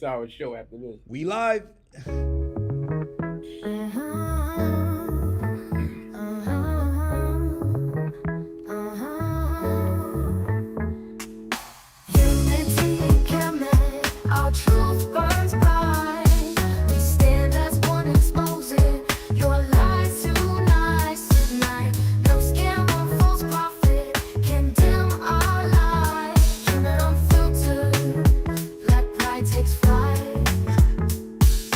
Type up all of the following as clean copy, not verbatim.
Sour show after this. We live.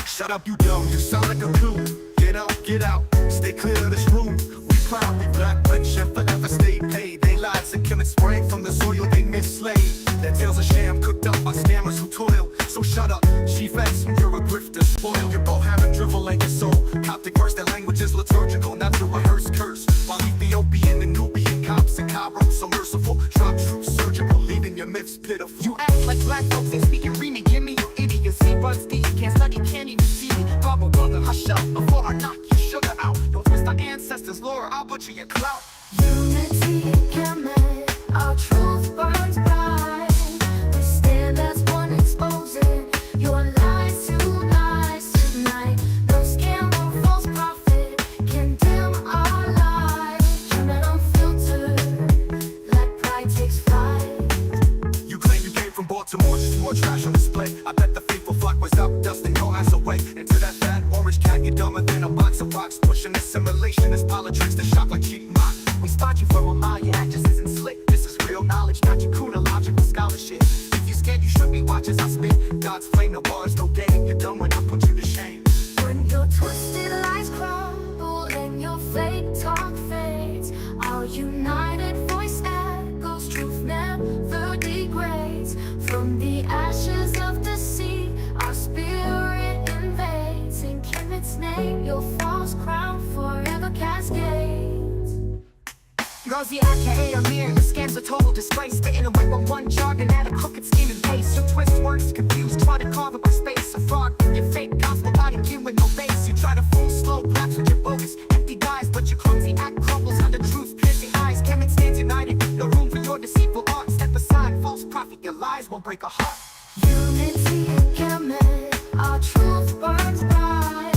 Shut up, you dumb, you sound like a coon. Get out, stay clear of this room. We proud, we black, but chef forever stay paid. They lies and chemists spray from the soil they mislay. Their tales are sham, cooked up by scammers who toil. So shut up, chief X, you're a grifter, spoil. Your bow-having drivel and your soul. Coptic verse, their language is liturgical, not to rehearse curse. While Ethiopian and Nubian cops and Cairo so merciful. Drop true surgical, leaving your myths pitiful. You act like black folks ain't speaking Remy, give me you idiocy. Buds deep, can't study, can't even see me. Bubble brother, hush up before I knock your sugar out. Don't twist our ancestors' lore, I'll butcher your clout. Unity and Kemet, our truth burns bright. We stand as one, exposing your lies tonight. No scam or false prophet can dim our light. Kemet unfiltered, let pride takes flight. You claim you came from Baltimore, just more trash on display. I bet the faithful flock was up, dusting your ass away. Into that fat orange cat, you're dumber than a box of rocks. Pushing assimilation is politics that shock like cheating mock. We spot you from a mile, your act just isn't slick. This is real knowledge, not your kuna logical scholarship. If you scared, you should be watch as I spit. God's flame, no bars, no game. You're dumb when I put you to shame. When your twisted lies crumble and your fake talk fades, our united voice echoes, truth never degrades. From the ashes of the sea, our spirit invades. In Kemet's name, your false crown forever cascades. Rosie aka Amir, the scam's a total disgrace. Spitting away with one jargon at a crooked scheme and pace. You twist words confused, try to carve up a space. A fraud, your fake gospel body begin with no base. You try to fool slow raps with your bogus empty guys, but your clumsy act crumbles under truth piercing eyes. Kemet stands united, no room for your deceitful art. Step aside, false prophet, your lies will break a heart. Unity and Kemet, our truth burns bright.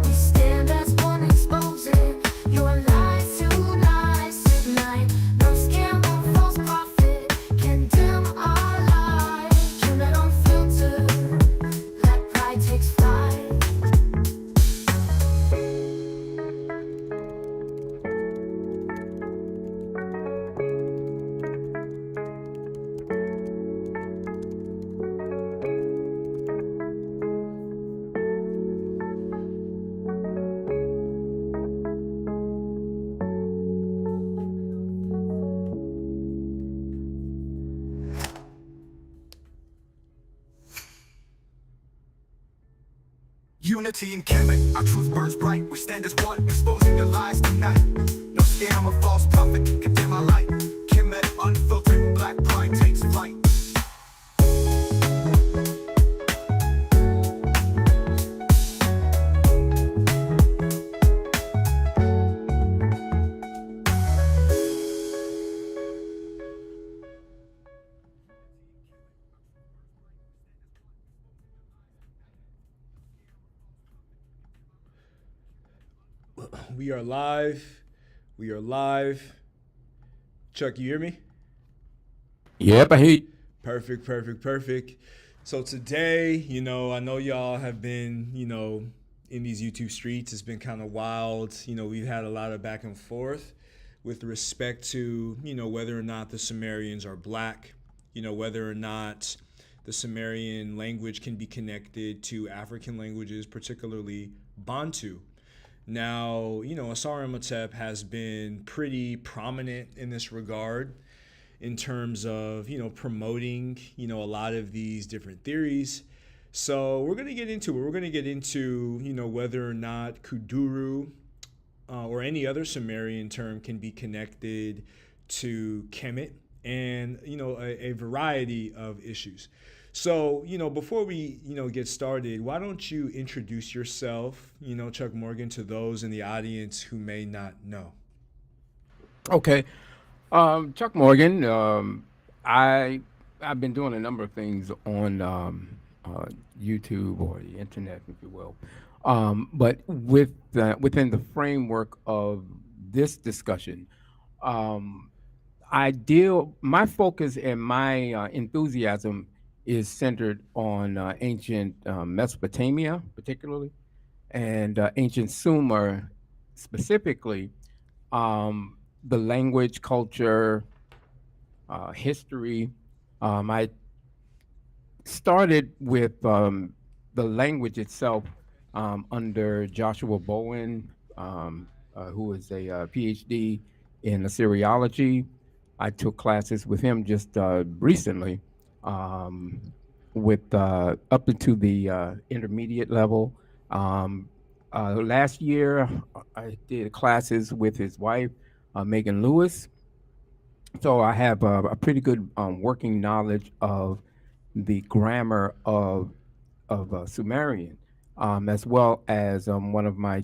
We stand as one, exposing your lies tonight. No scam or false prophet can dim our light. Kemet unfiltered, let pride takes flight. Unity in Kemet, our truth burns bright. We stand as one, exposing your lies tonight. No scam or false prophet can dim our light. Kemet unfiltered, black pride takes flight. We are live. We are live. Chuck, you hear me? Yep, I hear you. Perfect. So today, I know y'all have been, in these YouTube streets. It's been kind of wild. We've had a lot of back and forth with respect to, whether or not the Sumerians are black, whether or not the Sumerian language can be connected to African languages, particularly Bantu. Now, Asar Imhotep has been pretty prominent in this regard in terms of, promoting, a lot of these different theories. So we're going to get into it. We're going to get into, whether or not Kuduru or any other Sumerian term can be connected to Kemet and, a variety of issues. So, before we, get started, why don't you introduce yourself, Chuck Morgan, to those in the audience who may not know? Okay. Chuck Morgan. I've been doing a number of things on YouTube or the internet, if you will. But within the framework of this discussion, um, my focus and my enthusiasm is centered on ancient Mesopotamia, particularly, and ancient Sumer specifically, the language, culture, history. I started with the language itself under Joshua Bowen, who is a PhD in Assyriology. I took classes with him just recently, um, with up into the intermediate level. Um, Last year, I did classes with his wife, Megan Lewis. So I have a pretty good working knowledge of the grammar of Sumerian, as well as one of my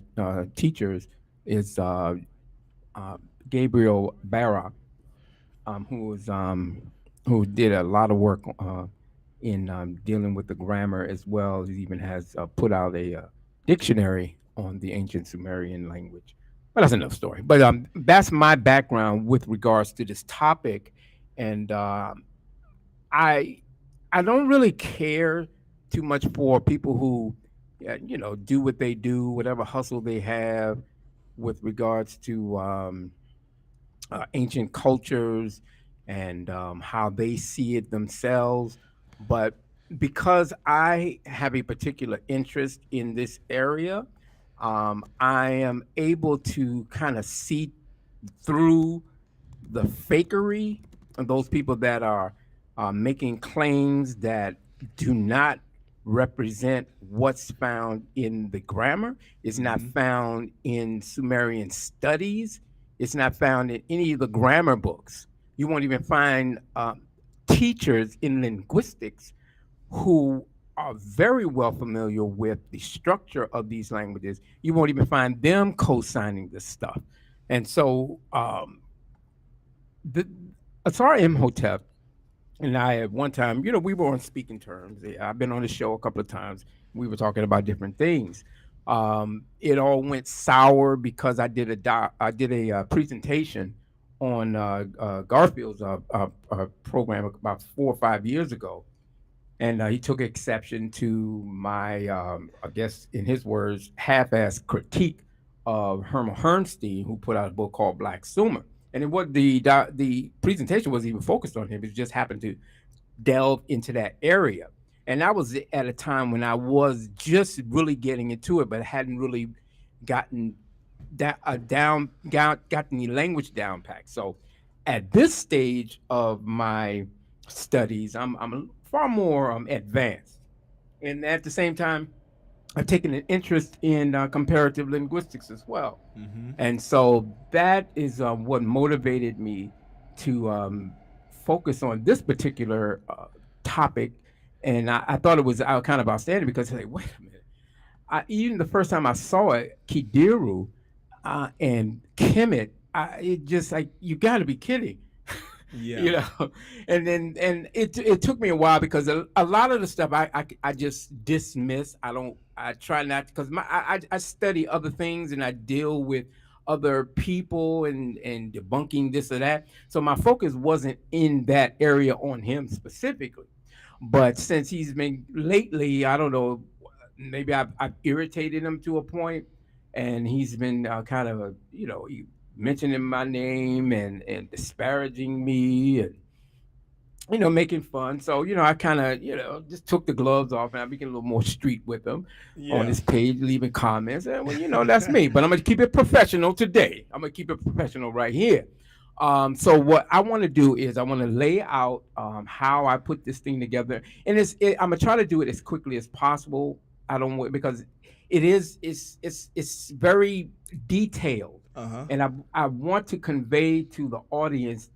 teachers is uh, Gabriel Barak, who was who did a lot of work in dealing with the grammar as well. He even has put out a dictionary on the ancient Sumerian language. But that's another story. But that's my background with regards to this topic, and I I don't really care too much for people who, do what they do, whatever hustle they have, with regards to ancient cultures and how they see it themselves. But because I have a particular interest in this area, I am able to kind of see through the fakery of those people that are making claims that do not represent what's found in the grammar. It's not Mm-hmm. found in Sumerian studies. It's not found in any of the grammar books. You won't even find teachers in linguistics who are very well familiar with the structure of these languages. You won't even find them co-signing this stuff. And so the Asar Imhotep and I at one time, we were on speaking terms. I've been on the show a couple of times. We were talking about different things. It all went sour because I did a presentation on Garfield's program about 4 or 5 years ago, and he took exception to my, I guess, in his words, half-ass critique of Herman Hermstein, who put out a book called Black Sumer. And it what the presentation wasn't even focused on him; it just happened to delve into that area. And that was at a time when I was just really getting into it, but hadn't really gotten gotten the language down packed. So at this stage of my studies, I'm far more advanced, and at the same time, I've taken an interest in comparative linguistics as well. Mm-hmm. And so that is what motivated me to focus on this particular topic. And I thought it was kind of outstanding because, like, wait a minute. Even the first time I saw it, Kidiru and Kemet, it just like, you got to be kidding. Yeah. you know and it took me a while because a lot of the stuff I just dismiss. I try not, because I study other things and I deal with other people and debunking this or that, so my focus wasn't in that area on him specifically. But since he's been lately, I don't know, maybe I've irritated him to a point, and he's been kind of mentioning my name and disparaging me and making fun. So, I kind of, just took the gloves off and I became a little more street with him on Yeah. his page, leaving comments. And, well, that's me. But I'm going to keep it professional today. I'm going to keep it professional right here. So what I want to do is I want to lay out how I put this thing together. And I'm going to try to do it as quickly as possible. I don't want, because it's very detailed. Uh huh. And I want to convey to the audience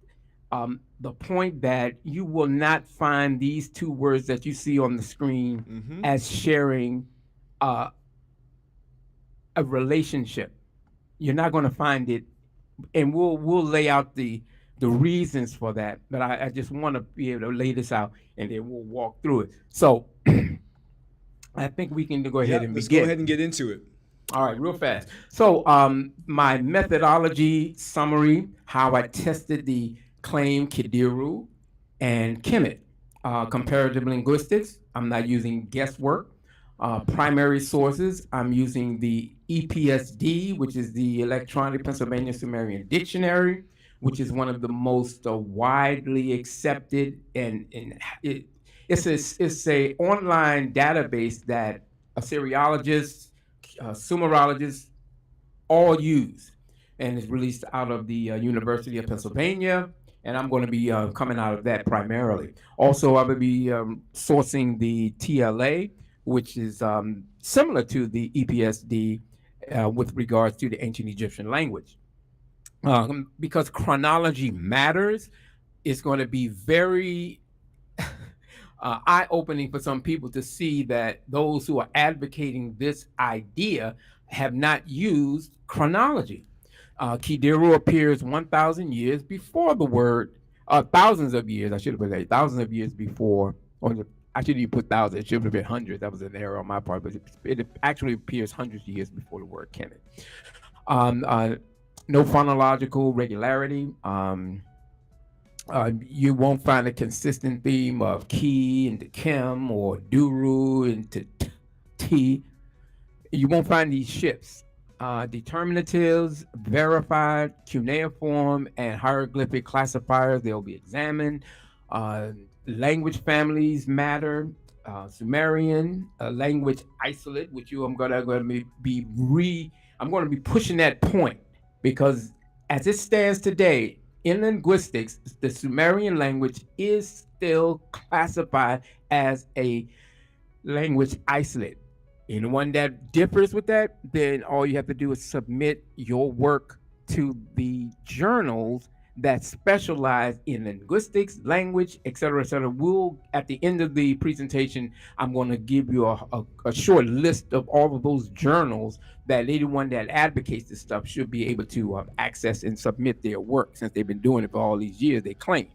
the point that you will not find these two words that you see on the screen Mm-hmm. as sharing uh, a relationship. You're not going to find it, and we'll lay out the reasons for that. But I just want to be able to lay this out, and then we'll walk through it. So I think we can go ahead Yeah, and let's go ahead begin. and get into it. All right, real fast. So, my methodology summary, how I tested the claim Kidiru and Kemet. Comparative linguistics, I'm not using guesswork. Primary sources, I'm using the EPSD, which is the Electronic Pennsylvania Sumerian Dictionary, which is one of the most widely accepted, and it's a online database that Assyriologists, Sumerologists all use, and it's released out of the University of Pennsylvania. And I'm going to be coming out of that primarily. Also, I will be sourcing the TLA, which is similar to the EPSD with regards to the ancient Egyptian language. Because chronology matters, it's going to be very eye opening for some people to see that those who are advocating this idea have not used chronology. Kidiru appears 1,000 years before the word, thousands of years, I should have put that, thousands of years before, or I shouldn't even put thousands, it should have been hundreds. That was an error on my part, but it actually appears hundreds of years before the word Kemet. No phonological regularity. You won't find a consistent theme of ki into kim or duru into t. You won't find these shifts. Determinatives, verified, cuneiform, and hieroglyphic classifiers, they'll be examined. Uh, Language families matter. Sumerian, language isolate, which I'm going to be pushing that point because as it stands today in linguistics, the Sumerian language is still classified as a language isolate. Anyone that differs with that, then all you have to do is submit your work to the journals that specialize in linguistics, language, et cetera, et cetera. We'll, at the end of the presentation, I'm going to give you a short list of all of those journals that anyone that advocates this stuff should be able to access and submit their work since they've been doing it for all these years, they claim.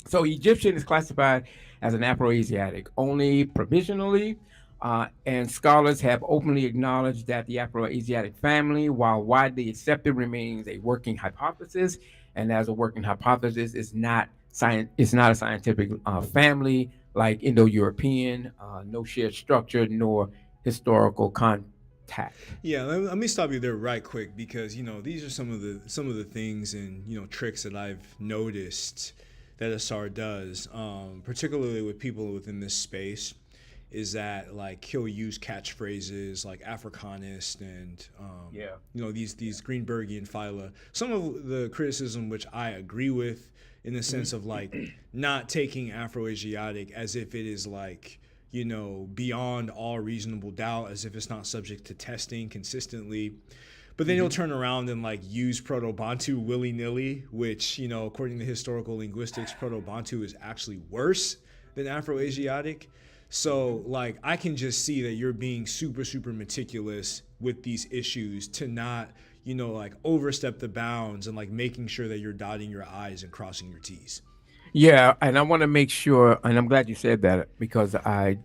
So Egyptian is classified as an Afroasiatic only provisionally, and scholars have openly acknowledged that the Afroasiatic family, while widely accepted, remains a working hypothesis. And as a working hypothesis, it's not a scientific family like Indo-European, no shared structure nor historical contact. Yeah, let me stop you there right quick because these are some of the things and tricks that I've noticed that Asar does, particularly with people within this space, is that like he'll use catchphrases like Africanist and Yeah. these Greenbergian phyla. Some of the criticism which I agree with in the sense of like not taking Afroasiatic as if it is like beyond all reasonable doubt, as if it's not subject to testing consistently. But then he'll turn around and like use Proto-Bantu willy-nilly, which, according to historical linguistics, Proto-Bantu is actually worse than Afro-Asiatic. So like I can just see that you're being super, super meticulous with these issues to not, like overstep the bounds and like making sure that you're dotting your I's and crossing your T's. Yeah, and I want to make sure, and I'm glad you said that because I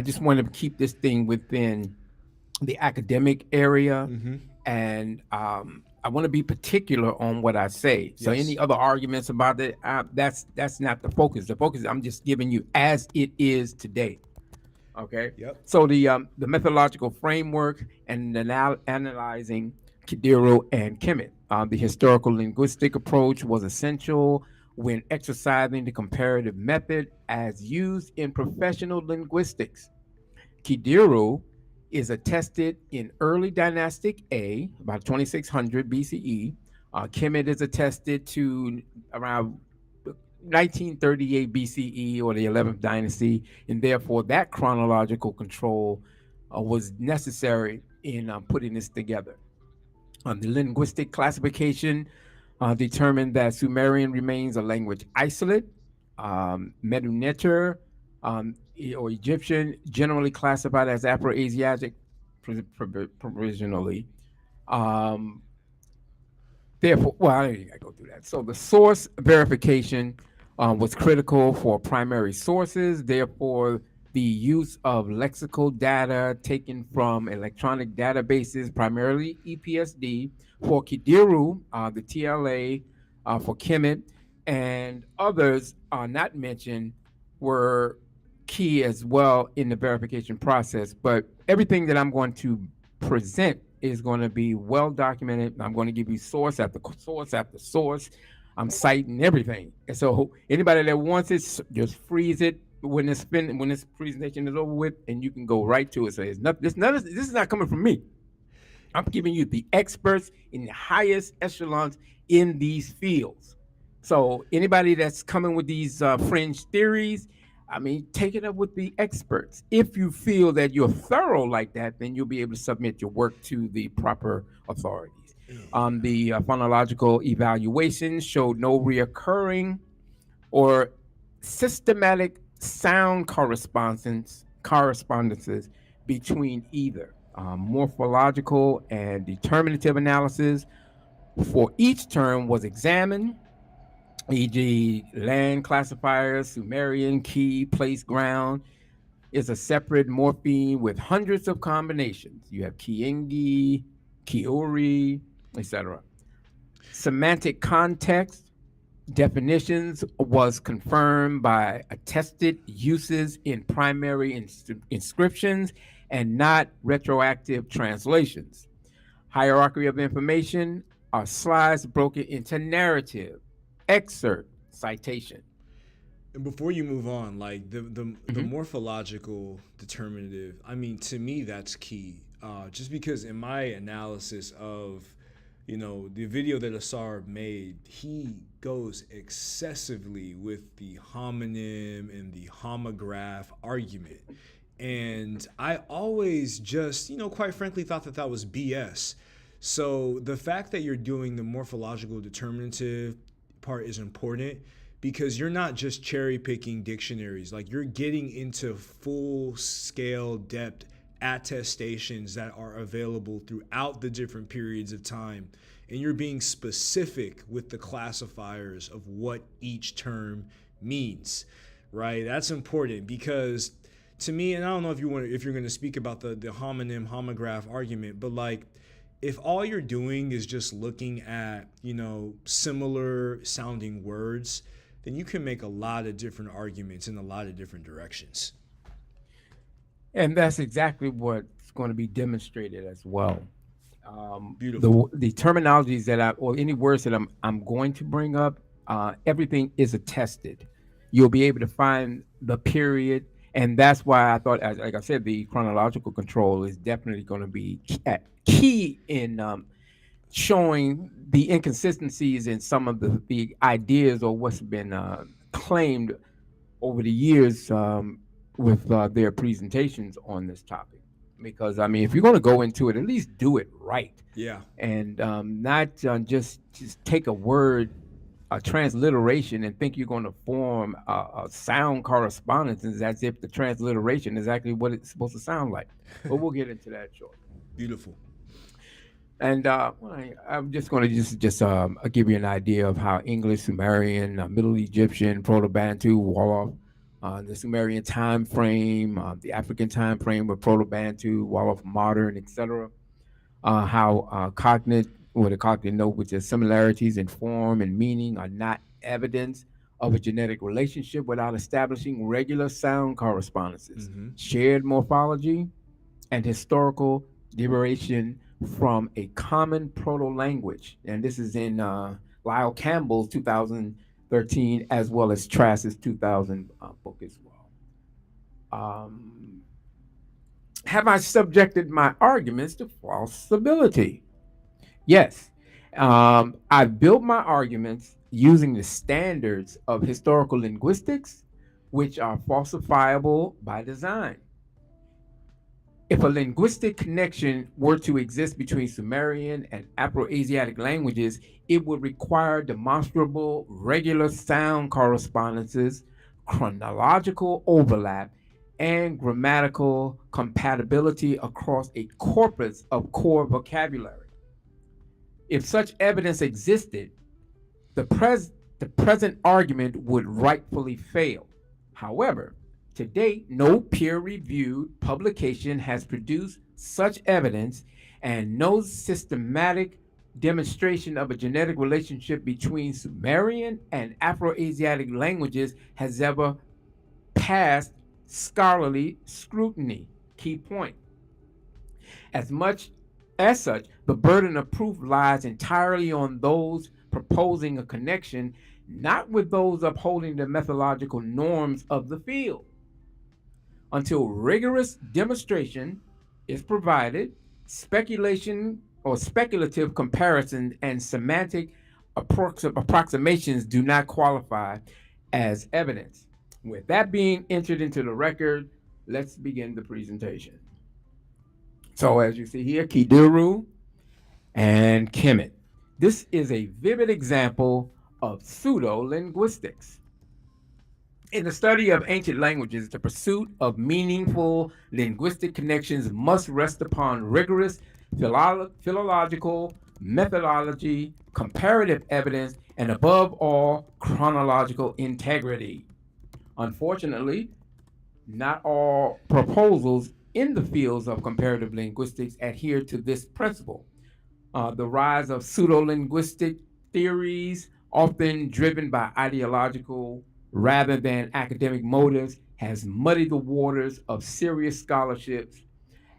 just want to keep this thing within the academic area, and I want to be particular on what I say. So Yes. any other arguments about it, that's not the focus. The focus, I'm just giving you as it is today. Okay. Yep. So the methodological framework and analyzing Kidero and Kemet. The historical linguistic approach was essential when exercising the comparative method as used in professional linguistics. Kidero is attested in early dynastic A, about 2600 BCE. Kemet is attested to around 1938 BCE or the 11th dynasty, and therefore that chronological control was necessary in putting this together. The linguistic classification determined that Sumerian remains a language isolate. Medu or Egyptian, generally classified as Afro-Asiatic provisionally. Um, Therefore, well, I ain't gotta go through that. So the source verification was critical for primary sources. Therefore, the use of lexical data taken from electronic databases, primarily EPSD, for Kidiru, the TLA, for Kemet, and others are not mentioned, were key as well in the verification process. But everything that I'm going to present is going to be well documented. I'm going to give you source after source after source. I'm citing everything. And so anybody that wants it, just freeze it when this presentation is over with, and you can go right to it. So it's not this is not coming from me. I'm giving you the experts in the highest echelons in these fields. So anybody that's coming with these fringe theories, I mean, take it up with the experts. If you feel that you're thorough like that, then you'll be able to submit your work to the proper authorities. The phonological evaluation showed no reoccurring or systematic sound correspondences between either morphological and determinative analysis for each term was examined, e.g., land classifiers, Sumerian, key, place, ground, is a separate morpheme with hundreds of combinations. You have Kiingi, Kiori, etc. Semantic context definitions was confirmed by attested uses in primary inscriptions and not retroactive translations. Hierarchy of information are slides broken into narrative, excerpt, citation. And before you move on, like the Mhm. morphological determinative, I mean, to me, that's key. Just because in my analysis of, the video that Asar made, he goes excessively with the homonym and the homograph argument. And I always just, quite frankly, thought that that was BS. So the fact that you're doing the morphological determinative part is important because you're not just cherry picking dictionaries. Like, you're getting into full scale depth attestations that are available throughout the different periods of time. And you're being specific with the classifiers of what each term means, right? That's important because to me, and I don't know if you're going to speak about the homonym homograph argument, but like, if all you're doing is just looking at, similar sounding words, then you can make a lot of different arguments in a lot of different directions. And that's exactly what's going to be demonstrated as well. Beautiful. The terminologies or any words that I'm going to bring up, everything is attested. You'll be able to find the period, and that's why I thought, like I said, the chronological control is definitely going to be key in showing the inconsistencies in some of the ideas or what's been claimed over the years with their presentations on this topic. Because I mean, if you're going to go into it, at least do it right, Yeah. and not just take a word, a transliteration, and think you're going to form a sound correspondence as if the transliteration is actually what it's supposed to sound like. But we'll get into that shortly. Beautiful. And I'm just going to just give you an idea of how English, Sumerian, Middle Egyptian, Proto-Bantu, Wolof, the Sumerian time frame, the African time frame with Proto-Bantu, Wolof modern, etc. How cognate, with a cognate note, which is similarities in form and meaning are not evidence of a genetic relationship without establishing regular sound correspondences, shared morphology, and historical derivation from a common proto-language. And this is in Lyle Campbell's 2013, as well as Trass's 2000 book as well. Have I subjected my arguments to falsibility? Yes. I've built my arguments using the standards of historical linguistics, which are falsifiable by design. If a linguistic connection were to exist between Sumerian and Afro-Asiatic languages, it would require demonstrable regular sound correspondences, chronological overlap, and grammatical compatibility across a corpus of core vocabulary. If such evidence existed, the present argument would rightfully fail. However, To date, no peer reviewed publication has produced such evidence, and no systematic demonstration of a genetic relationship between Sumerian and Afro-Asiatic languages has ever passed scholarly scrutiny. Key point. As such, the burden of proof lies entirely on those proposing a connection, not with those upholding the methodological norms of the field. Until rigorous demonstration is provided, speculation or speculative comparison and semantic approximations do not qualify as evidence. With that being entered into the record, let's begin the presentation. So, as you see here, Kidiru and Kemet. This is a vivid example of pseudo linguistics. In the study of ancient languages, the pursuit of meaningful linguistic connections must rest upon rigorous philological methodology, comparative evidence, and above all, chronological integrity. Unfortunately, not all proposals in the fields of comparative linguistics adhere to this principle. The rise of pseudo linguistic theories, often driven by ideological rather than academic motives, has muddied the waters of serious scholarships.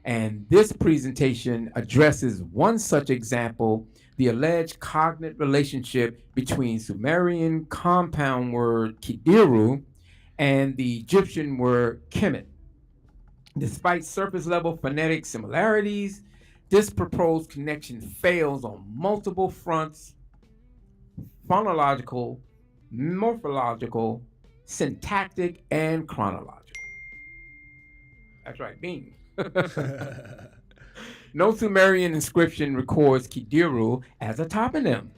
And this presentation addresses one such example, the alleged cognate relationship between Sumerian compound word kidiru and the Egyptian word kemet. Despite surface level phonetic similarities, this proposed connection fails on multiple fronts: phonological, morphological, syntactic, and chronological. That's right, Bing. No Sumerian inscription records Kidiru as a toponym,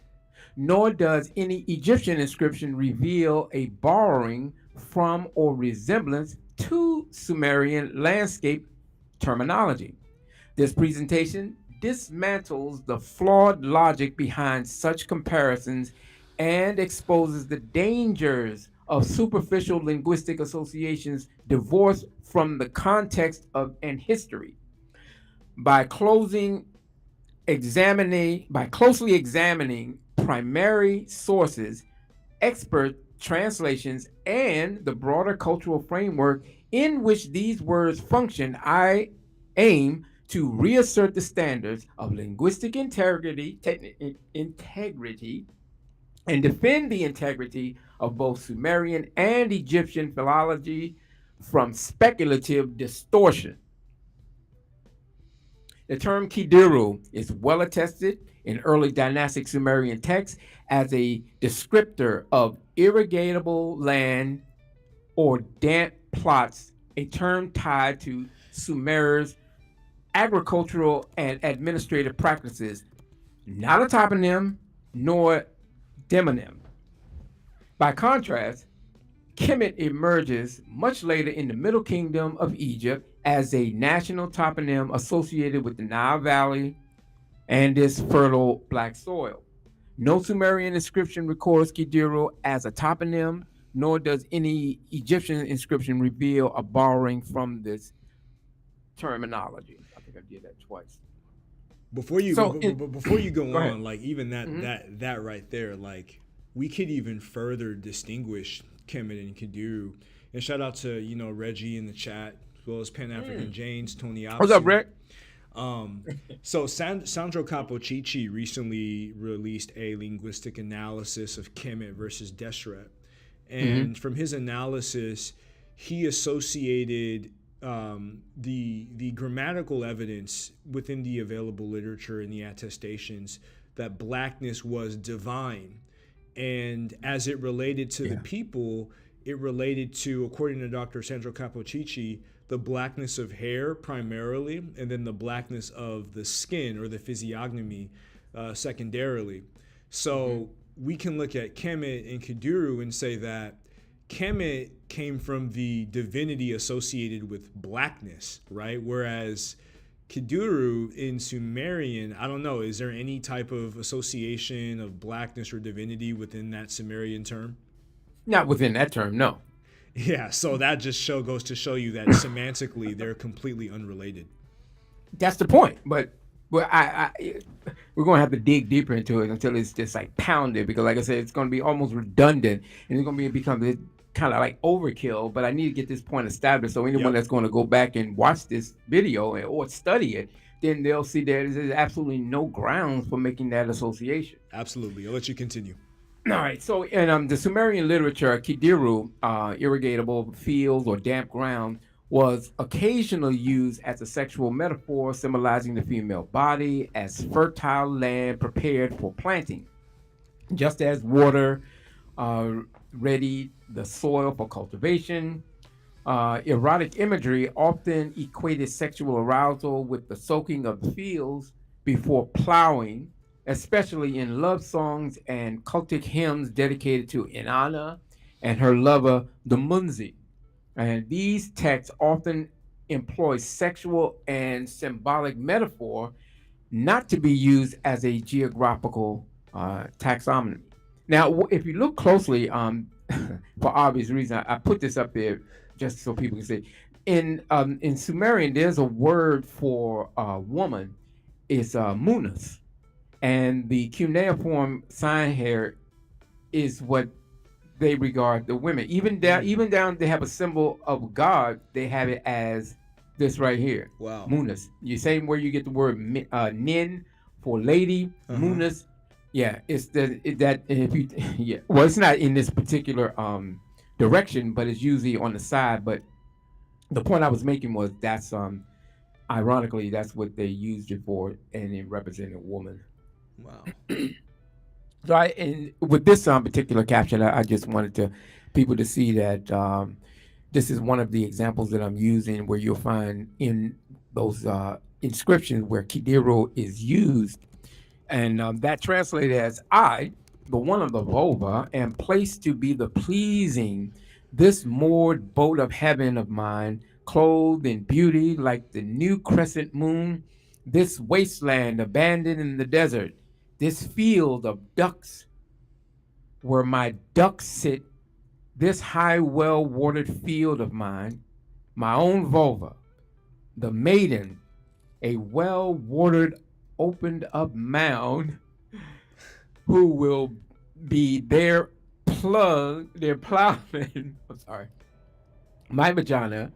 nor does any Egyptian inscription reveal a borrowing from or resemblance to Sumerian landscape terminology. This presentation dismantles the flawed logic behind such comparisons and exposes the dangers of superficial linguistic associations divorced from the context of and history. By closely examining primary sources, expert translations, and the broader cultural framework in which these words function, I aim to reassert the standards of linguistic integrity, and defend the integrity of both Sumerian and Egyptian philology from speculative distortion. The term Kidiru is well attested in early dynastic Sumerian texts as a descriptor of irrigatable land or damp plots, a term tied to Sumer's agricultural and administrative practices, not a toponym nor demonym. By contrast, Kemet emerges much later in the Middle Kingdom of Egypt as a national toponym associated with the Nile Valley and its fertile black soil. No Sumerian inscription records Kidiru as a toponym, nor does any Egyptian inscription reveal a borrowing from this terminology. I think I did that twice. Before you So, before you go go ahead. on, like even that right there, like we could even further distinguish Kemet and Kidiru. And shout out to Reggie in the chat, as well as Pan African James, Tony Opson. What's up, Rick? So Sandro Capocicci recently released a linguistic analysis of Kemet versus Deseret, and from his analysis, he associated the grammatical evidence within the available literature and the attestations that blackness was divine, and as it related to the people, it related to, according to Dr. Sandro Capocicci, the blackness of hair primarily, and then the blackness of the skin or the physiognomy secondarily. So we can look at Kemet and Kidiru and say that Kemet came from the divinity associated with blackness, right? Whereas Kidiru in Sumerian, I don't know, is there any type of association of blackness or divinity within that Sumerian term? Not within that term, no. Yeah, so that just goes to show you that semantically they're completely unrelated. That's the point. But we're gonna have to dig deeper into it until it's just like pounded because, like I said, it's gonna be almost redundant and it's gonna become kind of like overkill. But I need to get this point established so anyone Yep, that's going to go back and watch this video or study it, then they'll see there's absolutely no grounds for making that association. absolutely. I'll let you continue. All right. So in the Sumerian literature, Kidiru, irrigatable fields or damp ground, was occasionally used as a sexual metaphor, symbolizing the female body as fertile land prepared for planting, just as water uh, readied the soil for cultivation. Erotic imagery often equated sexual arousal with the soaking of the fields before plowing, especially in love songs and cultic hymns dedicated to Inanna and her lover, the Munzi. And these texts often employ sexual and symbolic metaphor not to be used as a geographical taxonomy. Now, if you look closely, for obvious reason, I put this up there just so people can see. In Sumerian, there's a word for woman, is munas, and the cuneiform sign here is what they regard the women. Even down, they have a symbol of God. They have it as this right here, Wow. munas. You same where you get the word nin for lady, munas. Yeah, it's that if you yeah. Well, it's not in this particular direction, but it's usually on the side. But the point I was making was that's ironically that's what they used it for, and it represented a woman. Wow. So and with this particular caption, I just wanted to people to see that this is one of the examples that I'm using where you'll find in those inscriptions where Kidiro is used, and that translated as I, the one of the vulva, am placed to be the pleasing, this moored boat of heaven of mine, clothed in beauty like the new crescent moon, this wasteland abandoned in the desert, this field of ducks where my ducks sit, this high, well watered field of mine, my own vulva, the maiden, a well watered, opened up mound, who will be their plowman. I'm sorry. My vagina,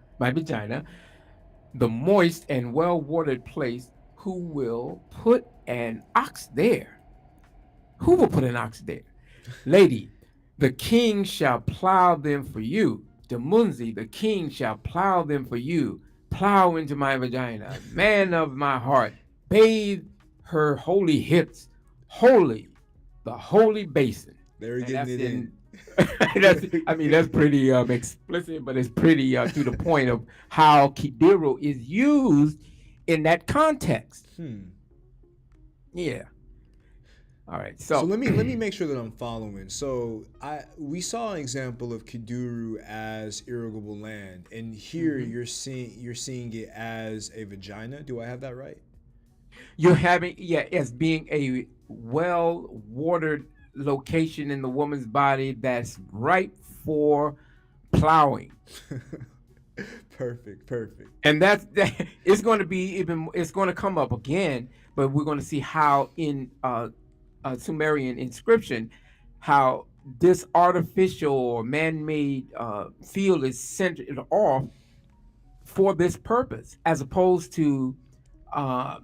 the moist and well watered place, who will put an ox there. Who will put an ox there? Lady, the king shall plow them for you. Demunzi, the king shall plow them for you. Plow into my vagina. Man of my heart, bathe her holy hips. Holy, the holy basin. They're And getting that's it in. that's pretty explicit, but it's pretty to the point of how Kidiro is used in that context. Yeah. All right. So So, let me make sure that I'm following. So we saw an example of Kiduru as irrigable land, and here you're seeing it as a vagina. Do I have that right? you're having as being a well watered location in the woman's body that's ripe for plowing. Perfect, perfect. And it's going to be even it's going to come up again, but we're going to see how in Sumerian inscription how this artificial or man-made field is centered off for this purpose as opposed to uh,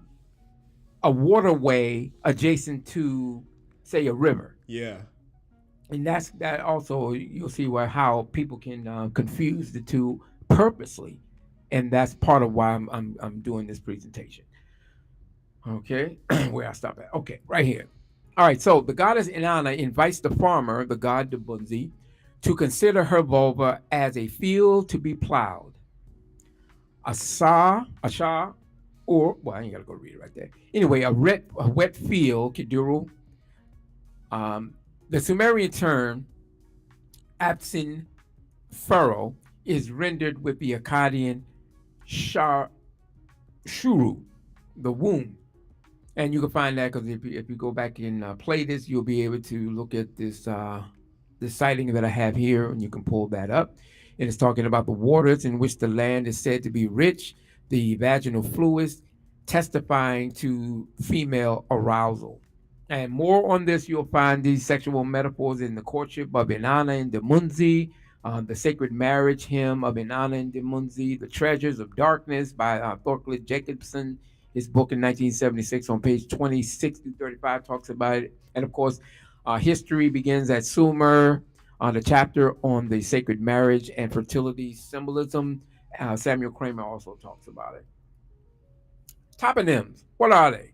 a waterway adjacent to say a river. Yeah. And that also you'll see how people can confuse the two purposely, and that's part of why I'm doing this presentation. Okay, where I stop at? Okay, right here. All right, so the goddess Inanna invites the farmer, the god Debunzi, to consider her vulva as a field to be plowed. Asar, or well, I ain't gotta go read it right there. Anyway, a wet field, Kiduru. The Sumerian term absin furrow is rendered with the Akkadian shuru, the womb. And you can find that because if you go back and play this, you'll be able to look at this sighting that I have here, and you can pull that up. It is talking about the waters in which the land is said to be rich, the vaginal fluids testifying to female arousal. And more on this, you'll find these sexual metaphors in the courtship of Inanna and Demunzi, the sacred marriage hymn of Inanna and Demunzi, the treasures of darkness by Thorkild Jacobson. His book in 1976 on page 26 through 35 talks about it. And of course, history begins at Sumer on the chapter on the sacred marriage and fertility symbolism. Samuel Kramer also talks about it. Toponyms, what are they?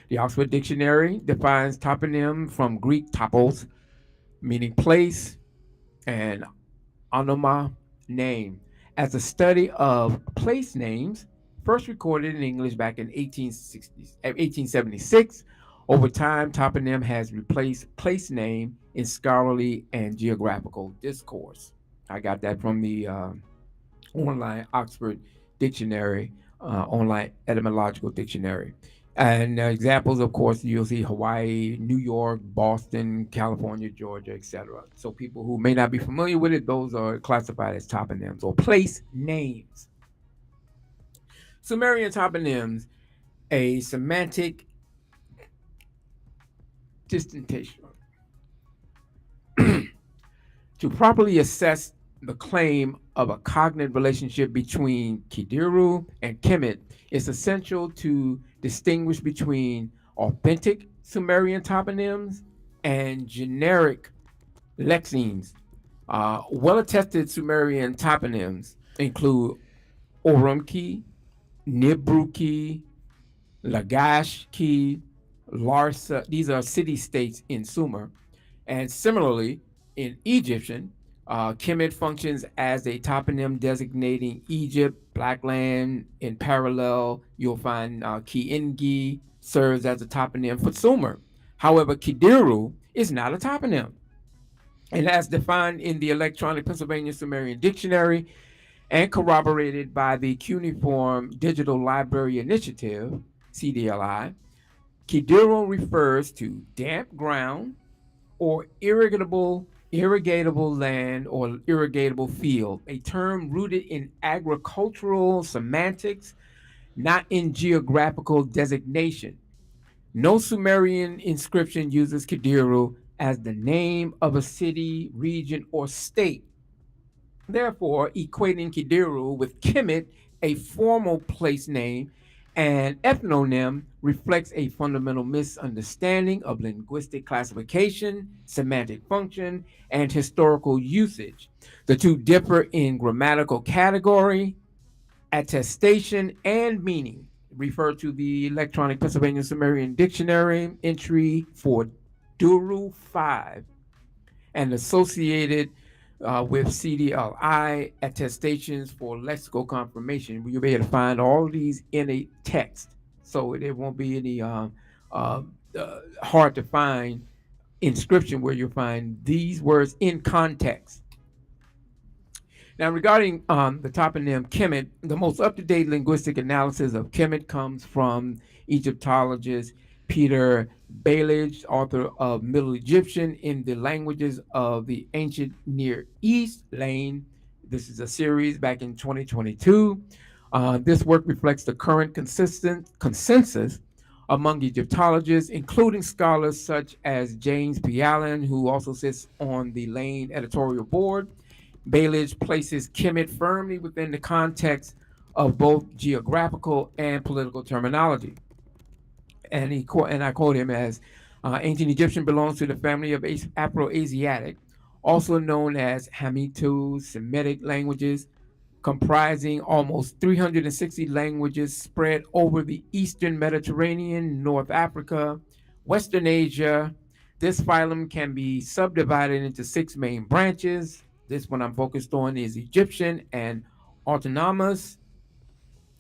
The Oxford Dictionary defines toponym from Greek topos, meaning place, and onoma, name, as a study of place names, first recorded in English back in 1876. Over time, toponym has replaced place name in scholarly and geographical discourse. I got that from the online Oxford Dictionary, online etymological dictionary. And examples, of course, you'll see Hawaii, New York, Boston, California, Georgia, etc. So people who may not be familiar with it, those are classified as toponyms or place names. Sumerian toponyms, a semantic distinction to properly assess the claim of a cognate relationship between Kidiru and Kemet, it's essential to distinguish between authentic Sumerian toponyms and generic lexemes. Well attested Sumerian toponyms include Orumki, Nibruki, Lagash Larsa. These are city states in Sumer. And similarly, in Egyptian, Kemet functions as a toponym designating Egypt, Black Land. In parallel, you'll find Ki serves as a toponym for Sumer. However, Kidiru is not a toponym. And as defined in the Electronic Pennsylvania Sumerian Dictionary and corroborated by the Cuneiform Digital Library Initiative, CDLI, Kidiru refers to damp ground or irrigatable land or irrigatable field, a term rooted in agricultural semantics, not in geographical designation. No Sumerian inscription uses Kidiru as the name of a city, region, or state. Therefore, equating Kidiru with Kemet, a formal place name, and ethnonym reflects a fundamental misunderstanding of linguistic classification, semantic function, and historical usage. The two differ in grammatical category, attestation, and meaning. Refer to the Electronic Pennsylvania Sumerian Dictionary entry for Duru 5 and associated with CDLI attestations for lexical confirmation. You'll be able to find all of these in a text, so there won't be any hard to find inscription where you'll find these words in context. Now, regarding the toponym Kemet, the most up-to-date linguistic analysis of Kemet comes from Egyptologist Peter Bailage, author of Middle Egyptian in the Languages of the Ancient Near East, Lane. This is a series back in 2022. This work reflects the current consistent consensus among Egyptologists, including scholars such as James P. Allen, who also sits on the Lane editorial board. Bailage places Kemet firmly within the context of both geographical and political terminology. And I quote him as ancient Egyptian belongs to the family of Afro-Asiatic, also known as Hamitu Semitic languages, comprising almost 360 languages spread over the eastern Mediterranean, North Africa, Western Asia. This phylum can be subdivided into six main branches. This one I'm focused on is Egyptian and autonomous,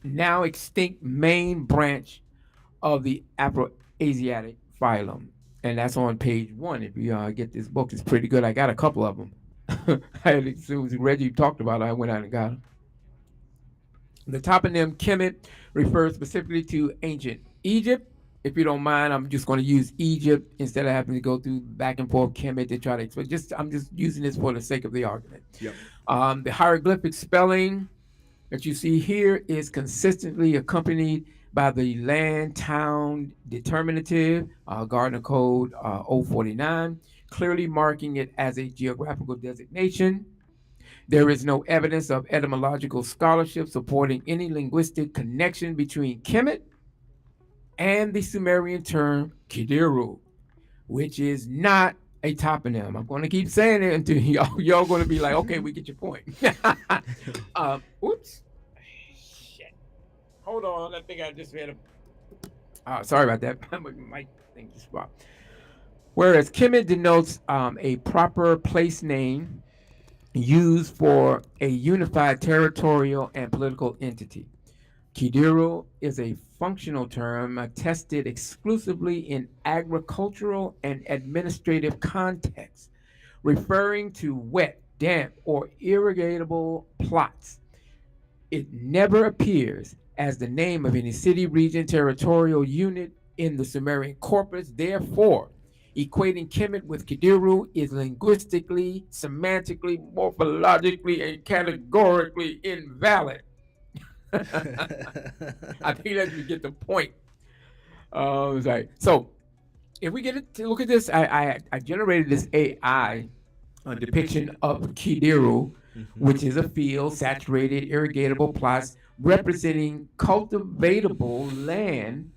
now extinct main branch of the Afro-Asiatic phylum. And that's on page 1. If you get this book, it's pretty good. I got a couple of them. As soon as Reggie talked about it, I went out and got them. The toponym Kemet refers specifically to ancient Egypt. if you don't mind, I'm just going to use Egypt instead of having to go through back and forth Kemet to try to explain. Just I'm just using this for the sake of the argument. Yep. The hieroglyphic spelling that you see here is consistently accompanied by the land town determinative, Gardner Code 049, clearly marking it as a geographical designation. There is no evidence of etymological scholarship supporting any linguistic connection between Kemet and the Sumerian term Kidiru, which is not a toponym. I'm going to keep saying it until y'all going to be like, okay, we get your point. Oops. Shit. Hold on. I think I just made a. Sorry about that. My thing just dropped. Whereas Kemet denotes a proper place name used for a unified territorial and political entity. Kidiru is a functional term attested exclusively in agricultural and administrative contexts, referring to wet, damp, or irrigatable plots. It never appears as the name of any city, region, territorial unit in the Sumerian corpus. Therefore, equating Kemet with Kidiru is linguistically, semantically, morphologically, and categorically invalid. I think that you get the point. Right. So if we get it to look at this, I generated this AI depiction of Kidiru, which is a field, saturated, irrigatable plots representing cultivatable land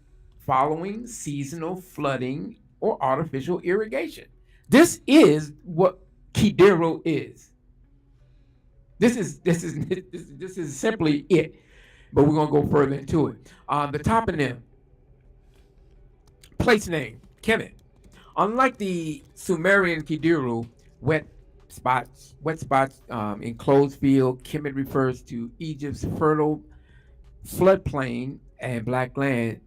following seasonal flooding or artificial irrigation. This is what Kidiru is. This is simply it. But we're gonna go further into it. The toponym, place name, Kemet. Unlike the Sumerian Kidiru, wet spots, enclosed field, Kemet refers to Egypt's fertile floodplain and black land,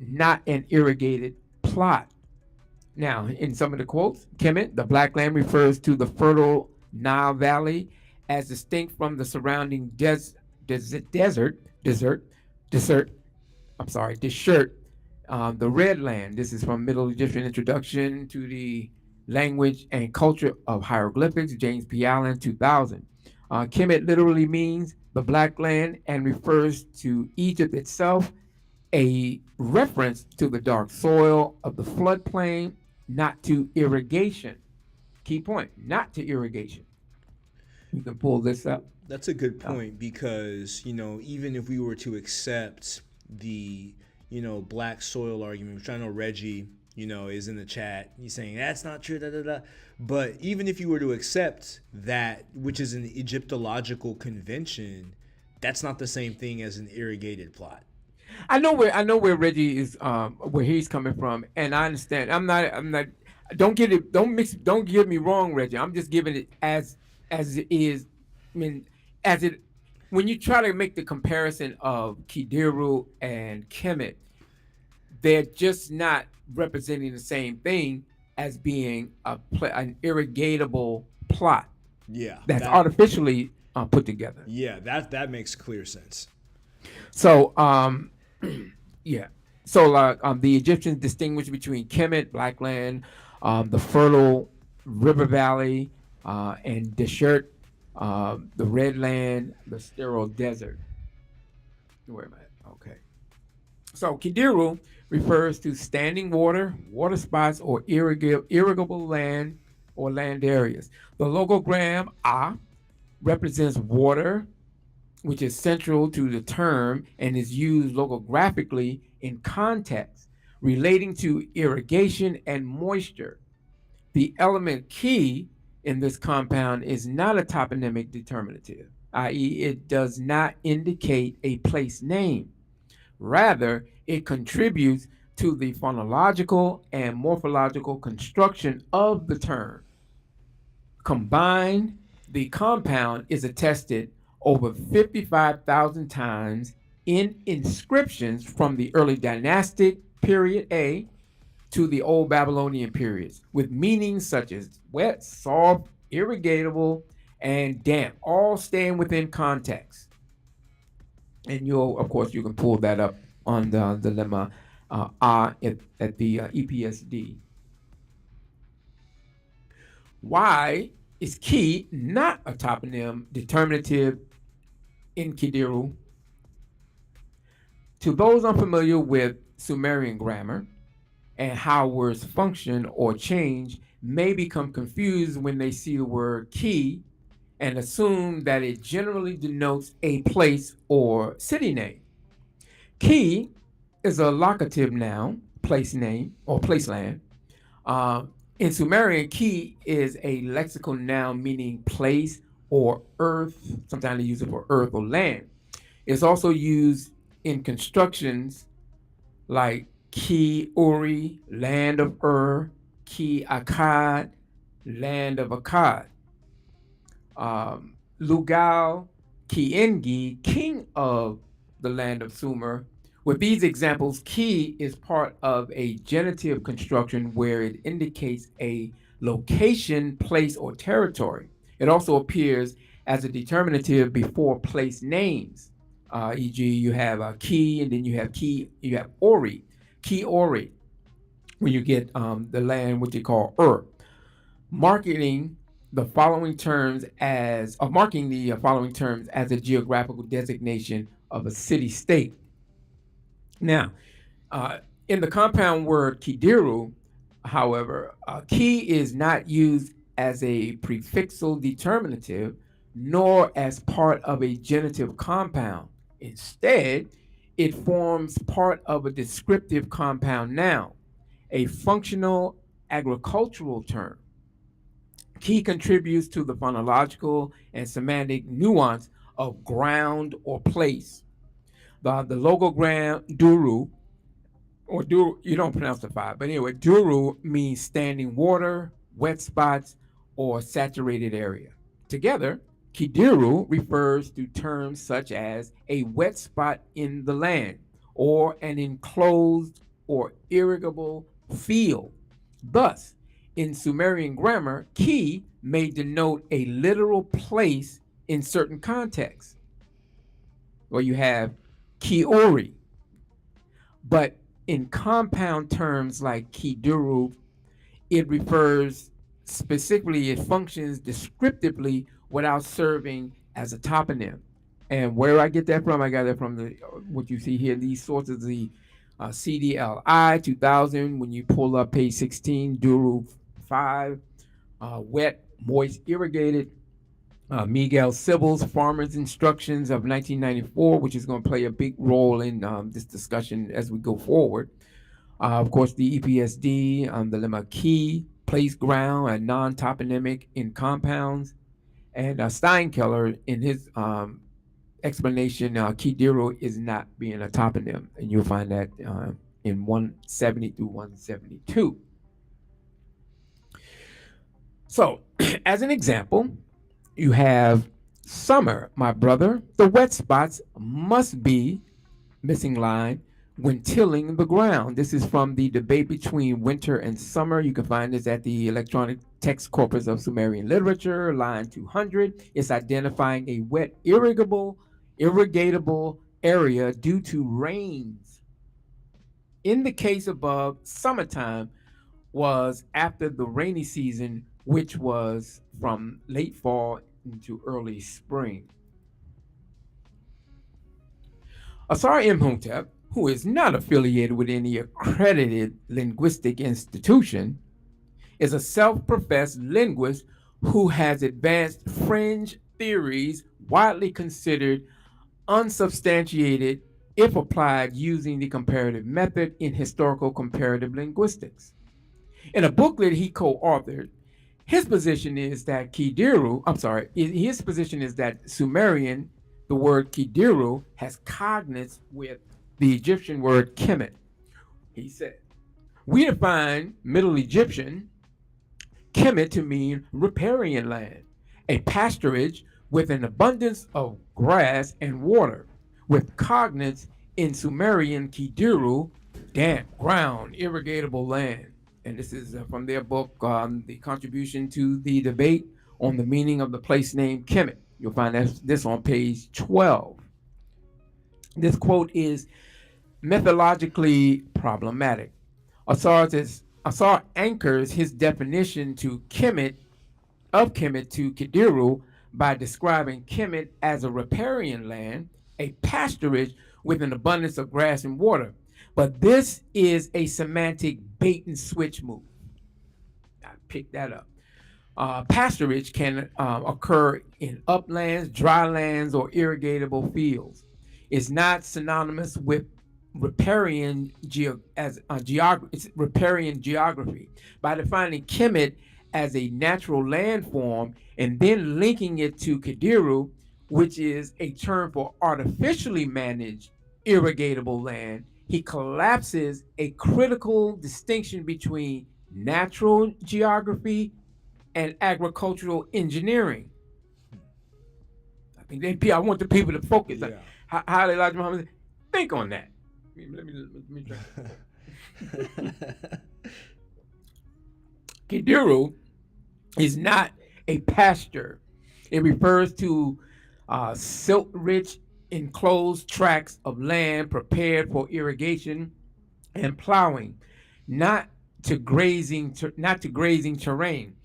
not an irrigated plot. Now, in some of the quotes, Kemet, the black land, refers to the fertile Nile Valley as distinct from the surrounding desert. The red land. This is from Middle Egyptian Introduction to the Language and Culture of Hieroglyphics, James P. Allen, 2000. Kemet literally means the black land and refers to Egypt itself, a reference to the dark soil of the floodplain, not to irrigation. Key point, not to irrigation. You can pull this up. That's a good point because, even if we were to accept the, black soil argument, which I know Reggie, is in the chat. He's saying that's not true, da da da. But even if you were to accept that, which is an Egyptological convention, that's not the same thing as an irrigated plot. I know where Reggie is, where he's coming from, and I understand. I'm not. Don't get me wrong, Reggie. I'm just giving it as it is. I mean, when you try to make the comparison of Kidiru and Kemet, they're just not representing the same thing as being an irrigatable plot. Yeah, that's artificially put together. Yeah, that makes clear sense. So, yeah. So, the Egyptians distinguished between Kemet, black land, the fertile river valley, and Desert, the red land, the sterile desert. Where am I? Okay. So, Kidiru refers to standing water, water spots, or irrigable land or land areas. The logogram A represents water, which is central to the term and is used logographically in context relating to irrigation and moisture. The element key in this compound is not a toponymic determinative, i.e., it does not indicate a place name. Rather, it contributes to the phonological and morphological construction of the term. Combined, the compound is attested over 55,000 times in inscriptions from the early dynastic period A to the old Babylonian periods, with meanings such as wet, soft, irrigatable, and damp, all staying within context. And of course, you can pull that up on the lemma at the EPSD. Why is key not a toponym determinative in Kidiru? To those unfamiliar with Sumerian grammar and how words function or change may become confused when they see the word key and assume that it generally denotes a place or city name. Key is a locative noun, place name, or place land. Uh, in Sumerian, key is a lexical noun meaning place or earth. Sometimes they use it for earth or land. It's also used in constructions like Ki Uri, land of Ur, Ki Akkad, land of Akkad. Lugal, Kiengi, king of the land of Sumer. With these examples, ki is part of a genitive construction where it indicates a location, place, or territory. It also appears as a determinative before place names. E.g., you have ki, and then you have ori, ki ori, when you get the land which they call Ur. Marketing the following terms as marking the following terms as a geographical designation of a city state. Now, uh, in the compound word kidiru, however, ki is not used as a prefixal determinative nor as part of a genitive compound. Instead, it forms part of a descriptive compound noun, a functional agricultural term. Key contributes to the phonological and semantic nuance of ground or place. The logogram duru, or duru, you don't pronounce the five, but anyway, duru means standing water, wet spots, or saturated area. Together, kidiru refers to terms such as a wet spot in the land or an enclosed or irrigable field. Thus, in Sumerian grammar, ki may denote a literal place in certain contexts, where you have kiori. But in compound terms like kiduru, it refers specifically, it functions descriptively without serving as a toponym. And where I get that from, I got that from the what you see here, these sources, the CDLI 2000, when you pull up page 16, Duru 5, wet, moist, irrigated. Miguel Sybil's Farmer's Instructions of 1994, which is going to play a big role in this discussion as we go forward. Of course, the EPSD, the lemma key, place, ground, and non-toponymic in compounds. And Steinkeller, in his explanation, Kidiru is not being a toponym, and you'll find that in 170 through 172. So, as an example, you have summer, my brother. The wet spots must be, missing line, when tilling the ground. This is from the debate between winter and summer. You can find this at the electronic text corpus of Sumerian literature, line 200. It's identifying a wet, irrigatable area due to rains. In the case above, summertime was after the rainy season, which was from late fall into early spring. Asar Imhotep, who is not affiliated with any accredited linguistic institution, is a self-professed linguist who has advanced fringe theories widely considered unsubstantiated if applied using the comparative method in historical comparative linguistics. In a booklet he co-authored, his position is that his position is that Sumerian, the word Kidiru, has cognates with the Egyptian word Kemet. He said, we define Middle Egyptian Kemet to mean riparian land, a pasturage with an abundance of grass and water, with cognates in Sumerian Kidiru, damp ground, irrigatable land. And this is from their book, The Contribution to the Debate on the Meaning of the Place Name Kemet. You'll find this on page 12. This quote is methodologically problematic. Asar anchors his definition to Kemet to Kadiru by describing Kemet as a riparian land, a pasturage with an abundance of grass and water. But this is a semantic bait and switch move. I picked that up. Pasturage can occur in uplands, drylands, or irrigatable fields. It's not synonymous with it's riparian geography. By defining Kemet as a natural landform and then linking it to Kadiru, which is a term for artificially managed irrigatable land, he collapses a critical distinction between natural geography and agricultural engineering. I want the people to focus on Yeah. how Elijah Muhammad said, think on that. Let me try. Kiduru is not a pasture. It refers to silt-rich enclosed tracts of land prepared for irrigation and plowing, not not to grazing terrain.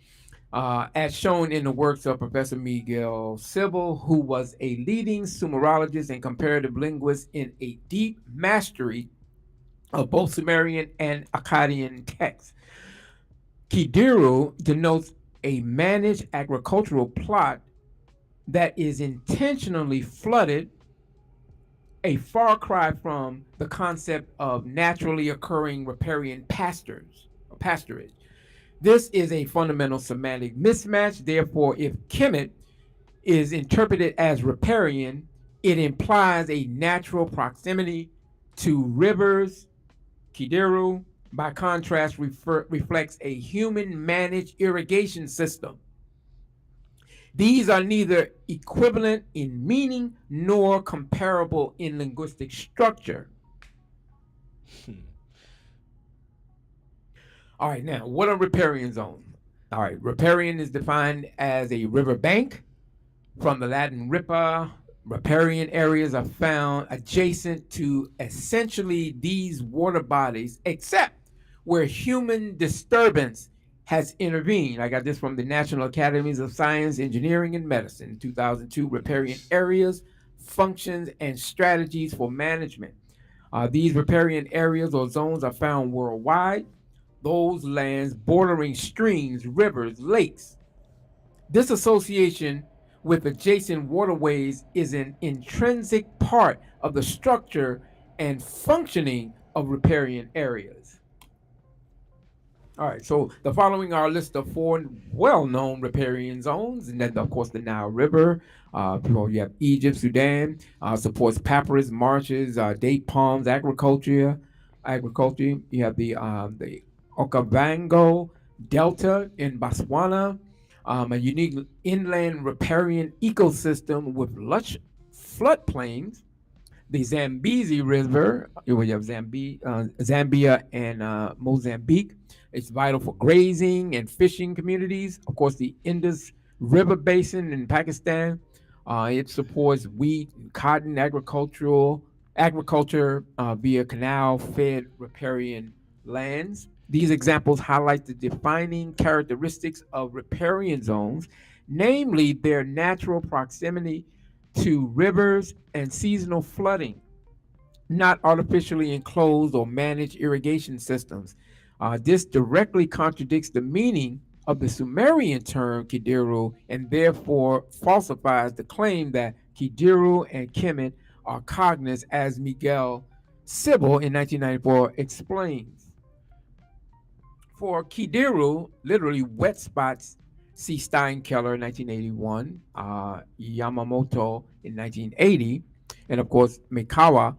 As shown in the works of Professor Miguel Sybil, who was a leading Sumerologist and comparative linguist in a deep mastery of both Sumerian and Akkadian texts. Kidiru denotes a managed agricultural plot that is intentionally flooded, a far cry from the concept of naturally occurring riparian pasturage. This is a fundamental semantic mismatch. Therefore, if Kemet is interpreted as riparian, it implies a natural proximity to rivers. Kidiru, by contrast, reflects a human managed irrigation system. These are neither equivalent in meaning nor comparable in linguistic structure. All right, now, what are riparian zones? All right, riparian is defined as a river bank. From the Latin ripa, riparian areas are found adjacent to essentially these water bodies, except where human disturbance has intervened. I got this from the National Academies of Science, Engineering, and Medicine, 2002, Riparian Areas, Functions, and Strategies for Management. These riparian areas or zones are found worldwide. Those lands bordering streams, rivers, lakes. This association with adjacent waterways is an intrinsic part of the structure and functioning of riparian areas. All right, so the following are a list of 4 well-known riparian zones, and then, of course, the Nile River. You have Egypt, Sudan, supports papyrus, marshes, date palms, agriculture. You have the Okavango Delta in Botswana, a unique inland riparian ecosystem with lush floodplains. The Zambezi River, you have Zambia and Mozambique. It's vital for grazing and fishing communities. Of course, the Indus River Basin in Pakistan. It supports wheat and cotton agriculture via canal-fed riparian lands. These examples highlight the defining characteristics of riparian zones, namely their natural proximity to rivers and seasonal flooding, not artificially enclosed or managed irrigation systems. This directly contradicts the meaning of the Sumerian term Kidiru and therefore falsifies the claim that Kidiru and Kemet are cognate, as Miguel Sybil in 1994 explains. For Kidiru, literally wet spots, see Steinkeller 1981, Yamamoto in 1980, and of course Mikawa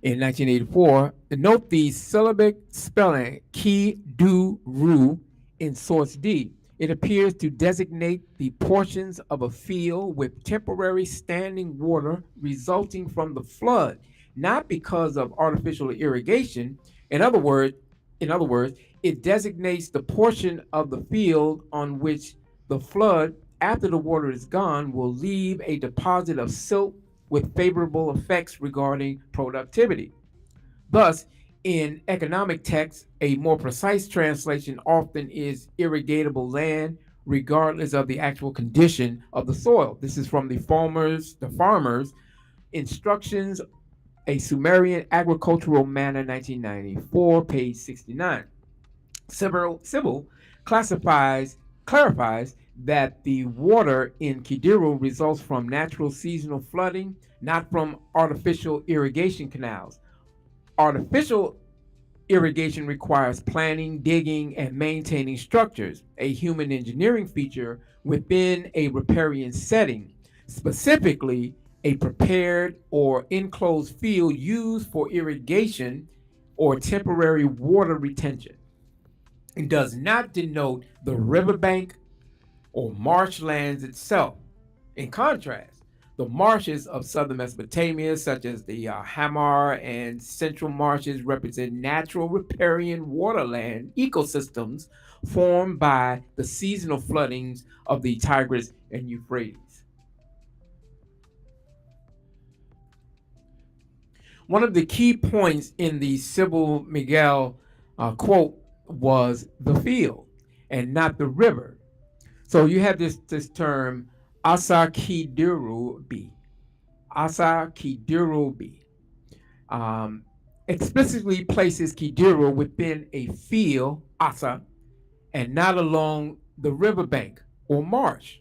in 1984. Note the syllabic spelling Ki-du-ru in source D. It appears to designate the portions of a field with temporary standing water resulting from the flood, not because of artificial irrigation. In other words, it designates the portion of the field on which the flood, after the water is gone, will leave a deposit of silt with favorable effects regarding productivity. Thus, in economic texts, a more precise translation often is irrigatable land, regardless of the actual condition of the soil. This is from the farmers' instructions, a Sumerian agricultural manner, 1994, page 69. Sybil clarifies that the water in Kidiru results from natural seasonal flooding, not from artificial irrigation canals. Artificial irrigation requires planning, digging, and maintaining structures, a human engineering feature within a riparian setting, specifically a prepared or enclosed field used for irrigation or temporary water retention. It does not denote the riverbank or marshlands itself. In contrast, the marshes of southern Mesopotamia, such as the Hamar and central marshes, represent natural riparian waterland ecosystems formed by the seasonal floodings of the Tigris and Euphrates. One of the key points in the Sybil Miguel quote was the field and not the river. So you have this term Asakidirubi. Asakidirubi explicitly places Kidiru within a field, Asa, and not along the riverbank or marsh.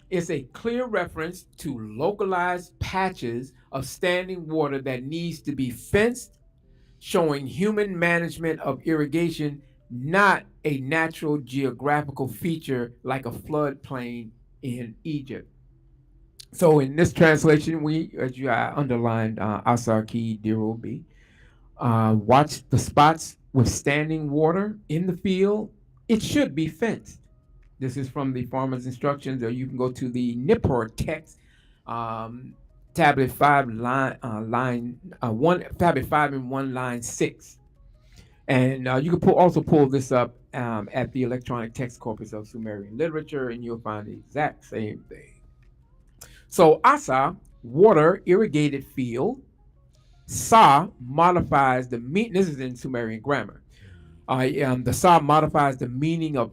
It's a clear reference to localized patches of standing water that needs to be fenced, showing human management of irrigation, not a natural geographical feature like a floodplain in Egypt. So in this translation, we, as you underlined, Asarki Dirobi, watch the spots with standing water in the field. It should be fenced. This is from the farmer's instructions, or you can go to the Nippur text, um, tablet 5, line 1, tablet 5 and 1, line 6. And you can also pull this up at the electronic text corpus of Sumerian literature, and you'll find the exact same thing. So Asa, water, irrigated field. Sa modifies the meaning. This is in Sumerian grammar. The Sa modifies the meaning of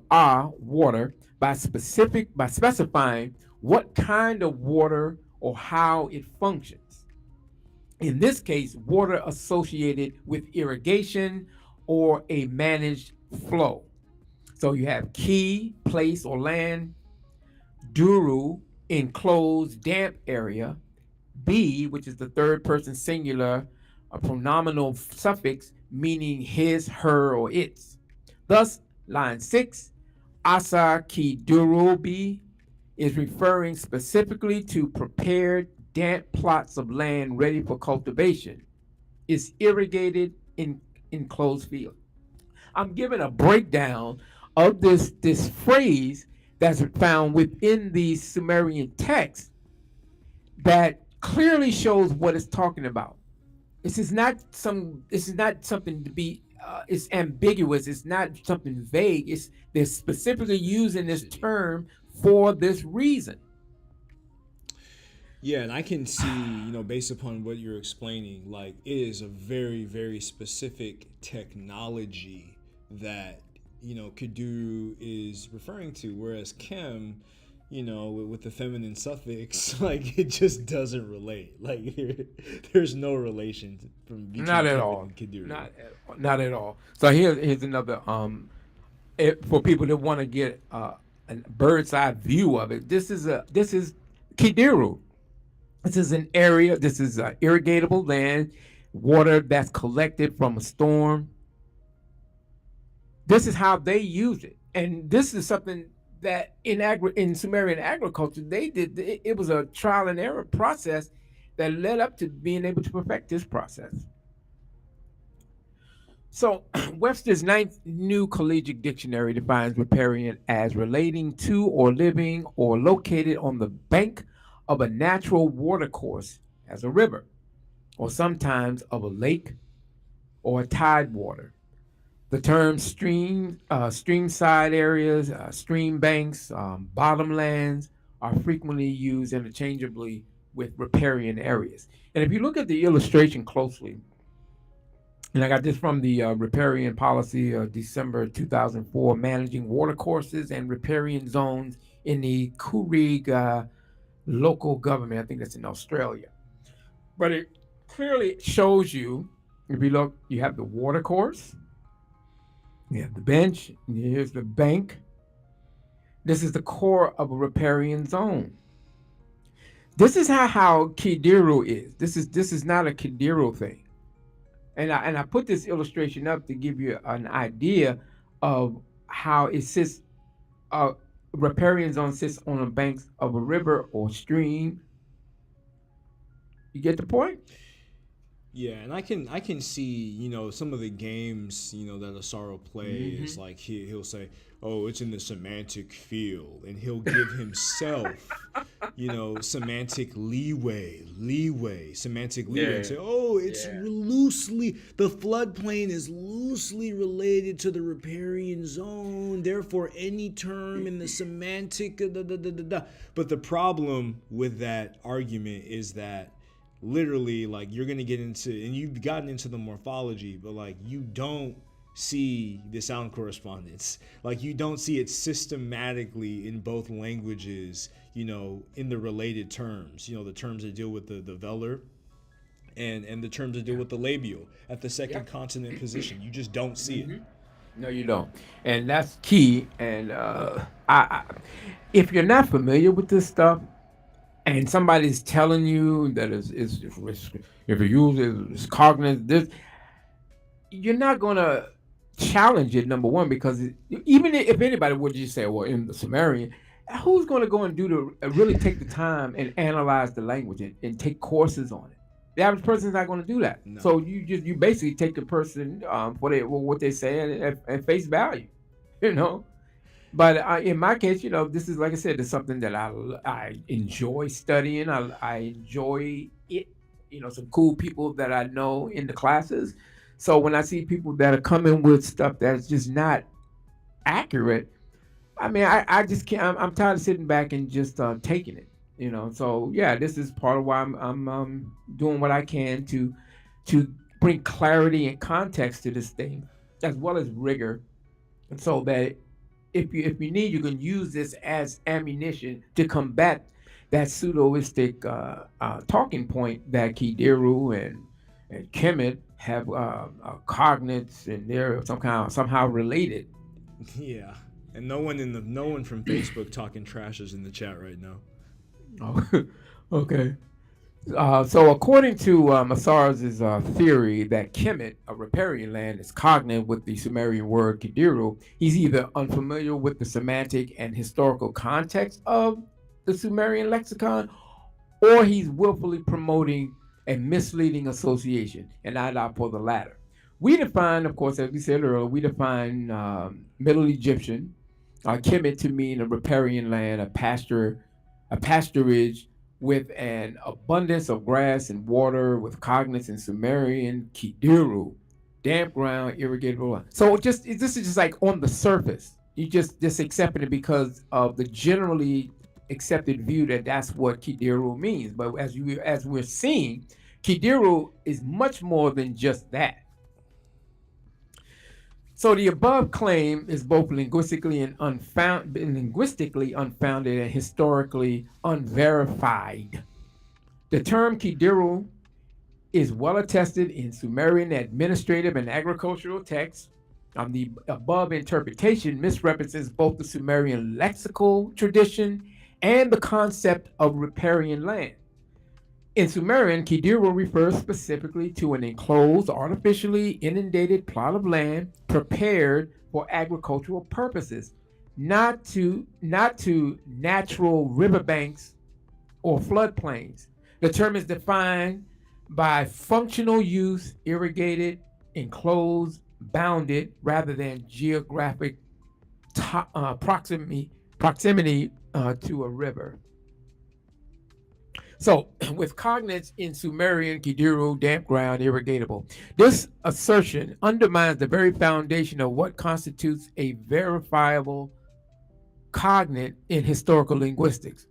water, by specifying what kind of water or how it functions. In this case, water associated with irrigation or a managed flow. So you have key, place, or land. Duru, enclosed, damp area. Be, which is the third person singular, a pronominal suffix meaning his, her, or its. Thus, line 6, Asa ki durubi is referring specifically to prepared damp plots of land ready for cultivation. It's irrigated in enclosed field. I'm giving a breakdown of this phrase that's found within the Sumerian text that clearly shows what it's talking about. This is not something to be. It's ambiguous. It's not something vague. They're specifically using this term for this reason. Yeah, and I can see, based upon what you're explaining, like it is a very, very specific technology that, Kadu is referring to, whereas Kim, with the feminine suffix, like it just doesn't relate. Like there's no relation from between Not at Kim all. and Kadu. Not at all. So here's another for people that want to get a bird's eye view of it. This is Kidiru. This is an area. This is irrigatable land, water that's collected from a storm. This is how they use it, and this is something that in Sumerian agriculture they did. It was a trial and error process that led up to being able to perfect this process. So Webster's Ninth New Collegiate Dictionary defines riparian as relating to or living or located on the bank of a natural watercourse, as a river, or sometimes of a lake or a tide water. The terms streamside areas, stream banks, bottomlands are frequently used interchangeably with riparian areas. And if you look at the illustration closely, And I got this from the riparian policy of December 2004, managing water courses and riparian zones in the Courig local government. I think that's in Australia. But it clearly shows you, if you look, you have the water course, you have the bench, and here's the bank. This is the core of a riparian zone. This is how Kidiru is. This is not a Kidiru thing. And I put this illustration up to give you an idea of how it sits. A riparian zone sits on the banks of a river or stream. You get the point? Yeah, and I can see, some of the games, that Asar will play is like he'll say, "Oh, it's in the semantic field," and he'll give himself, semantic semantic leeway, and say, "Oh, it's loosely, the floodplain is loosely related to the riparian zone, therefore any term in the semantic da, da, da, da, da." But the problem with that argument is that literally, like, you're gonna get into, and you've gotten into the morphology, but like you don't see the sound correspondence, like you don't see it systematically in both languages, in the related terms, the terms that deal with the velar and the terms that deal with the labial at the second consonant position. You just don't see it. No, you don't. And that's key. And if you're not familiar with this stuff, and somebody's telling you that if you use it's cognate, this, you're not gonna challenge it. Number one, because even if anybody would just say, well, in the Sumerian, who's gonna go and do really take the time and analyze the language and take courses on it? The average person's not going to do that. No. So you basically take the person for what they say at face value, you know. But in my case, this is, like I said, it's something that I enjoy studying. I enjoy it. Some cool people that I know in the classes. So when I see people that are coming with stuff that's just not accurate, I mean, I just can't. I'm tired of sitting back and just taking it. So yeah, this is part of why I'm doing what I can to bring clarity and context to this thing, as well as rigor, and so that if you need, you can use this as ammunition to combat that pseudoistic talking point that Kidiru and Kemet have cognates, and they're somehow related. Yeah, and no one from Facebook talking trash is in the chat right now. Oh, okay. So according to Asar's theory that Kemet, a riparian land, is cognate with the Sumerian word Kidiru, he's either unfamiliar with the semantic and historical context of the Sumerian lexicon, or he's willfully promoting a misleading association, and I'd opt for the latter. We define, of course, as we said earlier, we define Middle Egyptian Kemet to mean a riparian land, a pasturage with an abundance of grass and water, with cognates in Sumerian Kidiru, damp ground, irrigatable land. So this is just like on the surface. You just accepting it because of the generally accepted view that that's what Kidiru means. But as we're seeing, Kidiru is much more than just that. So the above claim is both linguistically unfounded and historically unverified. The term Kidiru is well attested in Sumerian administrative and agricultural texts. The above interpretation misrepresents both the Sumerian lexical tradition and the concept of riparian land. In Sumerian, Kidiru refers specifically to an enclosed, artificially inundated plot of land prepared for agricultural purposes, not to natural riverbanks or floodplains. The term is defined by functional use, irrigated, enclosed, bounded, rather than geographic proximity to a river. So, with cognates in Sumerian, Kidiru, damp ground, irrigatable, this assertion undermines the very foundation of what constitutes a verifiable cognate in historical linguistics.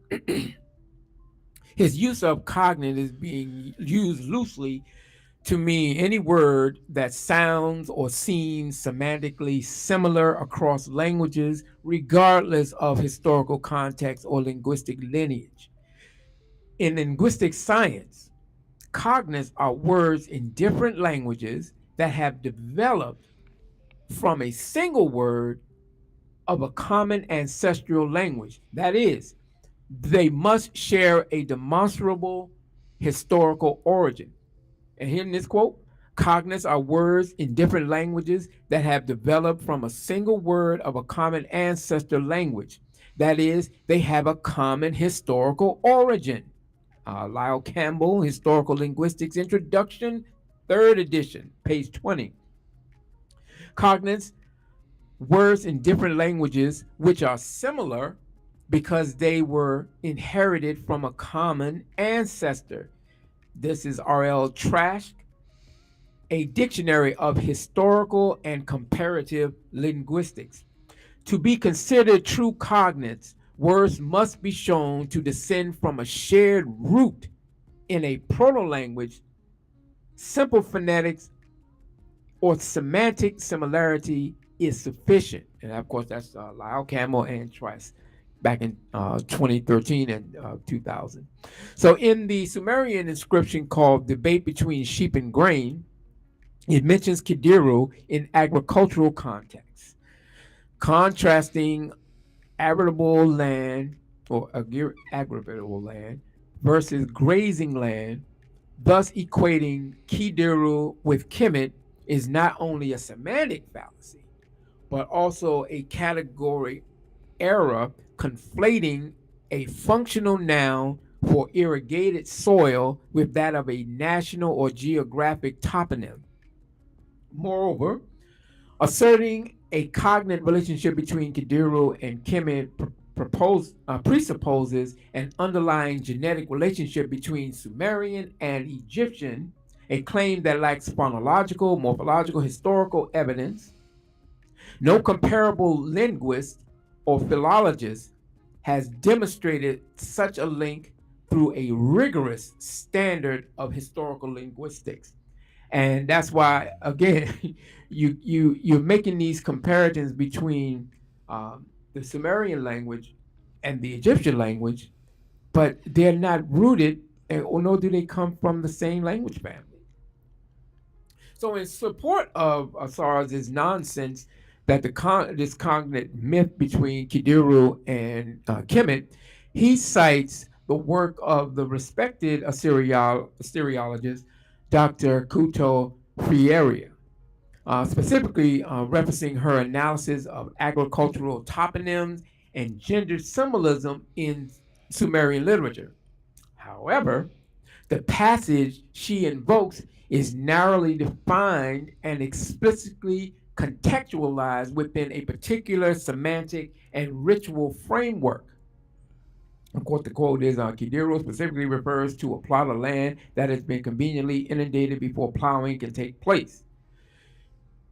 His use of cognate is being used loosely to mean any word that sounds or seems semantically similar across languages, regardless of historical context or linguistic lineage. In linguistic science, cognates are words in different languages that have developed from a single word of a common ancestral language. That is, they must share a demonstrable historical origin. And here in this quote, cognates are words in different languages that have developed from a single word of a common ancestor language. That is, they have a common historical origin. Lyle Campbell, Historical Linguistics Introduction, third edition, page 20. Cognates, words in different languages which are similar because they were inherited from a common ancestor. This is R.L. Trask, A Dictionary of Historical and Comparative Linguistics. To be considered true cognates, words must be shown to descend from a shared root in a proto language, simple phonetics or semantic similarity is sufficient. And of course, that's Lyle Campbell and Trice back in 2013 and 2000. So, in the Sumerian inscription called Debate Between Sheep and Grain, it mentions Kidiru in agricultural context, contrasting arable land or agricultural land versus grazing land, thus equating Kidiru with Kemet is not only a semantic fallacy, but also a category error conflating a functional noun for irrigated soil with that of a national or geographic toponym. Moreover, asserting a cognate relationship between Kidiru and Kemet presupposes an underlying genetic relationship between Sumerian and Egyptian, a claim that lacks phonological, morphological, historical evidence. No comparable linguist or philologist has demonstrated such a link through a rigorous standard of historical linguistics. And that's why, again, you're making these comparisons between the Sumerian language and the Egyptian language, but they're not rooted, or nor do they come from the same language family. So, in support of Asar's nonsense that this cognate myth between Kidiru and Kemet, he cites the work of the respected Assyriologist Dr. Kuto Frieria, specifically referencing her analysis of agricultural toponyms and gender symbolism in Sumerian literature. However, the passage she invokes is narrowly defined and explicitly contextualized within a particular semantic and ritual framework. Of course, the quote is Kidiru specifically refers to a plot of land that has been conveniently inundated before plowing can take place.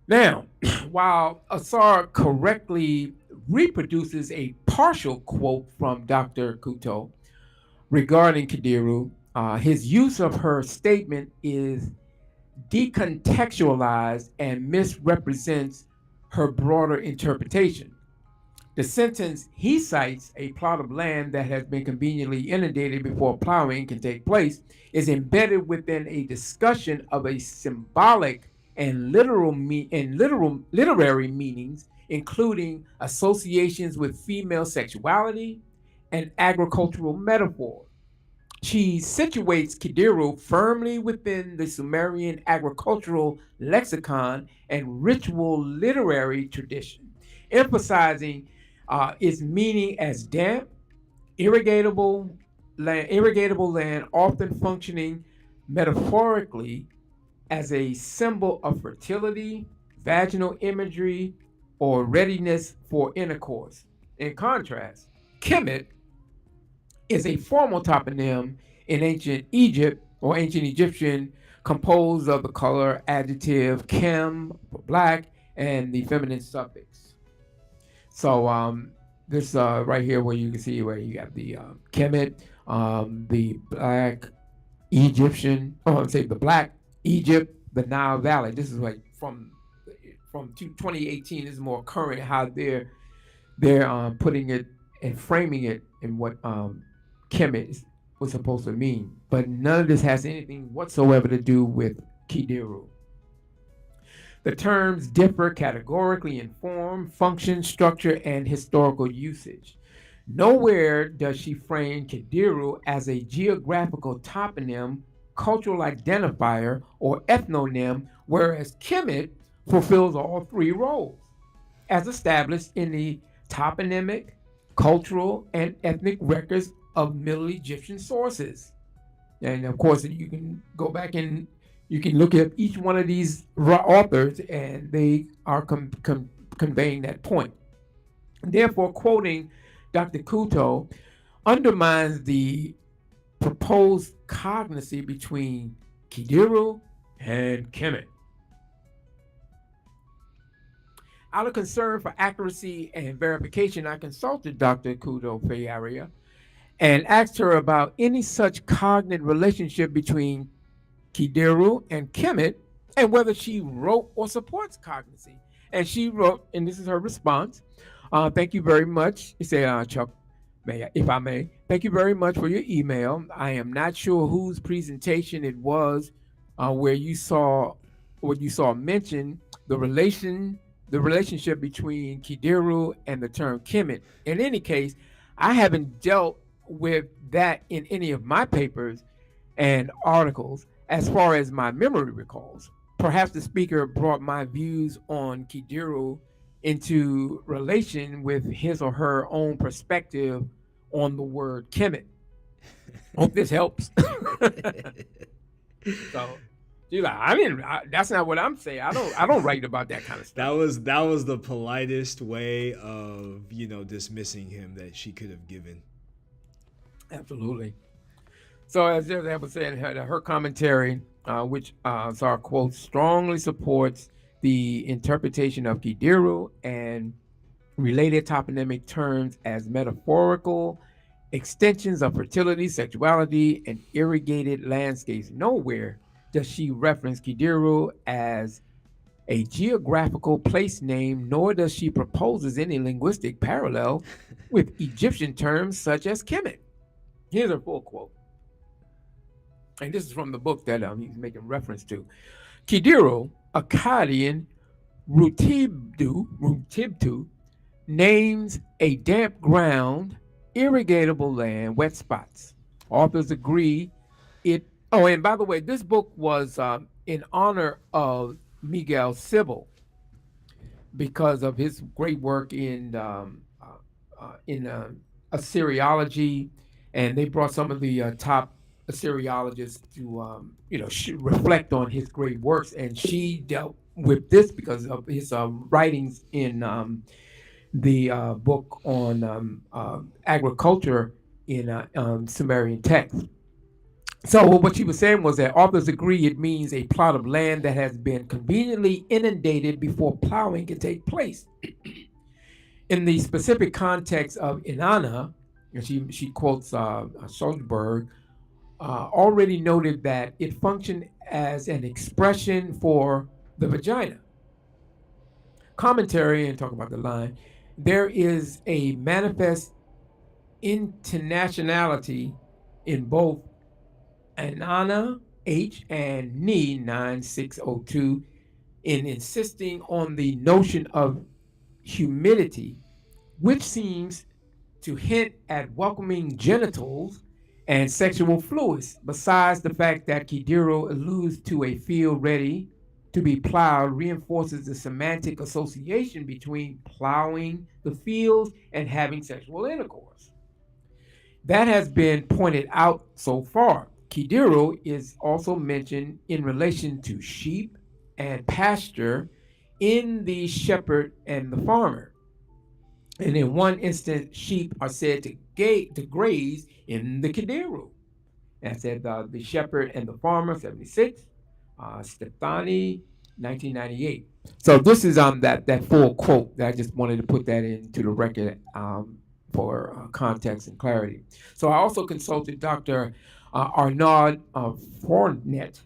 Now, while Asar correctly reproduces a partial quote from Dr. Kuto regarding Kidiru, his use of her statement is decontextualized and misrepresents her broader interpretation. The sentence he cites, a plot of land that has been conveniently inundated before plowing can take place, is embedded within a discussion of a symbolic and literary meanings, including associations with female sexuality and agricultural metaphor. She situates Kidiru firmly within the Sumerian agricultural lexicon and ritual literary tradition, emphasizing its meaning as damp, irrigatable land, often functioning metaphorically as a symbol of fertility, vaginal imagery, or readiness for intercourse. In contrast, Kemet is a formal toponym in ancient Egypt or ancient Egyptian composed of the color adjective kem for black and the feminine suffix. So this right here where you can see where you got the Kemet, the black Egyptian, oh, I'm saying the black Egypt, the Nile Valley. This is like from 2018. This is more current how they're putting it and framing it in what Kemet was supposed to mean. But none of this has anything whatsoever to do with Kidiru. The terms differ categorically in form, function, structure, and historical usage. Nowhere does she frame Kidiru as a geographical toponym, cultural identifier, or ethnonym, whereas Kemet fulfills all three roles, as established in the toponymic, cultural, and ethnic records of Middle Egyptian sources. And of course, you can go back and you can look at each one of these authors, and they are conveying that point. Therefore, quoting Dr. Kuto undermines the proposed cognacy between Kidiru and Kemet. Out of concern for accuracy and verification, I consulted Dr. Kudo Fayaria and asked her about any such cognate relationship between Kidiru and Kemet and whether she wrote or supports cognacy. And she wrote, and this is her response. Thank you very much. You say, Chuck, if I may, thank you very much for your email. I am not sure whose presentation it was where you saw what you saw mention the relationship between Kidiru and the term Kemet. In any case, I haven't dealt with that in any of my papers and articles as far as my memory recalls. Perhaps the speaker brought my views on Kidiru into relation with his or her own perspective on the word Kemet. Hope this helps. So she's like, I didn't. That's not what I'm saying. I don't write about that kind of That stuff. was the politest way of dismissing him that she could have given. Absolutely. So as I was saying, her commentary, which Zar quotes, strongly supports the interpretation of Kidiru and related toponymic terms as metaphorical extensions of fertility, sexuality, and irrigated landscapes. Nowhere does she reference Kidiru as a geographical place name, nor does she proposes any linguistic parallel with Egyptian terms such as Kemet. Here's her full quote, and this is from the book that he's making reference to. Kidiru, Akkadian Rutibtu, names a damp ground, irrigatable land, wet spots. Authors agree it. Oh, and by the way, this book was in honor of Miguel Civil because of his great work in Assyriology, and they brought some of the top Assyriologists to reflect on his great works, and she dealt with this because of his writings in the book on agriculture in Sumerian text. So what she was saying was that authors agree it means a plot of land that has been conveniently inundated before plowing can take place. In the specific context of Inanna, and she quotes Schulzberg, already noted that it functioned as an expression for the vagina. Commentary and talk about the line. There is a manifest internationality in both Anana H and Ni 9602 in insisting on the notion of humidity, which seems to hint at welcoming genitals and sexual fluids, besides the fact that Kidiro alludes to a field ready to be plowed, reinforces the semantic association between plowing the fields and having sexual intercourse. That has been pointed out so far. Kidiro is also mentioned in relation to sheep and pasture in the shepherd and the farmer. And in one instance, sheep are said to graze in the Kidiro. That's at the shepherd and the farmer, 76, Stefani, 1998. So this is that full quote that I just wanted to put that into the record for context and clarity. So I also consulted Dr. Arnaud Fournet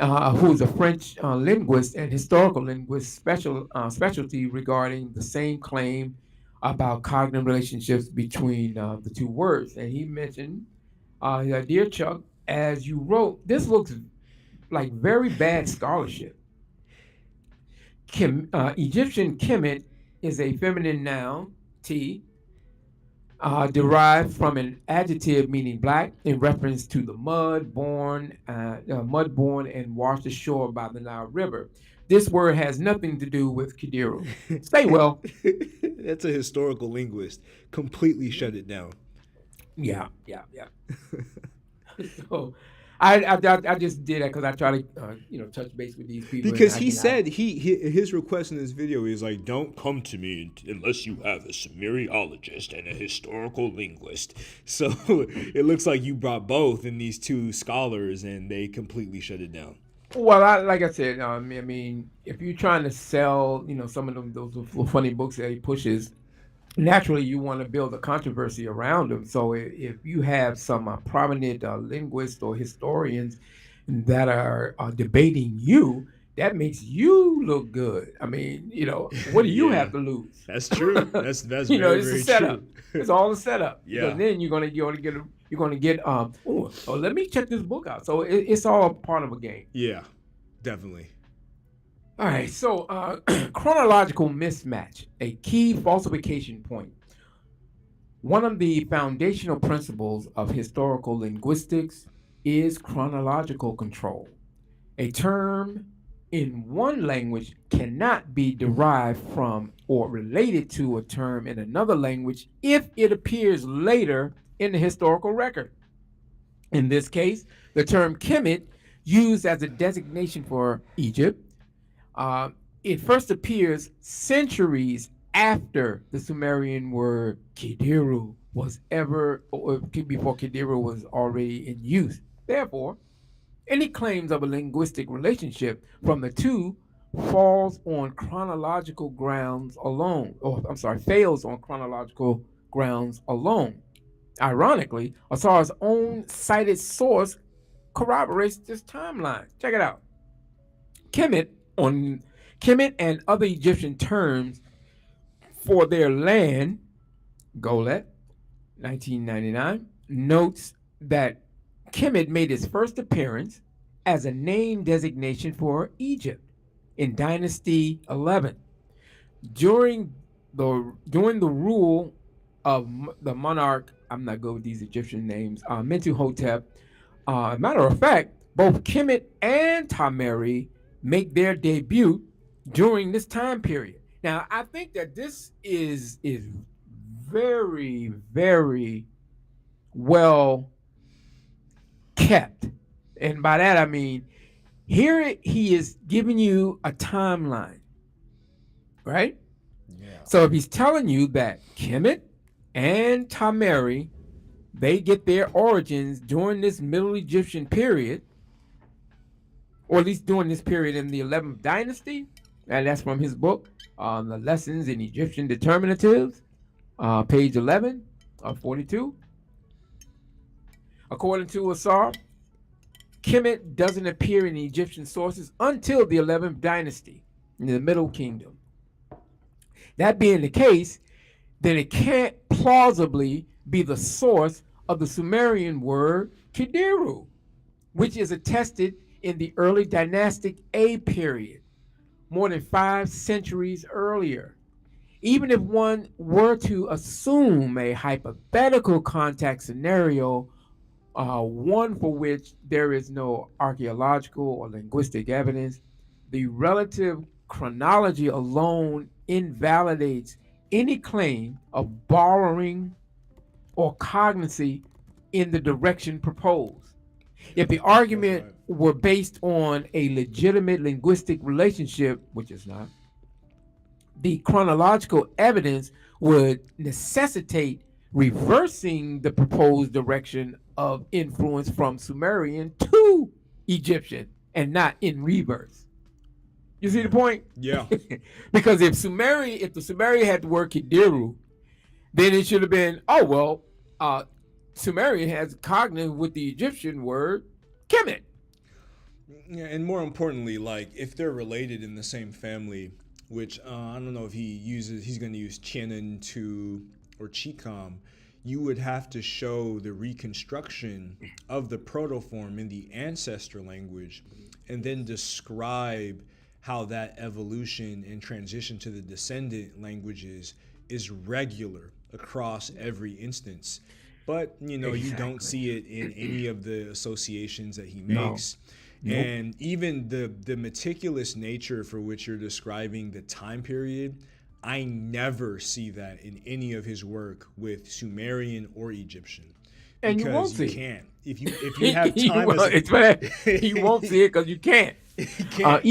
who is a French linguist and historical linguist specialty regarding the same claim about cognitive relationships between the two words. And he mentioned, dear Chuck, as you wrote, this looks like very bad scholarship. Egyptian kemet is a feminine noun, T, derived from an adjective meaning black in reference to the mud born and washed ashore by the Nile River. This word has nothing to do with Kidiru. Stay well. That's a historical linguist. Completely shut it down. Yeah. So I just did that because I try to touch base with these people. Because he said his request in this video is like, don't come to me unless you have a Sumeriologist and a historical linguist. So it looks like you brought both in these two scholars, and they completely shut it down. Well, like I said, I mean, if you're trying to sell, some of those funny books that he pushes, naturally you want to build a controversy around them. So if you have some prominent linguists or historians that are debating you, that makes you look good. I mean, what do you Yeah. have to lose? That's true. That's It's very a setup. true. It's all a setup. Yeah. Because then you're gonna get let me check this book out. So it's all part of a game. Yeah, definitely. All right, so chronological mismatch, a key falsification point. One of the foundational principles of historical linguistics is chronological control. A term in one language cannot be derived from or related to a term in another language if it appears later in the historical record. In this case, the term Kemet, used as a designation for Egypt, it first appears centuries after the Sumerian word Kidiru was before Kidiru was already in use. Therefore, any claims of a linguistic relationship from the two falls on chronological grounds alone, fails on chronological grounds alone. Ironically, Asar's own cited source corroborates this timeline. Check it out. Kemet and other Egyptian terms for their land, Golet, 1999, notes that Kemet made its first appearance as a name designation for Egypt in Dynasty 11. During the rule of the monarch, I'm not good with these Egyptian names, Mentuhotep. Matter of fact, both Kemet and Tameri make their debut during this time period. Now, I think that this is very, very well kept. And by that I mean, here he is giving you a timeline, right? Yeah. So if he's telling you that Kemet and Tameri, they get their origins during this Middle Egyptian period, or at least during this period in the 11th dynasty, and that's from his book, The Lessons in Egyptian Determinatives, page 11 of 42. According to Asar, Kemet doesn't appear in the Egyptian sources until the 11th dynasty in the Middle Kingdom. That being the case, then it can't plausibly be the source of the Sumerian word Kidiru, which is attested in the early dynastic A period, more than 5 centuries earlier. Even if one were to assume a hypothetical contact scenario, one for which there is no archaeological or linguistic evidence, the relative chronology alone invalidates any claim of borrowing or cognizance in the direction proposed. If the argument were based on a legitimate linguistic relationship, which is not, the chronological evidence would necessitate reversing the proposed direction of influence from Sumerian to Egyptian and not in reverse. You see the point? Yeah. Because if the Sumerian had the word Kidiru, then it should have been, Sumerian has cognative with the Egyptian word Kemet. Yeah, and more importantly, like if they're related in the same family, which I don't know if he's going to use Chianan to or Chicom, you would have to show the reconstruction of the protoform in the ancestor language, and then describe how that evolution and transition to the descendant languages is regular across every instance. But you don't Exactly. see it in any of the associations that he No. makes. Nope. And even the meticulous nature for which you're describing the time period, I never see that in any of his work with Sumerian or Egyptian, And you because won't you see can't. If you have it. time as It's bad. You won't a see it because you can't. you can't.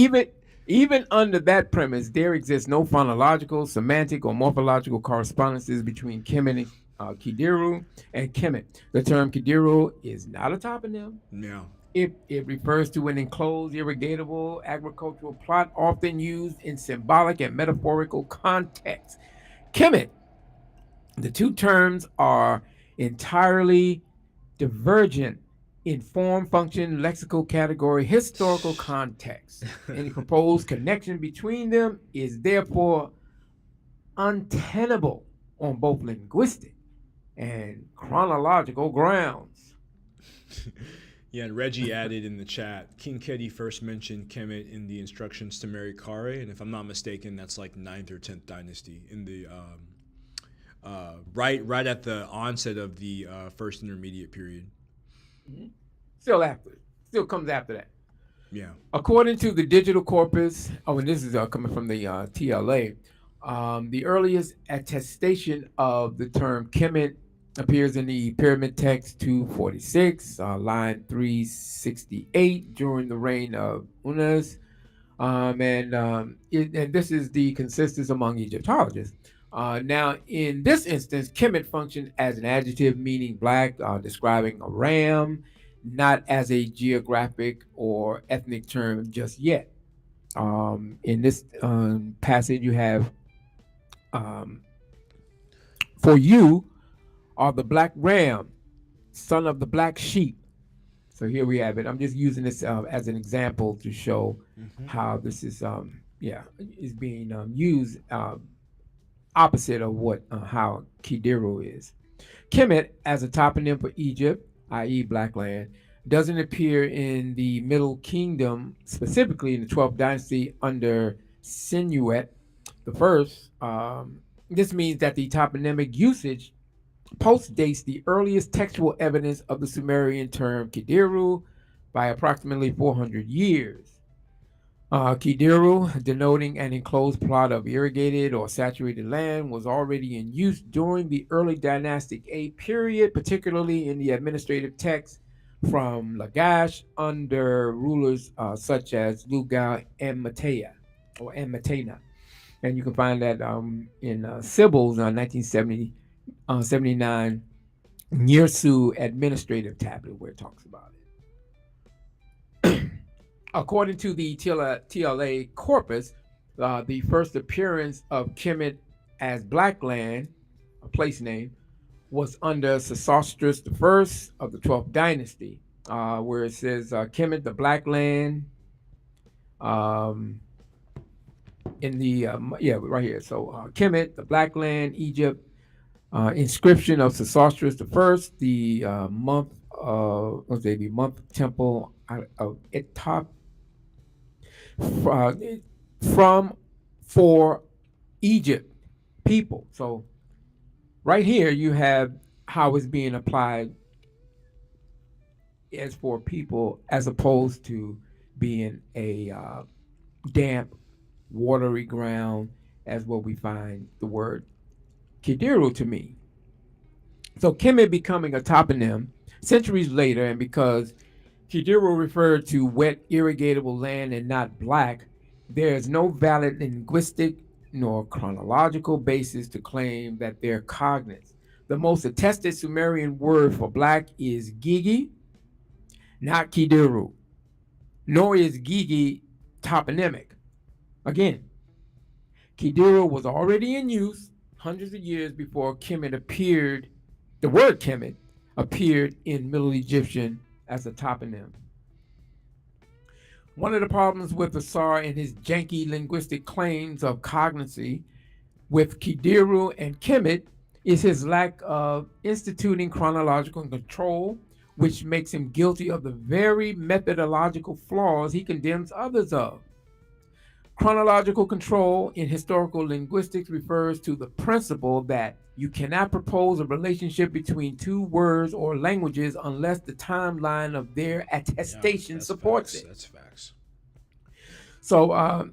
Even under that premise, there exists no phonological, semantic, or morphological correspondences between Kemet, Kidiru, and Kemet. The term Kidiru is not a toponym. No. It refers to an enclosed, irrigatable agricultural plot often used in symbolic and metaphorical contexts. Kemet, the two terms are entirely divergent in form, function, lexical category, historical context. Any proposed connection between them is therefore untenable on both linguistic and chronological grounds. Yeah, and Reggie added in the chat, King Kedi first mentioned Kemet in the instructions to Mary Kare, and if I'm not mistaken, that's like ninth or 10th dynasty in the right at the onset of the first intermediate period. Still after, still comes after that. Yeah. According to the digital corpus, oh, and this is coming from the TLA, the earliest attestation of the term Kemet appears in the pyramid text 246, line 368, during the reign of Unas. And this is the consensus among Egyptologists. Now, in this instance, Kemet functioned as an adjective meaning black, describing a ram, not as a geographic or ethnic term just yet. In this passage, you have, um, for you are the black ram, son of the black sheep. So here we have it. I'm just using this as an example to show how this is, is being used opposite of what how Kidiru is. Kemet, as a toponym for Egypt, i.e., Black Land, doesn't appear in the Middle Kingdom, specifically in the 12th dynasty under Sinuet the First. This means that the toponymic usage postdates the earliest textual evidence of the Sumerian term Kidiru by approximately 400 years. Kidiru, denoting an enclosed plot of irrigated or saturated land, was already in use during the early dynastic A period, particularly in the administrative texts from Lagash under rulers such as Lugal and Matea or Matena. And you can find that in Sibyl's 1970 79 Nyirsu administrative tablet where it talks about it. According to the TLA corpus, the first appearance of Kemet as Blackland, a place name, was under Sesostris I of the 12th dynasty, where it says Kemet the Blackland, um, in the, right here. So Kemet, the Blackland, Egypt, inscription of Sesostris I, the the month temple of Etop, uh, from for Egypt people. So right here you have how it's being applied as for people, as opposed to being a damp, watery ground, as what we find the word Kidiru to mean. So Kemet becoming a toponym centuries later, and because Kidiru referred to wet, irrigatable land and not black, there is no valid linguistic nor chronological basis to claim that they're cognate. The most attested Sumerian word for black is Gigi, not Kidiru, nor is Gigi toponymic. Again, Kidiru was already in use hundreds of years before Kemet appeared. The word Kemet appeared in Middle Egyptian as a toponym. One of the problems with Asar and his janky linguistic claims of cognicy with Kidiru and Kemet is his lack of instituting chronological control, which makes him guilty of the very methodological flaws he condemns others of. Chronological control in historical linguistics refers to the principle that you cannot propose a relationship between two words or languages unless the timeline of their Yeah, attestation that's supports facts. it. That's facts. So,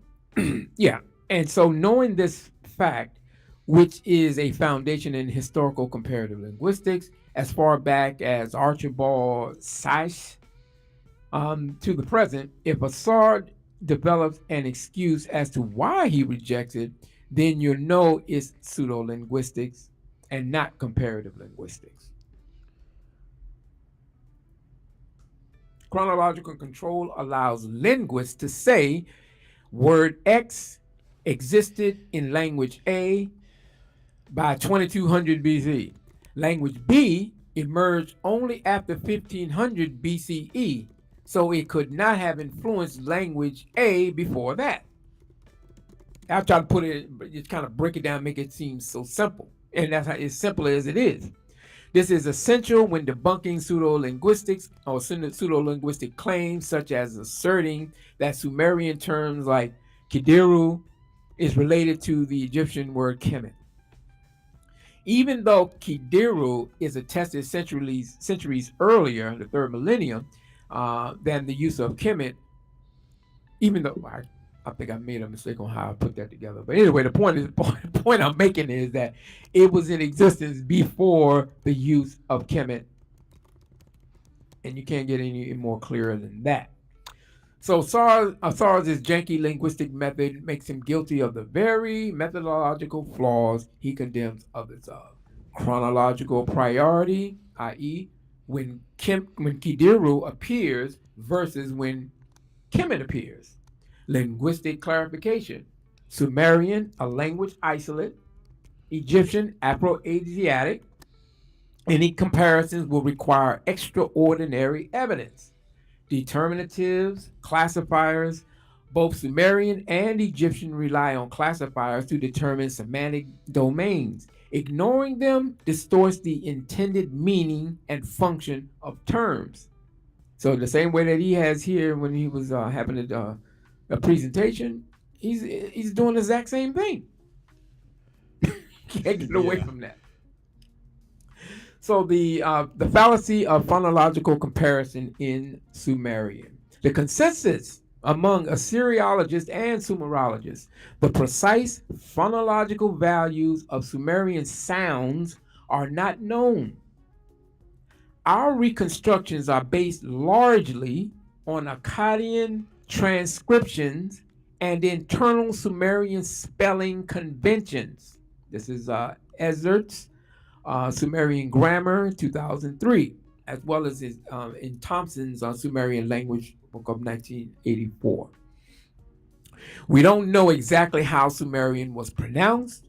yeah. And so, knowing this fact, which is a foundation in historical comparative linguistics, as far back as Archibald Seiss to the present, if Assad develops an excuse as to why he rejects it, then you know it's pseudo linguistics and not comparative linguistics. Chronological control allows linguists to say word X existed in language A by 2200 BC. Language B emerged only after 1500 BCE, so it could not have influenced language A before that. I'll try to put it, just kind of break it down, make it seem so simple. And that's how as simple as it is. This is essential when debunking pseudo-linguistics or pseudo-linguistic claims, such as asserting that Sumerian terms like Kidiru is related to the Egyptian word Kemet. Even though Kidiru is attested centuries earlier, the third millennium, than the use of Kemet, even though I think I made a mistake on how I put that together. But anyway, the point I'm making is that it was in existence before the use of Kemet, and you can't get any more clearer than that. So Asar's janky linguistic method makes him guilty of the very methodological flaws he condemns others of. Chronological priority, i.e., when Kidiru appears versus when Kemet appears. Linguistic clarification. Sumerian, a language isolate. Egyptian, Afro-Asiatic. Any comparisons will require extraordinary evidence. Determinatives, classifiers, both Sumerian and Egyptian rely on classifiers to determine semantic domains. Ignoring them distorts the intended meaning and function of terms. So the same way that he has here when he was having a presentation, he's doing the exact same thing. Can't get away Yeah. from that. So the fallacy of phonological comparison in Sumerian. The consensus among Assyriologists and Sumerologists, the precise phonological values of Sumerian sounds are not known. Our reconstructions are based largely on Akkadian transcriptions and internal Sumerian spelling conventions. This is Ezert's Sumerian Grammar, 2003, as well as in Thompson's Sumerian Language Book of 1984. We don't know exactly how Sumerian was pronounced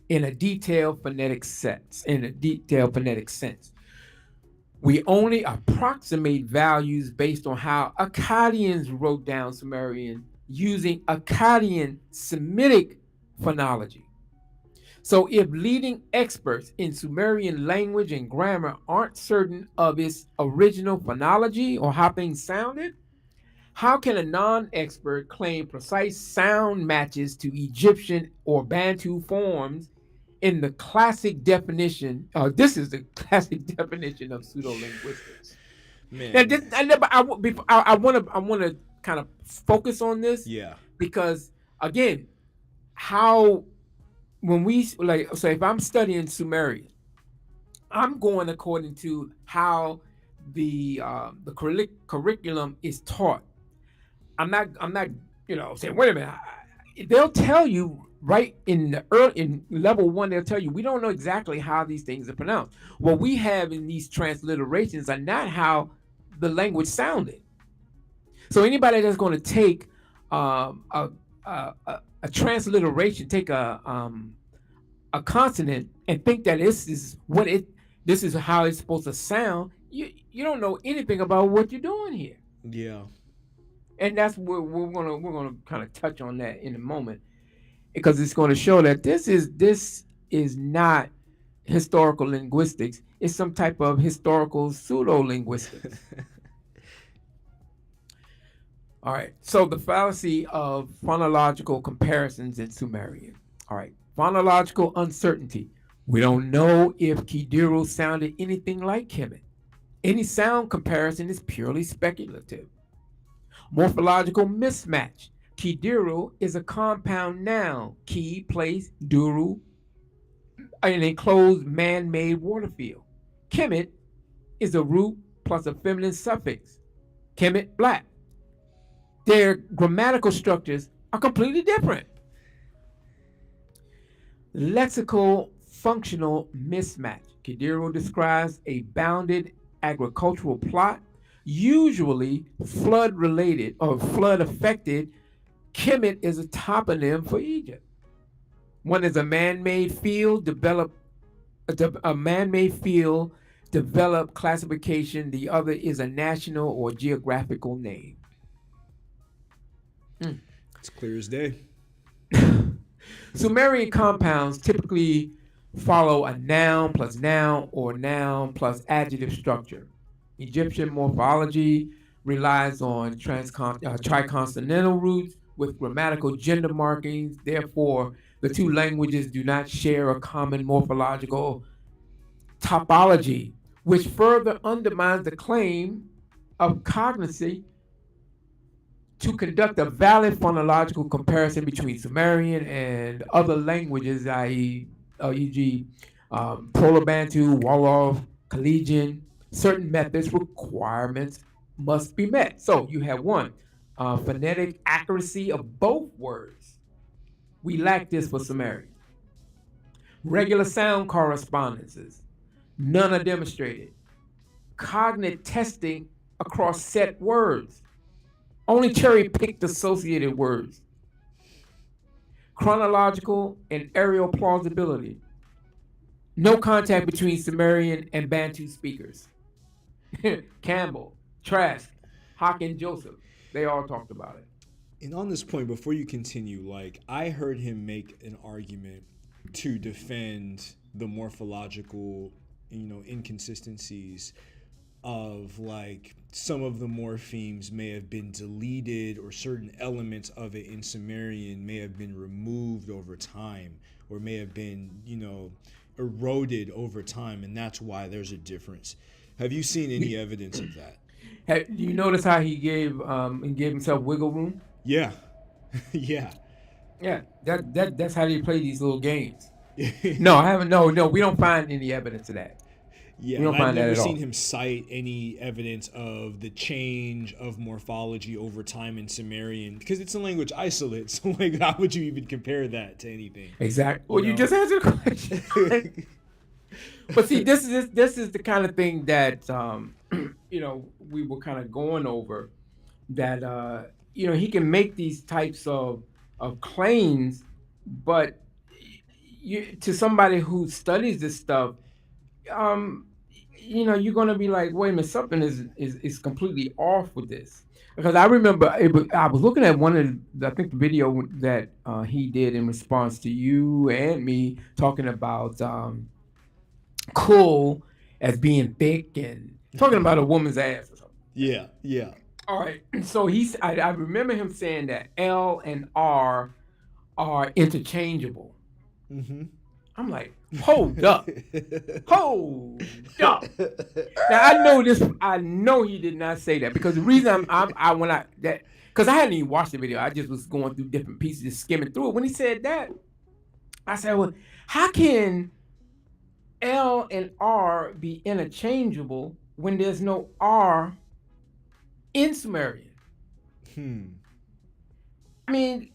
in a detailed phonetic sense. We only approximate values based on how Akkadians wrote down Sumerian using Akkadian Semitic phonology. So, if leading experts in Sumerian language and grammar aren't certain of its original phonology or how things sounded, how can a non expert claim precise sound matches to Egyptian or Bantu forms in the classic definition? This is the classic definition of pseudo linguistics. Now, Man. I want to kind of focus on this Yeah. because, again, how when we like, so if I'm studying Sumerian, I'm going according to how the curriculum is taught. I'm not saying wait a minute. They'll tell you right in the in level one. They'll tell you we don't know exactly how these things are pronounced. What we have in these transliterations are not how the language sounded. So anybody that's going to take a transliteration, take a consonant and think that this is how it's supposed to sound, you don't know anything about what you're doing here. Yeah. And that's where we're gonna kind of touch on that in a moment because it's going to show that this is not historical linguistics. It's some type of historical pseudo linguistics. All right. So the fallacy of phonological comparisons in Sumerian. All right. Phonological uncertainty. We don't know if Kidiru sounded anything like Kemet. Any sound comparison is purely speculative. Morphological mismatch. Kidiru is a compound noun. Ki, place, duru, an enclosed man-made water field. Kemet is a root plus a feminine suffix. Kemet, black. Their grammatical structures are completely different. Lexical functional mismatch. Kidiru describes a bounded agricultural plot, usually flood related or flood affected. Kemet is a toponym for Egypt. One is a man-made field developed a man-made field developed classification. The other is a national or geographical name. It's clear as day. Sumerian compounds typically follow a noun or noun plus adjective structure. Egyptian morphology relies on triconsonantal roots with grammatical gender markings. Therefore, the two languages do not share a common morphological topology, which further undermines the claim of cognition to conduct a valid phonological comparison between Sumerian and other languages, i.e., e.g., Proto-Bantu, Wolof, Collegian, certain methods requirements must be met. So you have one, phonetic accuracy of both words. We lack this for Sumerian. Regular sound correspondences, none are demonstrated. Cognitive testing across set words, only cherry picked associated words. Chronological and aerial plausibility. No contact between Sumerian and Bantu speakers. Campbell, Trask, Hawk, and Joseph, they all talked about it. And on this point, before you continue, like I heard him make an argument to defend the morphological, inconsistencies of like some of the morphemes may have been deleted or certain elements of it in Sumerian may have been removed over time or may have been, eroded over time, and that's why there's a difference. Have you seen any evidence of that? Do you notice how he gave himself wiggle room? Yeah. Yeah. Yeah, that's how they play these little games. No, I haven't. No, we don't find any evidence of that. Yeah, we don't I've find that never at all. seen him cite any evidence of the change of morphology over time in Sumerian because it's a language isolate. So, like, how would you even compare that to anything? Exactly. Well, you just answered the question. But see, this is the kind of thing that we were kind of going over. That he can make these types of claims, but to somebody who studies this stuff, you're gonna be like, wait a minute, something is completely off with this. Because I remember I was looking at one of I think the video that he did in response to you and me talking about cool as being thick and talking about a woman's ass or something. Yeah, yeah. All right. So I remember him saying that L and R are interchangeable. Mm-hmm. I'm like, hold up. Hold up. Now I know this. I know he did not say that because the reason because I hadn't even watched the video. I just was going through different pieces, just skimming through it. When he said that, I said, well, how can L and R be interchangeable when there's no R in Sumerian? I mean,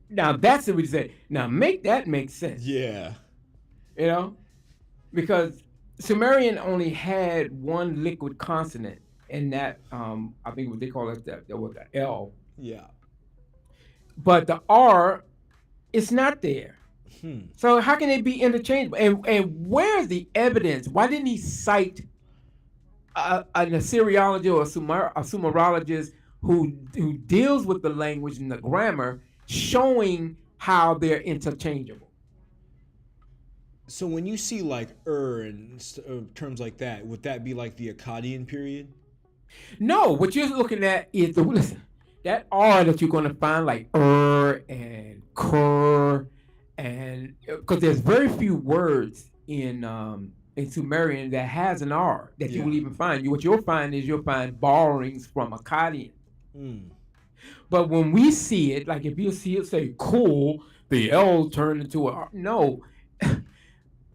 now that's what we said. Now make that make sense. Yeah. Because Sumerian only had one liquid consonant, and that I think what they call it that was the L. Yeah. But the R, it's not there. So how can it be interchangeable? And where's the evidence? Why didn't he cite an Assyriologist or a Sumerologist who deals with the language and the grammar, showing how they're interchangeable. So when you see like and terms like that, would that be like the Akkadian period? No, what you're looking at is the listen. That R that you're going to find like and kur, and because there's very few words in Sumerian that has an R that you will Yeah. even find. What you'll find is you'll find borrowings from Akkadian. Mm. But when we see it, like if you see it say cool, the L turned into a R. No,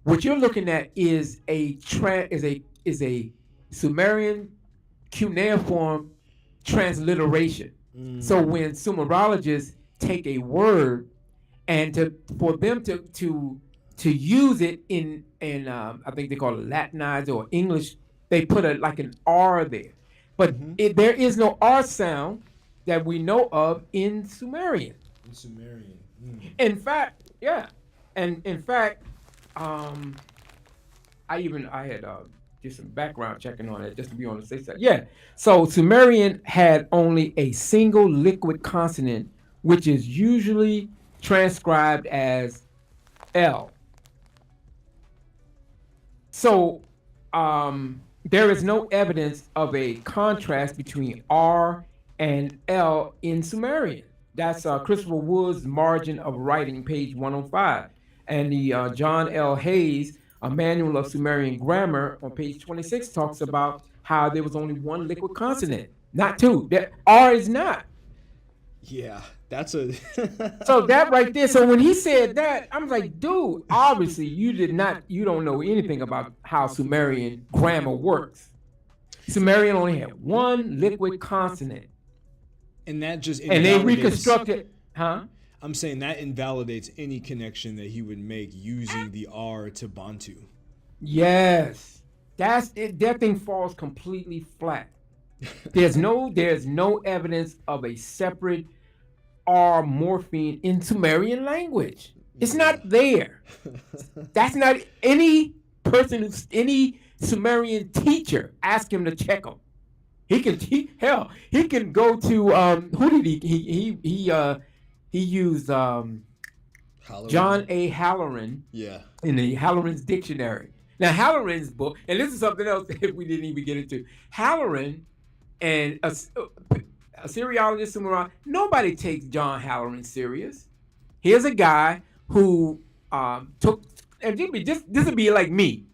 what you're looking at is a Sumerian cuneiform transliteration. So when Sumerologists take a word and for them to use it in I think they call it Latinized or English, they put like an R there, but there is no R sound that we know of in Sumerian. In Sumerian. Mm. In fact, yeah, and in fact, um, I had did some background checking on it just to be on the safe side. Yeah, so Sumerian had only a single liquid consonant, which is usually transcribed as L. So there is no evidence of a contrast between R and L in Sumerian. That's Christopher Wood's Margin of Writing, page 105. And the John L. Hayes, A Manual of Sumerian Grammar, on page 26, talks about how there was only one liquid consonant, not two. That R is not. Yeah, that's a. So that right there. So when he said that, I'm like, dude, obviously you don't know anything about how Sumerian grammar works. Sumerian only had one liquid consonant. And that just And they invalidates- reconstructed, huh? I'm saying that invalidates any connection that he would make using the R to Bantu. Yes. That's it. That thing falls completely flat. There's no evidence of a separate R morpheme in Sumerian language. It's not there. That's not any any Sumerian teacher. Ask him to check them. He can go to who did he used Halloran. John A. Halloran Yeah. in the Halloran's dictionary. Now Halloran's book, and this is something else that we didn't even get into. Halloran and a Assyriologist, nobody takes John Halloran serious. Here's a guy who took, and this would be like me.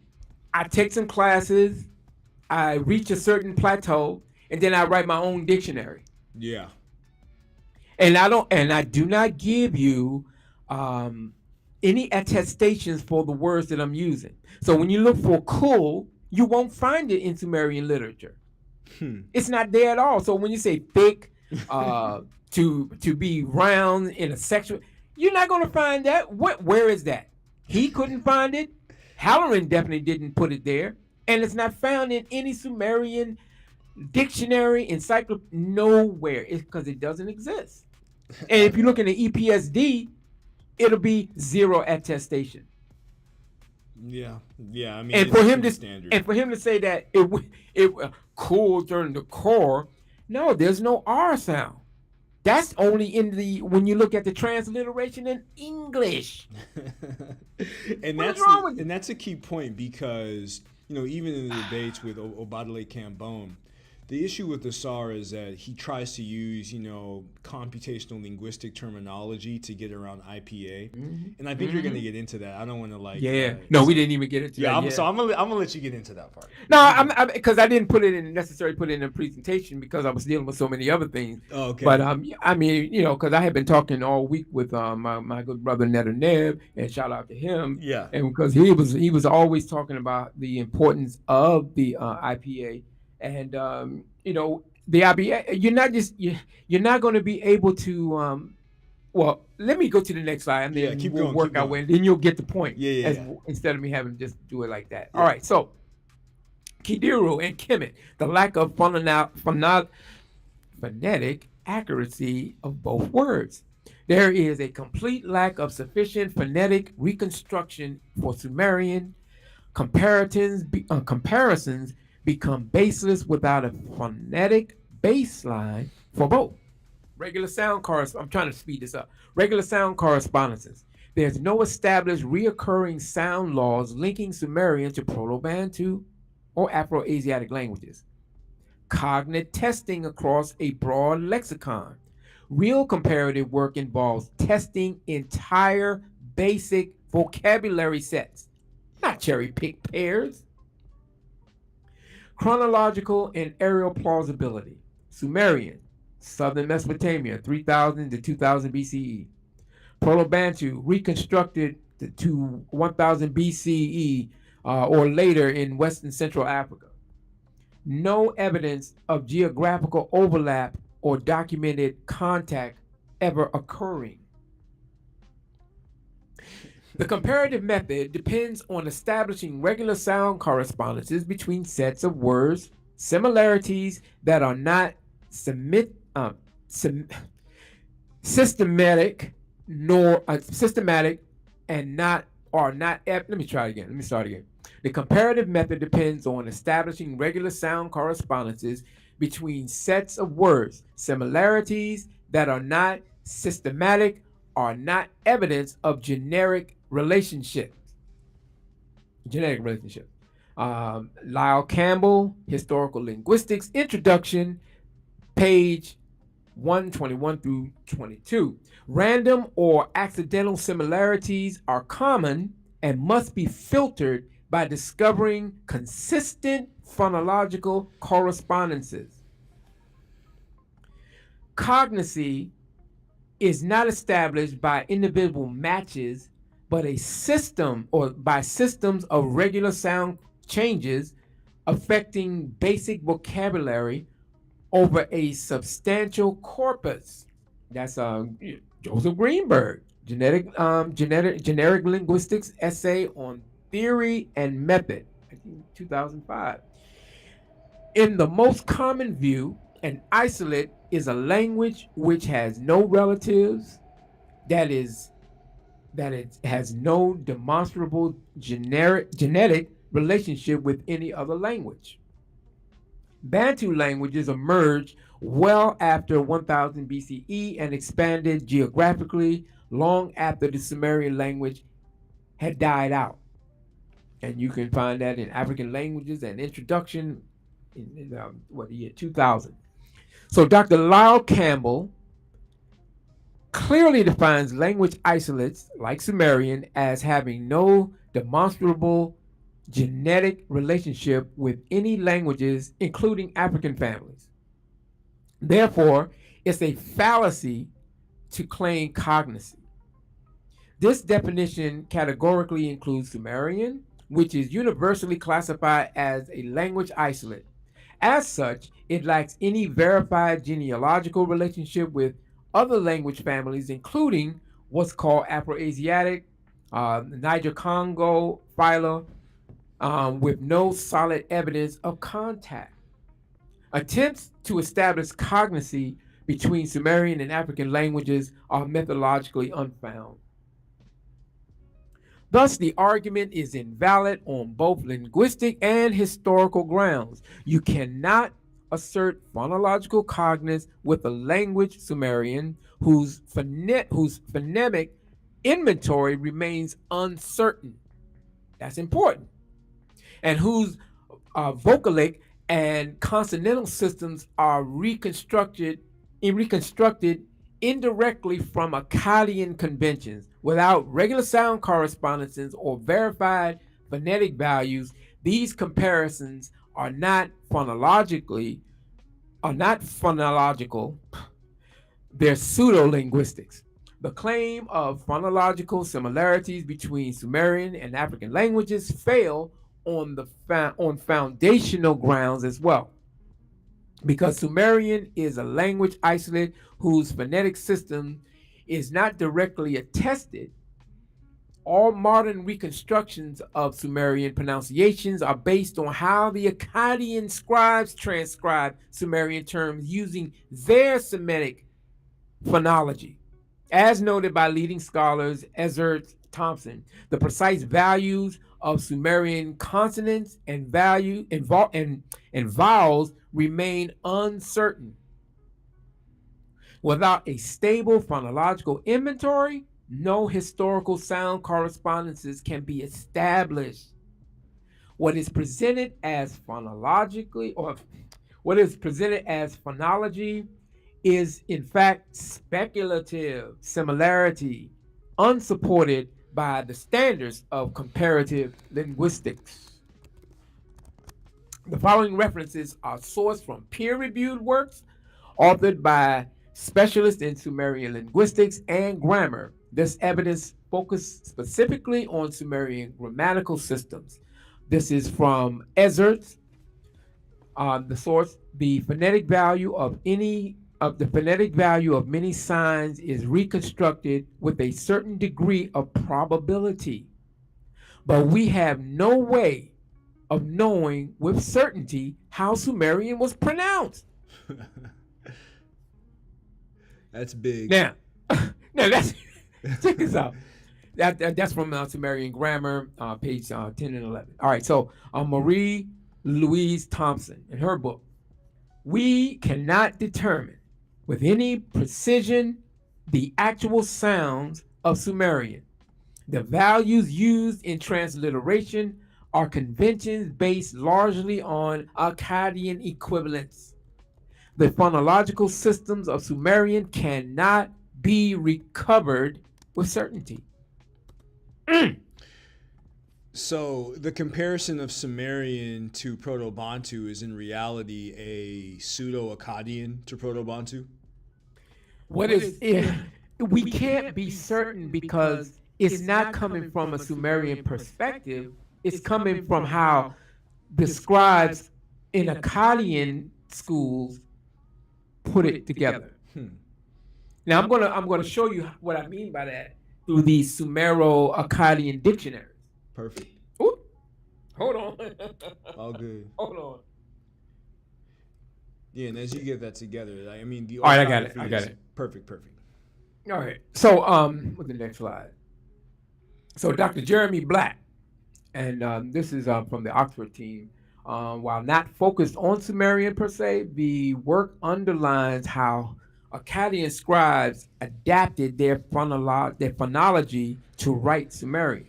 I take some classes, I reach a certain plateau, and then I write my own dictionary. Yeah. And I do not give you any attestations for the words that I'm using. So when you look for cool, you won't find it in Sumerian literature. It's not there at all. So when you say thick, to be round in a sexual, you're not going to find that. Where is that? He couldn't find it. Halloran definitely didn't put it there, and it's not found in any Sumerian dictionary, encyclopedia, nowhere. It's because it doesn't exist. And if you look in the EPSD, it'll be zero attestation. Yeah. Yeah. I mean, And it's for him pretty to standard. say that it cool during the core, no, there's no R sound. That's only when you look at the transliteration in English. And What is that's wrong with you? and that's a key point because even in the debates with Obadale Cambone, the issue with Asar is that he tries to use computational linguistic terminology to get around IPA, and I think you're going to get into that. I don't want to Yeah. No, we didn't even get into Yeah, that. so I'm gonna let you get into that part. No, I'm because I didn't necessarily put it in a presentation because I was dealing with so many other things. Oh, okay. But I mean, because I had been talking all week with my good brother Netta Neb, and shout out to him. Yeah. And because he was always talking about the importance of the IPA, and the IPA. You're not going to be able to. Well, let me go to the next slide, and then keep we'll going, work keep our going. way. Then you'll get the point. Yeah. Instead of me having to just do it like that. All right, so Kidiru and Kemet, the lack of phonetic accuracy of both words. There is a complete lack of sufficient phonetic reconstruction for Sumerian. Comparisons become baseless without a phonetic baseline for both. I'm trying to speed this up. Regular sound correspondences. There's no established reoccurring sound laws linking Sumerian to Proto-Bantu or Afro-Asiatic languages. Cognitive testing across a broad lexicon. Real comparative work involves testing entire basic vocabulary sets, not cherry picked pairs. Chronological and aerial plausibility. Sumerian, southern Mesopotamia, 3000 to 2000 BCE. Proto Bantu, reconstructed to 1000 BCE or later in Western Central Africa. No evidence of geographical overlap or documented contact ever occurring. The comparative method depends on establishing regular sound correspondences between sets of words, similarities that are not systematic nor systematic and not are not. Let me try again. Let me start again. The comparative method depends on establishing regular sound correspondences between sets of words, similarities that are not systematic are not evidence of generic relationships. Genetic relationships. Lyle Campbell, Historical Linguistics, Introduction, page 121 through 22. Random or accidental similarities are common and must be filtered by discovering consistent phonological correspondences. Cognacy is not established by individual matches, but a system or by systems of regular sound changes affecting basic vocabulary over a substantial corpus. That's Joseph Greenberg, generic linguistics essay on theory and method, 2005. In the most common view, an isolate is a language which has no relatives, that it has no demonstrable genetic relationship with any other language. Bantu languages emerged well after 1000 BCE and expanded geographically long after the Sumerian language had died out. And you can find that in African Languages and Introduction in the year 2000. So Dr. Lyle Campbell clearly defines language isolates like Sumerian as having no demonstrable genetic relationship with any languages, including African families. Therefore, it's a fallacy to claim cognacy. This definition categorically includes Sumerian, which is universally classified as a language isolate. As such, it lacks any verified genealogical relationship with other language families, including what's called Afro-Asiatic, Niger-Congo phyla, with no solid evidence of contact. Attempts to establish cognacy between Sumerian and African languages are methodologically unfound. Thus, the argument is invalid on both linguistic and historical grounds. You cannot assert phonological cognate with a language Sumerian whose phonemic inventory remains uncertain. That's important. And whose vocalic and consonantal systems are reconstructed indirectly from Akkadian conventions without regular sound correspondences or verified phonetic values. These comparisons are not phonological. They're pseudo-linguistics. The claim of phonological similarities between Sumerian and African languages fail on foundational grounds as well, because Sumerian is a language isolate whose phonetic system is not directly attested. All modern reconstructions of Sumerian pronunciations are based on how the Akkadian scribes transcribed Sumerian terms using their Semitic phonology. As noted by leading scholars Ezra Thompson, the precise values of Sumerian consonants and vowels remain uncertain. Without a stable phonological inventory, no historical sound correspondences can be established. What is presented as phonologically, or what is presented as phonology, is in fact speculative similarity, unsupported by the standards of comparative linguistics. The following references are sourced from peer reviewed works authored by specialists in Sumerian linguistics and grammar. This evidence focused specifically on Sumerian grammatical systems. This is from Ezer's, the source. The phonetic value of many signs is reconstructed with a certain degree of probability, but we have no way of knowing with certainty how Sumerian was pronounced. That's big. Now, now that's check this out. That's from Sumerian Grammar, page 10 and 11. All right, so Marie Louise Thompson, in her book, we cannot determine with any precision the actual sounds of Sumerian. The values used in transliteration are conventions based largely on Akkadian equivalents. The phonological systems of Sumerian cannot be recovered with certainty. So the comparison of Sumerian to Proto-Bantu is in reality a pseudo-Akkadian to Proto-Bantu? We can't be certain because it's not coming from a Sumerian perspective. It's coming from how the scribes in Akkadian schools put it together. Now I'm gonna show you what I mean by that through the Sumero-Akkadian dictionaries. Perfect. Ooh, hold on. All good. Hold on. Yeah, and as you get that together, I mean, the All right, I got it. orthography is perfect. All right. So with the next slide. So Dr. Jeremy Black, and this is from the Oxford team. While not focused on Sumerian per se, the work underlines how Akkadian scribes adapted their phonology to write Sumerian.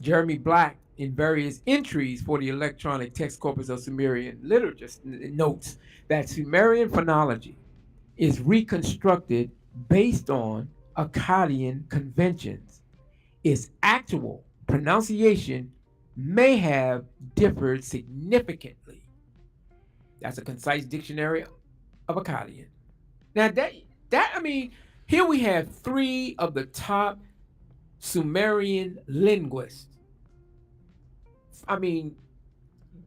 Jeremy Black, in various entries for the electronic text corpus of Sumerian literature, notes that Sumerian phonology is reconstructed based on Akkadian conventions. Its actual pronunciation may have differed significantly. That's a concise dictionary of Akkadian. Now here we have three of the top Sumerian linguists. I mean,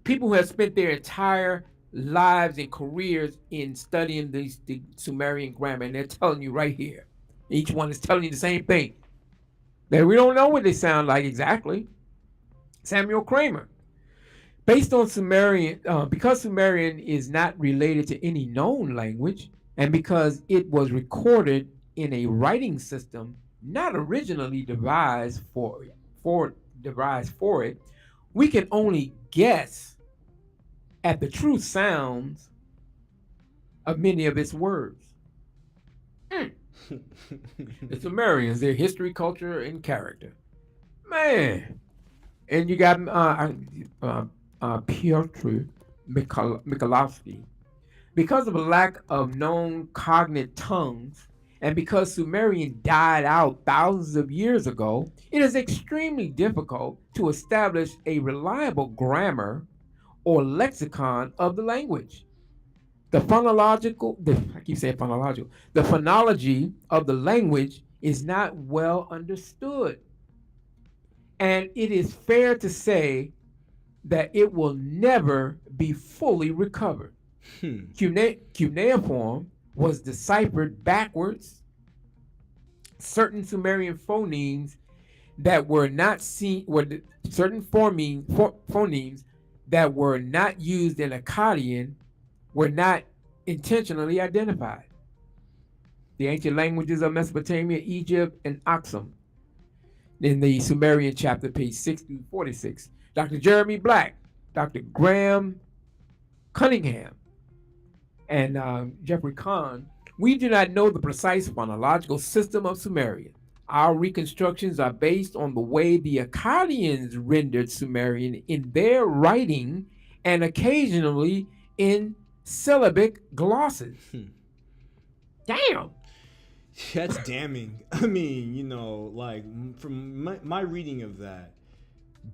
people who have spent their entire lives and careers in studying the Sumerian grammar, and they're telling you right here. Each one is telling you the same thing. That we don't know what they sound like exactly. Samuel Kramer. Based on Sumerian, because Sumerian is not related to any known language, and because it was recorded in a writing system not originally devised for it, we can only guess at the true sounds of many of its words. The Sumerians, their history, culture, and character. Man. And you got Piotr Mikolavsky. Because of a lack of known cognate tongues, and because Sumerian died out thousands of years ago, it is extremely difficult to establish a reliable grammar or lexicon of the language. The phonology of the language is not well understood. And it is fair to say that it will never be fully recovered. Cuneiform was deciphered backwards. Certain Sumerian phonemes that were not seen certain phonemes that were not used in Akkadian were not intentionally identified. The ancient languages of Mesopotamia, Egypt, and Aksum in the Sumerian chapter, page 6 through 46. Dr. Jeremy Black, Dr. Graham Cunningham, and Jeffrey Kahn We do not know the precise phonological system of Sumerian. Our reconstructions are based on the way the Akkadians rendered Sumerian in their writing and occasionally in syllabic glosses. Damn. That's damning. I mean, like from my reading of that,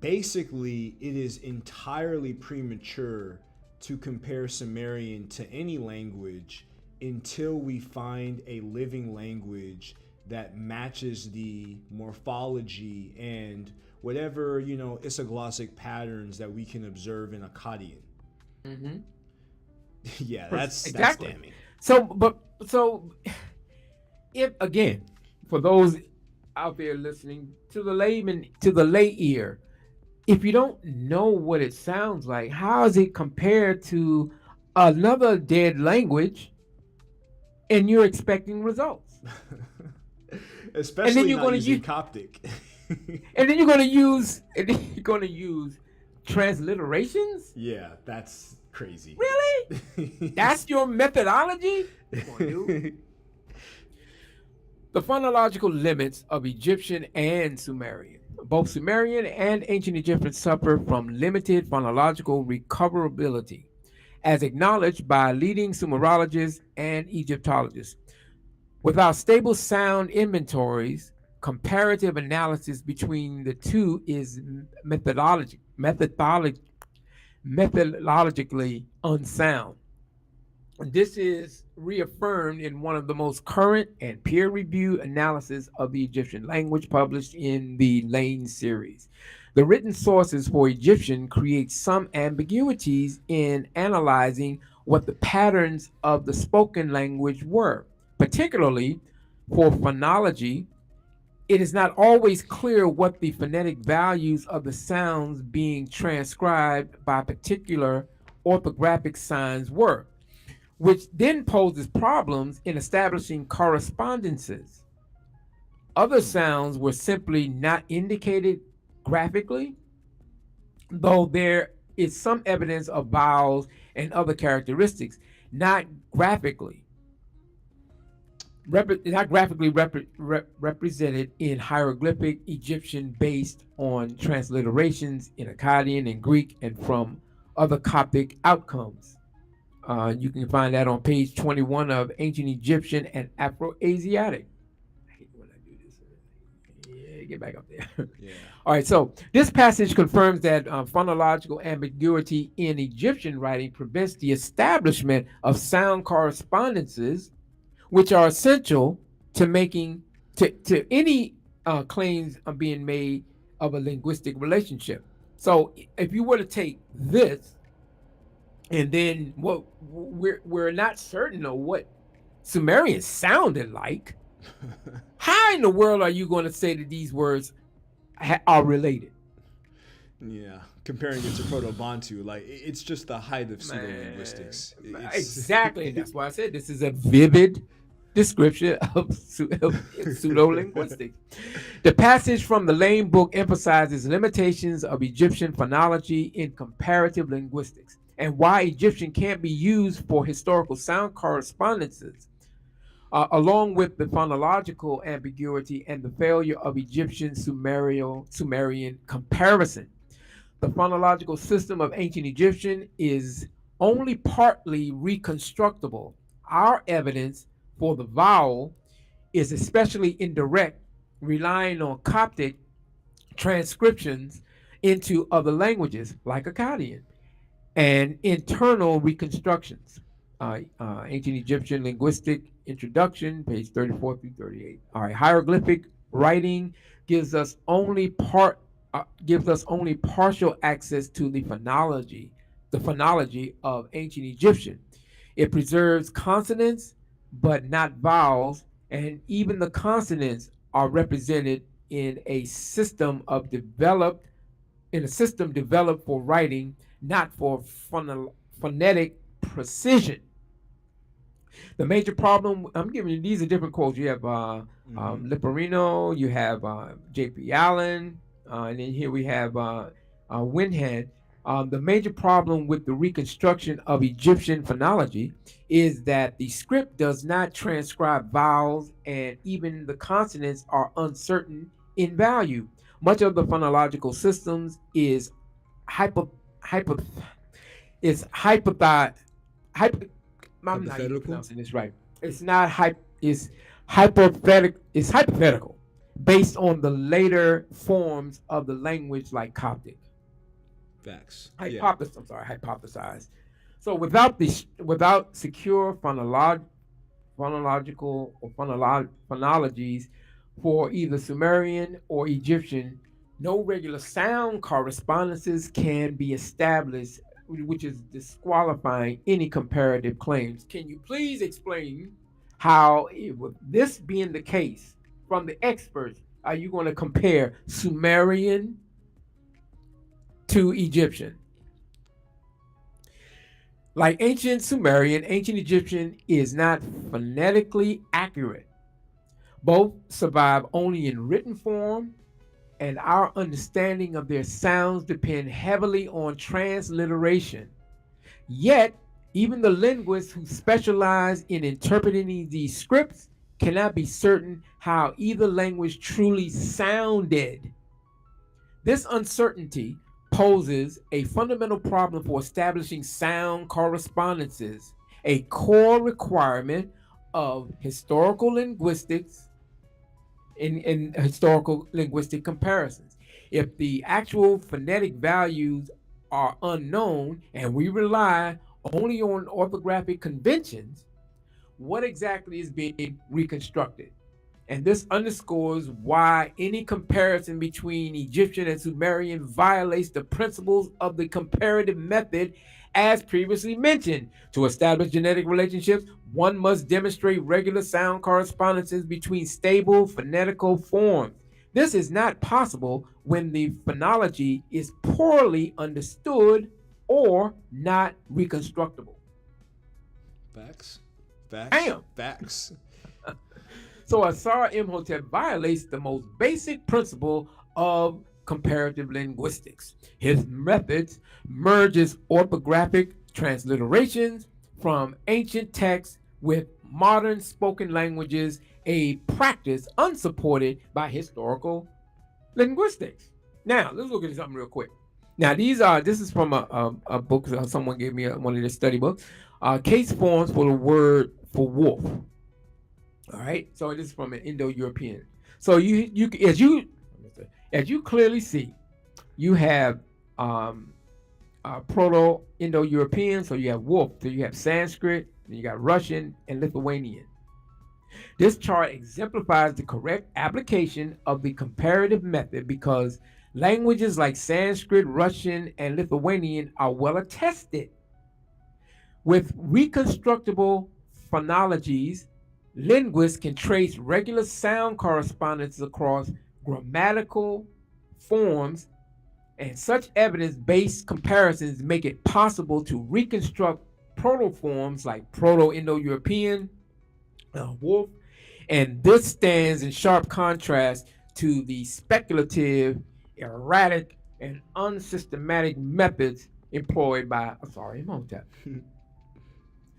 basically it is entirely premature to compare Sumerian to any language until we find a living language that matches the morphology and whatever, isoglossic patterns that we can observe in Akkadian. Mm-hmm. Yeah, that's Exactly. damning. So if again, for those out there listening, to the layman, to the lay ear, if you don't know what it sounds like, how is it compared to another dead language and you're expecting results? Especially you're not gonna using use Coptic. and then you're gonna use transliterations? Yeah, that's crazy. Really? That's your methodology? Come on, dude. The phonological limits of Egyptian and Sumerian. Both Sumerian and ancient Egyptian suffer from limited phonological recoverability, as acknowledged by leading Sumerologists and Egyptologists. Without stable sound inventories, comparative analysis between the two is methodologically unsound. This is reaffirmed in one of the most current and peer-reviewed analysis of the Egyptian language published in the Lane series. The written sources for Egyptian create some ambiguities in analyzing what the patterns of the spoken language were. Particularly for phonology, it is not always clear what the phonetic values of the sounds being transcribed by particular orthographic signs were, which then poses problems in establishing correspondences. Other sounds were simply not indicated graphically, though there is some evidence of vowels and other characteristics, not graphically. Not graphically represented in hieroglyphic Egyptian based on transliterations in Akkadian and Greek and from other Coptic outcomes. You can find that on page 21 of Ancient Egyptian and Afro-Asiatic. I hate when I do this. Yeah, get back up there. Yeah. All right, so this passage confirms that phonological ambiguity in Egyptian writing prevents the establishment of sound correspondences, which are essential to making to any claims being made of a linguistic relationship. So, if you were to take this and then what we're not certain of what Sumerian sounded like, how in the world are you going to say that these words are related? Yeah, comparing it to Proto-Bantu, like it's just the height of pseudo-linguistics. Exactly. That's why I said this is a vivid description of pseudo-linguistics. The passage from the Lane book emphasizes limitations of Egyptian phonology in comparative linguistics and why Egyptian can't be used for historical sound correspondences, along with the phonological ambiguity and the failure of Egyptian Sumerian comparison. The phonological system of ancient Egyptian is only partly reconstructible. Our evidence for the vowel is especially indirect, relying on Coptic transcriptions into other languages like Akkadian and internal reconstructions. Ancient Egyptian Linguistic Introduction, page 34 through 38. All right, hieroglyphic writing gives us only partial access to the phonology of ancient Egyptian. It preserves consonants but not vowels, and even the consonants are represented in a system developed for writing, not for phonetic precision. The major problem, I'm giving you, these are different quotes. You have Lipperino, you have J.P. Allen, and then here we have Winhead. The major problem with the reconstruction of Egyptian phonology is that the script does not transcribe vowels, and even the consonants are uncertain in value. Much of the phonological systems is hypo, hypo is hypothi, hypo, I'm not even Hypothetical. pronouncing this right. It's not hype. It's hypothetical. It's hypothetical, based on the later forms of the language, like Coptic. Facts. Yeah. Hypothesis. I'm sorry, hypothesize. So without secure phonological or phonologies for either Sumerian or Egyptian, no regular sound correspondences can be established, which is disqualifying any comparative claims. Can you please explain how, with this being the case, from the experts, are you going to compare Sumerian to Egyptian? Like ancient Sumerian, ancient Egyptian is not phonetically accurate. Both survive only in written form, and our understanding of their sounds depend heavily on transliteration. Yet, even the linguists who specialize in interpreting these scripts cannot be certain how either language truly sounded. This uncertainty poses a fundamental problem for establishing sound correspondences, a core requirement of historical linguistics in historical linguistic comparisons. If the actual phonetic values are unknown and we rely only on orthographic conventions, what exactly is being reconstructed? And this underscores why any comparison between Egyptian and Sumerian violates the principles of the comparative method, as previously mentioned. To establish genetic relationships, one must demonstrate regular sound correspondences between stable phonetical forms. This is not possible when the phonology is poorly understood or not reconstructible. Facts. Facts. Damn. Facts. So Asar Imhotep violates the most basic principle of comparative linguistics. His methods merges orthographic transliterations from ancient texts with modern spoken languages, a practice unsupported by historical linguistics. Now, let's look at something real quick. Now, this is from a book someone gave me, one of their study books. Case forms for the word for wolf. All right. So this is from an Indo-European. So as you clearly see, you have Proto-Indo-European. So you have wolf. So you have Sanskrit. And you got Russian and Lithuanian. This chart exemplifies the correct application of the comparative method because languages like Sanskrit, Russian, and Lithuanian are well attested with reconstructible phonologies. Linguists can trace regular sound correspondences across grammatical forms, and such evidence-based comparisons make it possible to reconstruct protoforms like Proto-Indo-European, wolf, and this stands in sharp contrast to the speculative, erratic, and unsystematic methods employed by Asar Imhotep.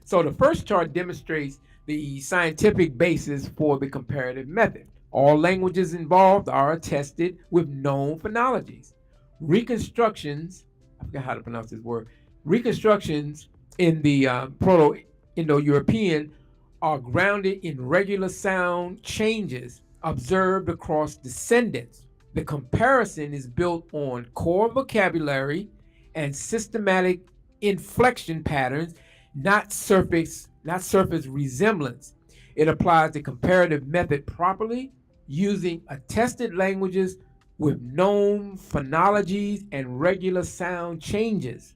So the first chart demonstrates the scientific basis for the comparative method. All languages involved are attested with known phonologies. Reconstructions, I forgot how to pronounce this word, reconstructions in the Proto-Indo-European are grounded in regular sound changes observed across descendants. The comparison is built on core vocabulary and systematic inflection patterns, not surface resemblance. It applies the comparative method properly, using attested languages with known phonologies and regular sound changes.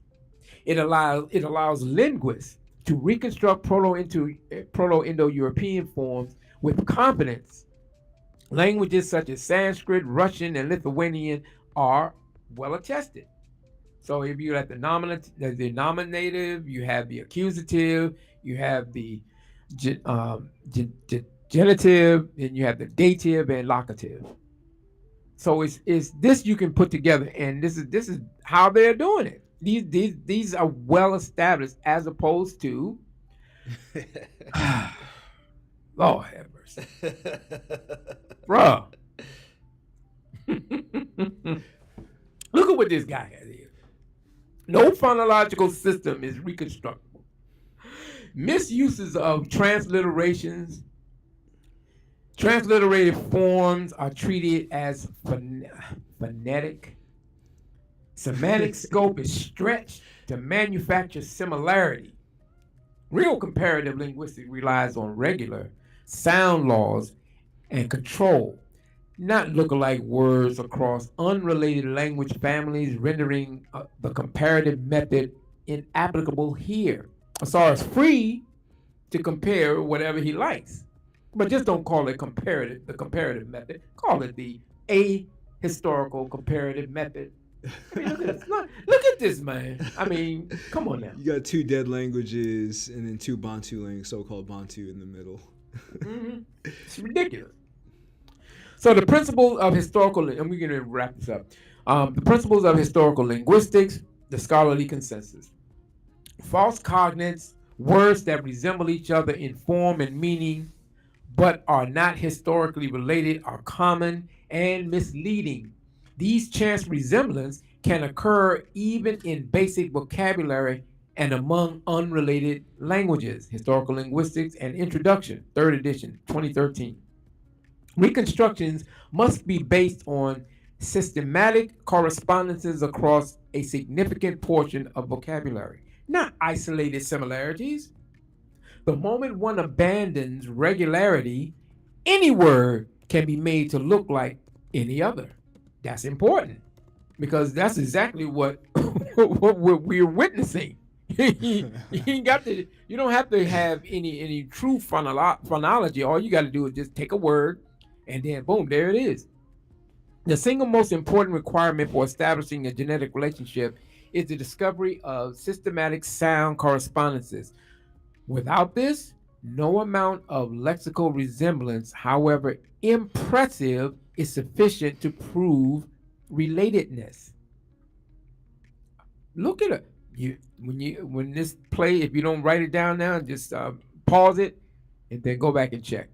It allows linguists to reconstruct Proto-Indo-European forms with confidence. Languages such as Sanskrit, Russian, and Lithuanian are well attested. So if you have the nominative, you have the accusative, you have the genitive, and you have the dative and locative. So it's this you can put together, and this is how they're doing it. These are well established as opposed to Lord have mercy. Bruh. Look at what this guy has here. No phonological system is reconstructible. Misuses of transliterations, transliterated forms are treated as phonetic. Semantic scope is stretched to manufacture similarity. Real comparative linguistics relies on regular sound laws and control, not lookalike words across unrelated language families, rendering the comparative method inapplicable here. Asar is free to compare whatever he likes, but just don't call it comparative, the comparative method. Call it the ahistorical comparative method. I mean, look at this. Look at this, man. I mean, come on now. You got two dead languages and then two Bantu languages, so-called Bantu in the middle. It's ridiculous. So the principles of historical, and we're going to wrap this up. The principles of historical linguistics, the scholarly consensus. False cognates, words that resemble each other in form and meaning, but are not historically related, are common and misleading. These chance resemblance can occur even in basic vocabulary and among unrelated languages. Historical Linguistics and Introduction, 3rd edition, 2013. Reconstructions must be based on systematic correspondences across a significant portion of vocabulary, not isolated similarities. The moment one abandons regularity, any word can be made to look like any other. That's important because that's exactly what what we're witnessing. you ain't got to. You don't have to have any true phonology. All you got to do is just take a word, and then boom, there it is. The single most important requirement for establishing a genetic relationship is the discovery of systematic sound correspondences. Without this, no amount of lexical resemblance, however impressive, is sufficient to prove relatedness. Look at it. When this play, if you don't write it down now, just pause it and then go back and check.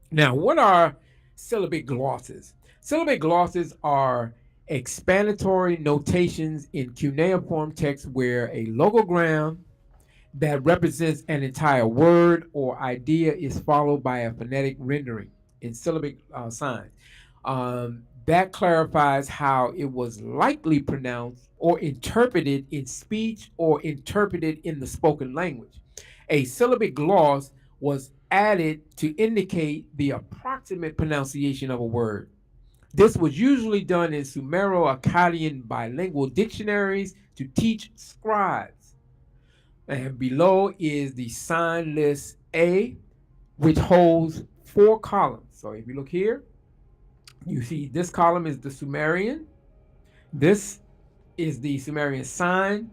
Now, what are syllabic glosses? Syllabic glosses are explanatory notations in cuneiform text where a logogram that represents an entire word or idea is followed by a phonetic rendering in syllabic signs. That clarifies how it was likely pronounced or interpreted in speech or interpreted in the spoken language. A syllabic gloss was added to indicate the approximate pronunciation of a word. This was usually done in Sumero-Akkadian bilingual dictionaries to teach scribes. And below is the sign list A, which holds 4 columns. So if you look here, you see this column is the Sumerian. This is the Sumerian sign.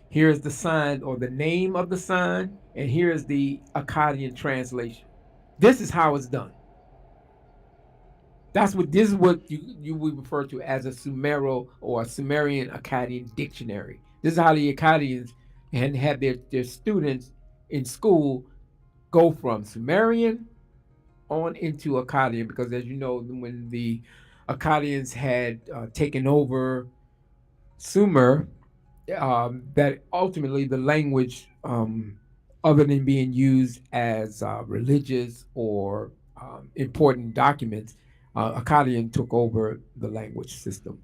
Here is the sign or the name of the sign. And here is the Akkadian translation. This is how it's done. This is what you would refer to as a Sumero or a Sumerian Akkadian dictionary. This is how the Akkadians and had their students in school go from Sumerian on into Akkadian, because as you know, when the Akkadians had taken over Sumer, that ultimately the language, other than being used as religious or important documents, Akkadian took over the language system.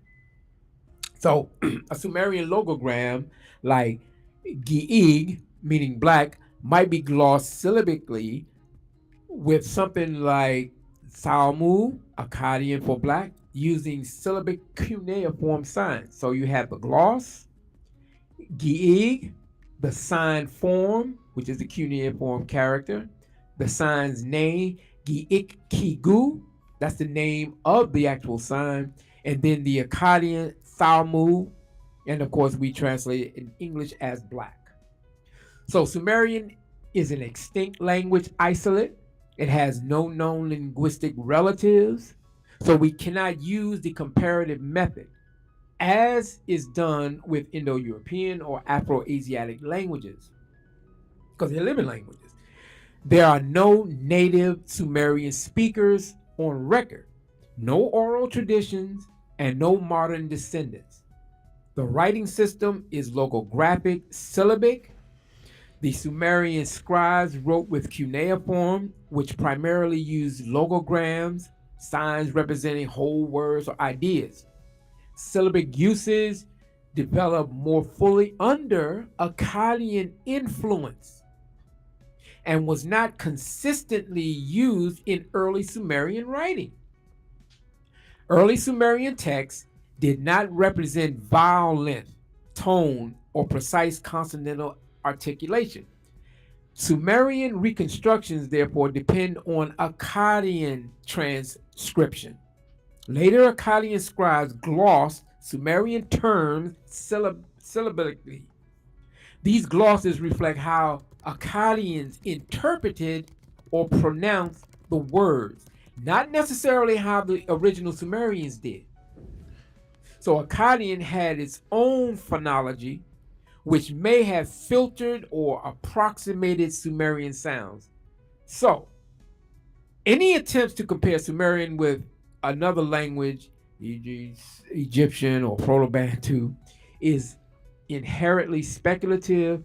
So a Sumerian logogram like Gi'ig, meaning black, might be glossed syllabically with something like Salmu, Akkadian for black, using syllabic cuneiform signs. So you have the gloss, Gi'ig, the sign form, which is the cuneiform character, the sign's name, Gi'ik Kigu, that's the name of the actual sign, and then the Akkadian Salmu, and of course we translate it in English as black. So Sumerian is an extinct language isolate. It has no known linguistic relatives, so we cannot use the comparative method. as is done with Indo-European or Afro-Asiatic languages, because they're living languages. There are no native Sumerian speakers on record, no oral traditions, and no modern descendants. The writing system is logographic syllabic. The Sumerian scribes wrote with cuneiform, which primarily used logograms, signs representing whole words or ideas. Syllabic uses developed more fully under Akkadian influence and was not consistently used in early Sumerian writing. Early Sumerian texts did not represent vowel length, tone, or precise consonantal articulation. Sumerian reconstructions, therefore, depend on Akkadian transcription. Later Akkadian scribes glossed Sumerian terms syllabically. These glosses reflect how Akkadians interpreted or pronounced the words, not necessarily how the original Sumerians did. So Akkadian had its own phonology, which may have filtered or approximated Sumerian sounds. So, any attempts to compare Sumerian with another language, e.g., Egyptian or Proto Bantu, is inherently speculative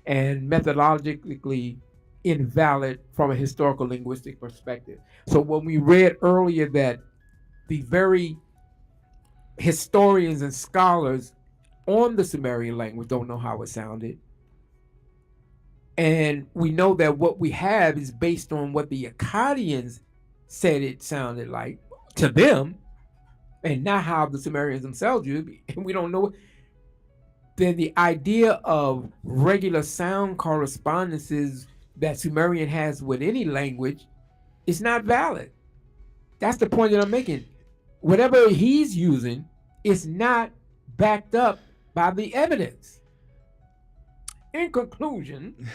and methodologically invalid from a historical linguistic perspective. So, when we read earlier that the very historians and scholars on the Sumerian language don't know how it sounded, and we know that what we have is based on what the Akkadians said it sounded like to them, and not how the Sumerians themselves do, and we don't know, then the idea of regular sound correspondences that Sumerian has with any language is not valid. That's the point that I'm making. Whatever he's using is not backed up by the evidence. In conclusion,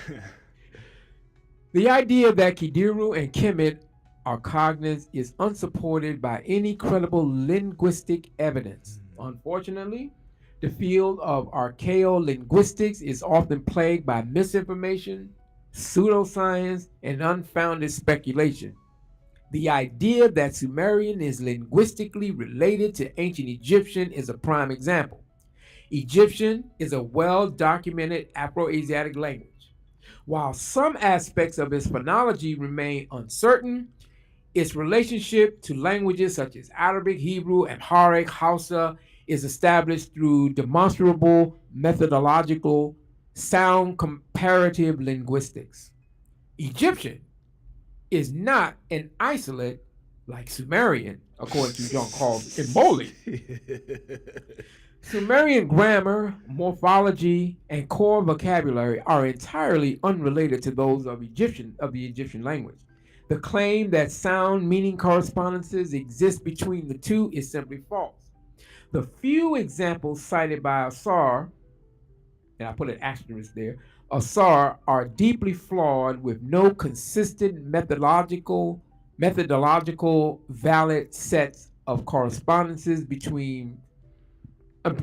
the idea that Kidiru and Kemet are cognates is unsupported by any credible linguistic evidence. Unfortunately, the field of archaeolinguistics is often plagued by misinformation, pseudoscience, and unfounded speculation. The idea that Sumerian is linguistically related to ancient Egyptian is a prime example. Egyptian is a well-documented Afro-Asiatic language. While some aspects of its phonology remain uncertain, its relationship to languages such as Arabic, Hebrew, Amharic, Hausa is established through demonstrable methodological sound comparative linguistics. Egyptian is not an isolate like Sumerian, according to Jean-Claude Imboli. Sumerian grammar, morphology, and core vocabulary are entirely unrelated to those of the Egyptian language. The claim that sound meaning correspondences exist between the two is simply false. The few examples cited by Asar, and I put an asterisk there, Asar are deeply flawed with no consistent methodological valid sets of correspondences between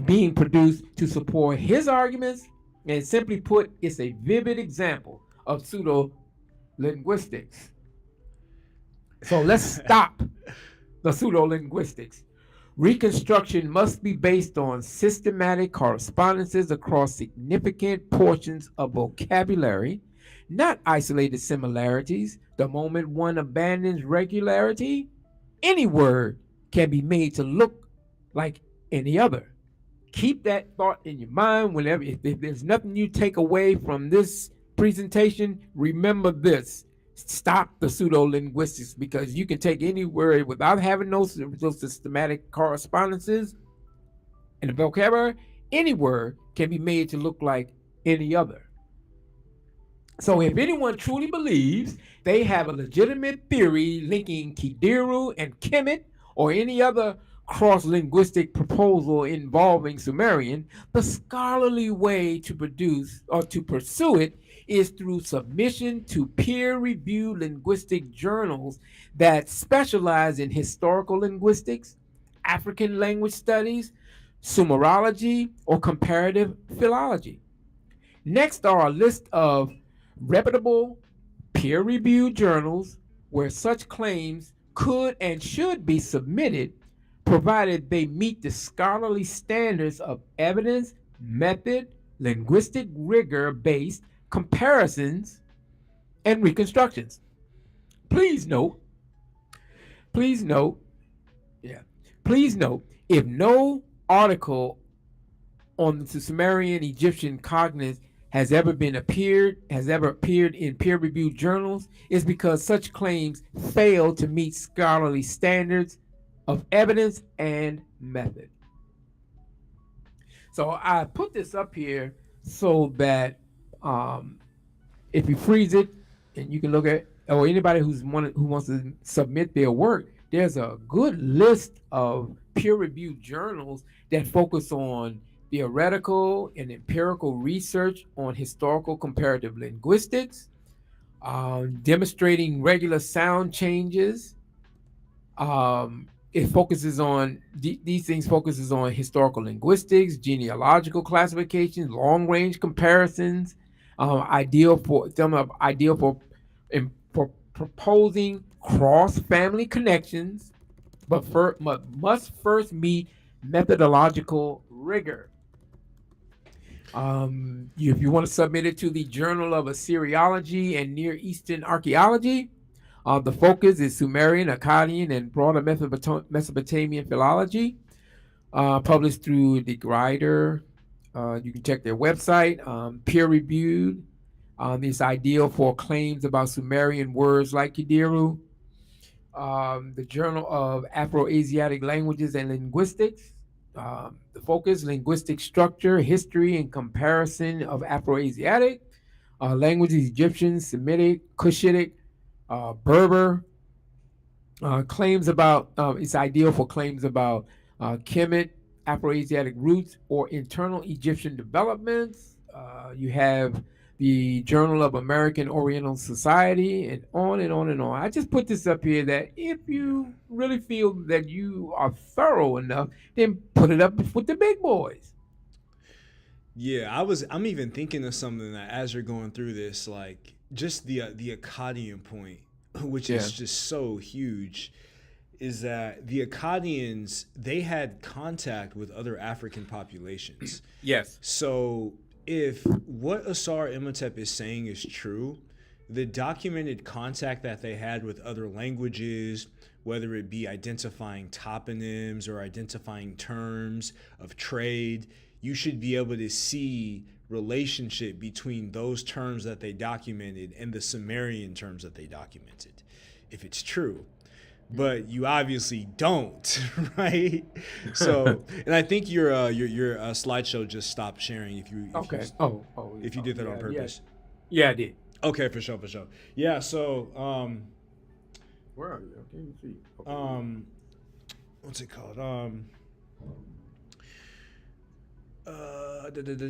being produced to support his arguments, and simply put, it's a vivid example of pseudo linguistics. So let's stop the pseudo linguistics. Reconstruction must be based on systematic correspondences across significant portions of vocabulary, not isolated similarities. The moment one abandons regularity, any word can be made to look like any other. Keep that thought in your mind whenever, if there's nothing you take away from this presentation, remember this. Stop the pseudo-linguistics, because you can take any word without having those systematic correspondences in the vocabulary. Any word can be made to look like any other. So if anyone truly believes they have a legitimate theory linking Kidiru and Kemet or any other cross-linguistic proposal involving Sumerian, the scholarly way to produce or to pursue it is through submission to peer-reviewed linguistic journals that specialize in historical linguistics, African language studies, Sumerology, or comparative philology. Next are a list of reputable peer reviewed journals where such claims could and should be submitted, provided they meet the scholarly standards of evidence, method, linguistic rigor based comparisons and reconstructions. Please note, please note, yeah, please note, if no article on the Sumerian Egyptian cognates has ever appeared in peer-reviewed journals, is because such claims fail to meet scholarly standards of evidence and method. So I put this up here so that um, if you freeze it and you can look at, or anybody who wants to submit their work, there's a good list of peer-reviewed journals that focus on theoretical and empirical research on historical comparative linguistics, demonstrating regular sound changes. It focuses on these things focuses on historical linguistics, genealogical classifications, long range comparisons, ideal for proposing cross family connections, but must first meet methodological rigor. If you want to submit it to the Journal of Assyriology and Near Eastern Archaeology, the focus is Sumerian, Akkadian, and broader Mesopotamian philology, published through the Grider. You can check their website, peer reviewed. It's ideal for claims about Sumerian words like Kidiru. The Journal of Afro-Asiatic Languages and Linguistics. The focus, linguistic structure, history, and comparison of Afro-Asiatic languages, Egyptian, Semitic, Cushitic, Berber. Claims about It's ideal for claims about Kemet, Afro-Asiatic roots, or internal Egyptian developments. You have the Journal of American Oriental Society, and on and on and on. I just put this up here that if you really feel that you are thorough enough, then put it up with the big boys. Yeah, I'm even thinking of something that as you're going through this, like just the Akkadian point, which Yeah. is just so huge, is that the Akkadians, they had contact with other African populations. Yes. So if what Asar Imhotep is saying is true, the documented contact that they had with other languages, whether it be identifying toponyms or identifying terms of trade, you should be able to see relationship between those terms that they documented and the Sumerian terms that they documented, if it's true. But you obviously don't, right? So, and I think your slideshow just stopped sharing. Okay. If you did that on purpose. Yeah, I did. Okay, for sure, for sure. Yeah. So, Where are you? I can't even see. Okay. what's it called?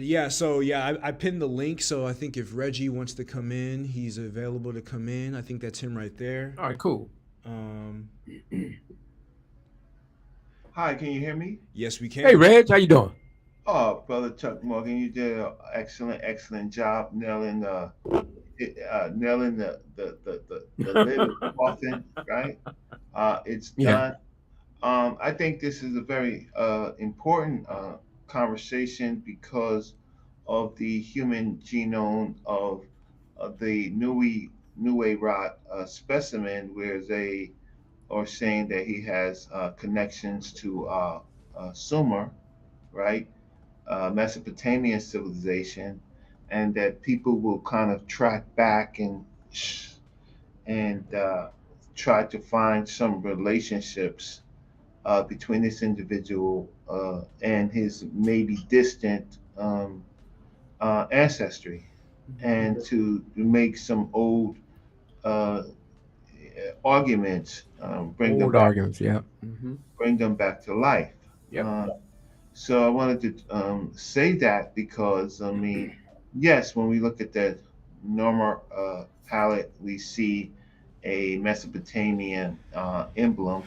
Yeah. So yeah, I pinned the link. So I think if Reggie wants to come in, he's available to come in. I think that's him right there. All right, cool. Hi, can you hear me? Yes, we can. Hey, Reg, how you doing? Oh, brother Chuck Morgan, you did an excellent job nailing the lid of the coffin, right? It's Yeah. done. I think this is a very important conversation because of the human genome of the Nui Rot specimen, where they are saying that he has connections to Sumer, right? Mesopotamian civilization, and that people will kind of track back and try to find some relationships between this individual and his maybe distant ancestry, and to make some old uh, arguments, Old arguments, yeah. Mm-hmm. bring them back to life. Yep. So I wanted to say that because I mean, yes, when we look at the normal palette, we see a Mesopotamian emblem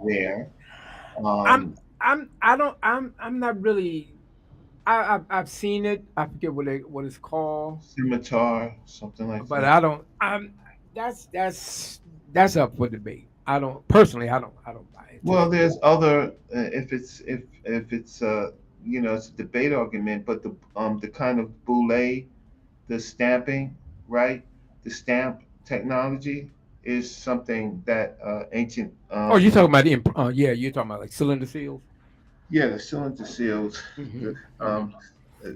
there. I'm Um, I'm not really. I've seen it. I forget what it's called, Scimitar, something like but that. I don't. That's that's up for debate. I don't personally. I don't buy into Well, that. there's other if it's it's a debate argument, but the kind of boule, the stamping, right? The stamp technology is something that ancient Oh, you're talking about the yeah, you're talking about like cylinder seals. yeah, the cylinder seals, the, Hmm. Hmm. um,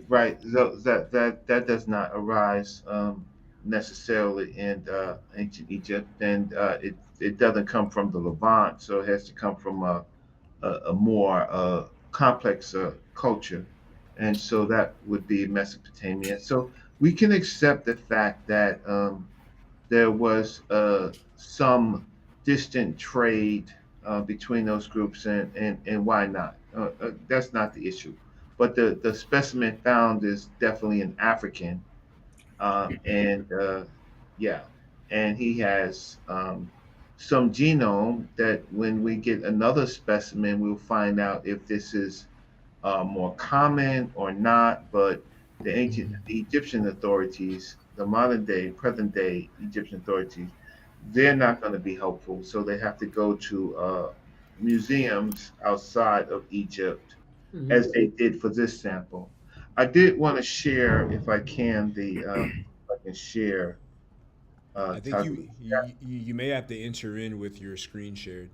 right? That does not arise necessarily in ancient Egypt, and it doesn't come from the Levant, so it has to come from a more complex culture, and so that would be Mesopotamia. So we can accept the fact that there was some distant trade between those groups, and why not? That's not the issue. But the specimen found is definitely an African, and yeah, and he has some genome that when we get another specimen, we'll find out if this is more common or not. But the Egyptian authorities, the modern day, present day Egyptian authorities, they're not going to be helpful. So they have to go to museums outside of Egypt, Hmm. as they did for this sample. I did want to share, if I can, if I can share, I think Tagli. you may have to enter in with your screen shared.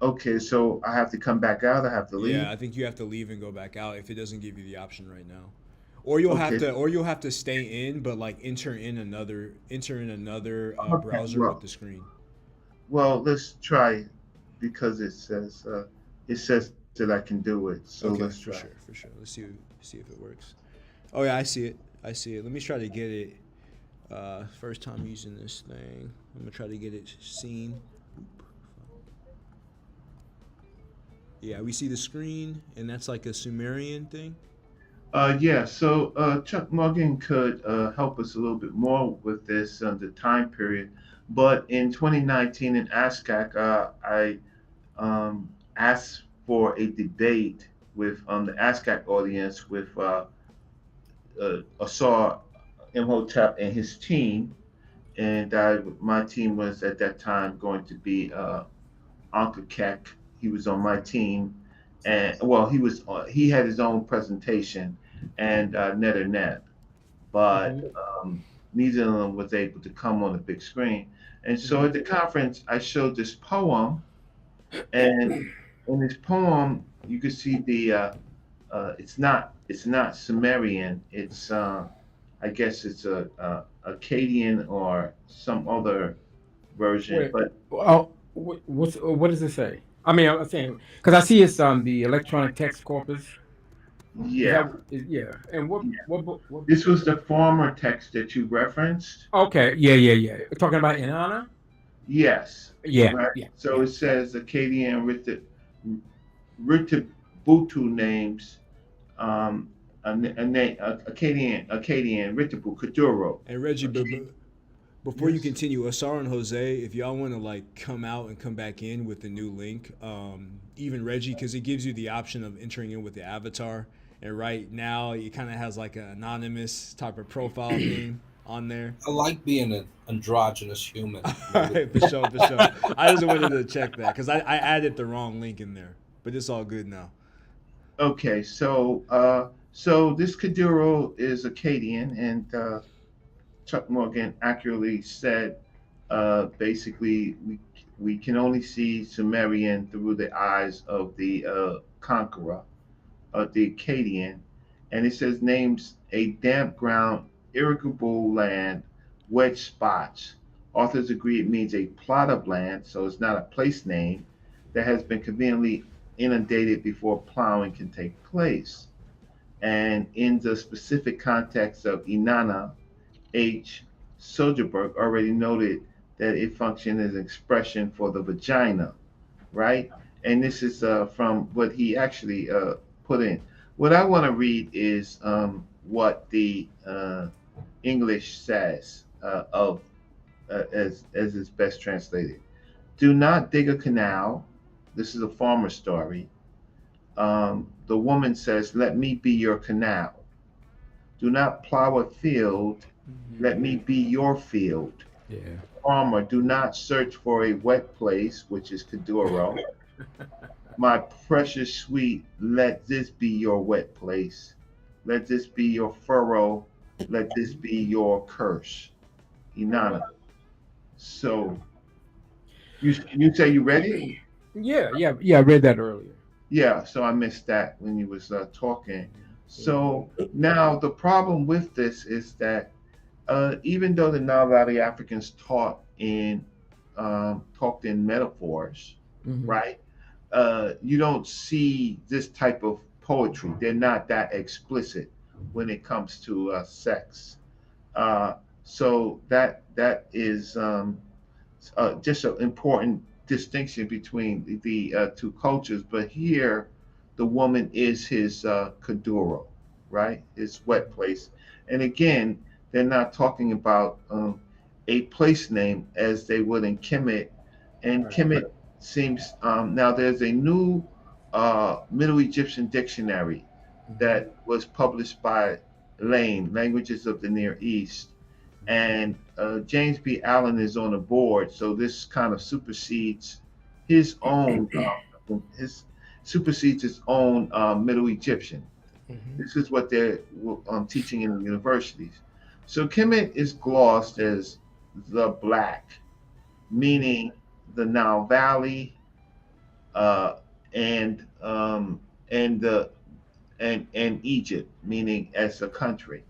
Okay, so I have to come back out. I have to Yeah, leave. I think you have to leave and go back out if it doesn't give you the option right now. Okay, Or you'll have to stay in, but like enter in another okay. browser with the screen. Let's try because it says that I can do it. So let's Okay, try. for sure. See if it works. Oh yeah, I see it. I see it. Let me try to get it. First time using this thing. I'm gonna try to get it seen. Yeah, we see the screen, and that's like a Sumerian thing. Yeah, so Chuck Morgan could help us a little bit more with this the time period. But in 2019 in ASCAC, I asked for a debate with the ASCAC audience with Asar Imhotep and his team. And my team was at that time going to be Uncle Keck. He was on my team, and well, he had his own presentation, and Netter Net, but Hmm. neither of them was able to come on the big screen. And so at the conference, I showed this poem, and in this poem, you could see it's not Sumerian. It's I guess it's a Akkadian or some other version, Wait. but Oh, what does it say? I mean, I'm saying because I see it's the electronic text corpus. Is yeah, that yeah? And yeah. what book This is was it? the former text that you referenced. Okay, yeah, yeah, yeah. Talking about Inanna. Yes, Yeah, right. yeah, So yeah. it says Akkadian Ritibutu names, um, a name, Akkadian Ritibu Kuduro. And Reggie, Okay, before you yes. continue, Asar and Jose, if y'all want to like come out and come back in with the new link, even Reggie, because it gives you the option of entering in with the avatar. And right now, it kind of has like an anonymous type of profile thing on there. I like being an androgynous human. All right, for sure, for sure. I just wanted to check that because I added the wrong link in there, but it's all good now. Okay, so this Kuduro is Akkadian, and Chuck Morgan accurately said, basically, we can only see Sumerian through the eyes of the conqueror, of the Akkadian, and it says names a damp ground, irrigable land, wet spots. Authors agree it means a plot of land, so it's not a place name that has been conveniently inundated before plowing can take place. And in the specific context of Inanna, H. Soderberg already noted that it functioned as an expression for the vagina, right? And this is from what he actually put in. What I want to read is what the English says as it's best translated. Do not dig a canal. This is a farmer story. the woman says, "Let me be your canal. Do not plow a field. Let me be your field. Yeah. Farmer, do not search for a wet place, which is Kaduro. My precious sweet, let this be your wet place. Let this be your furrow. Let this be your curse." Inanna. So you say you read it? Yeah. I read that earlier. Yeah. So I missed that when you was talking. So now the problem with this is that even though the Nile Valley Africans talked in metaphors, Hmm. right? You don't see this type of poetry. They're not that explicit when it comes to sex. Uh, so that is just an important distinction between the two cultures. But here, the woman is his kaduro, right? His wet place. And again, they're not talking about a place name as they would in Kemet. And Right. Kemet seems now there's a new Middle Egyptian dictionary Hmm. that was published by Lane, Languages of the Near East, and James B. Allen is on the board, so this kind of his own his supersedes his own Middle Egyptian. Hmm. This is what they're teaching in the universities. So Kemet is glossed as the black, meaning the Nile Valley, uh, and and the and Egypt, meaning as a country.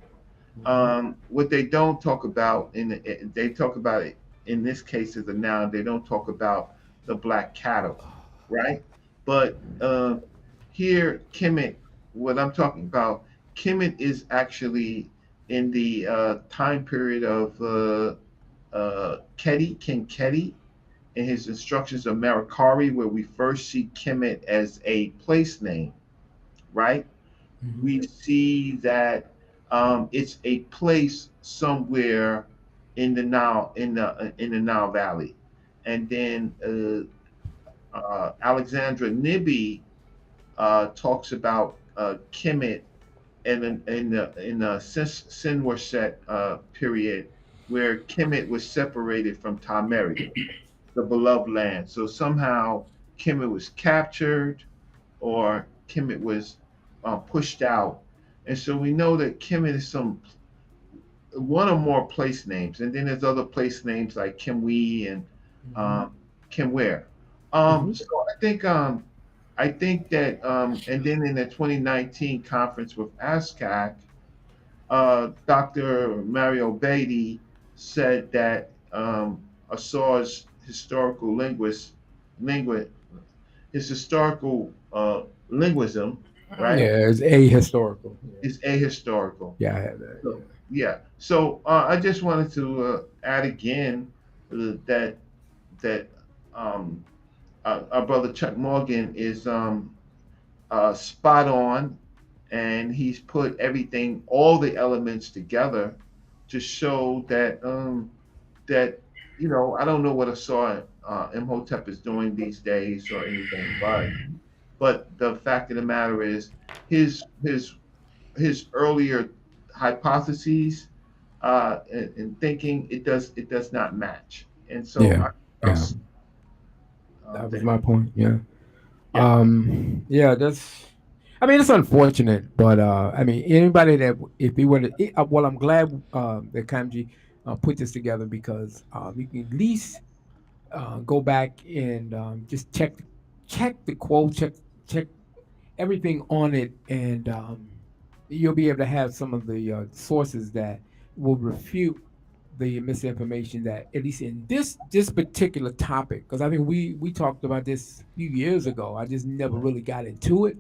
Hmm. What they don't talk about they talk about it in this case as a noun. They don't talk about the black cattle, right? But here, Kemet, what I'm talking about, Kemet is actually in the time period of King Keti, in his instructions of Marikari, where we first see Kemet as a place name, right? Hmm. We see that it's a place somewhere in the Nile Valley, and then Alexandra Nibby talks about Kemet in the Sinwarset period, where Kemet was separated from Tameri, the beloved land. So somehow Kemet was captured, or Kemet was pushed out. And so we know that Kemet is some one or more place names, and then there's other place names like Kimwe and Hmm. um, Kimware. Hmm. So I think that and then in the 2019 conference with ASCAC, Dr. Mario Beatty said that Asar's historical linguist, his historical linguism, right, Yeah, it's ahistorical. Yeah. is ahistorical. Yeah, I have that. So, Yeah. yeah. So I just wanted to add again that um, our brother Chuck Morgan is spot on, and he's put everything, all the elements together to show that I don't know what Asar Imhotep is doing these days or anything, but the fact of the matter is his his his earlier hypotheses and thinking, it does not match, and so Yeah. I'll Yeah. That was thank my point. Yeah. yeah. Yeah, that's. I mean, it's unfortunate, but I mean, anybody that if he were to, well, I'm glad that Kanji put this together because you can at least go back and just check the quote, check everything on it, and you'll be able to have some of the sources that will refute the misinformation that at least in this particular topic, because I think we talked about this a few years ago. I just never really got into it,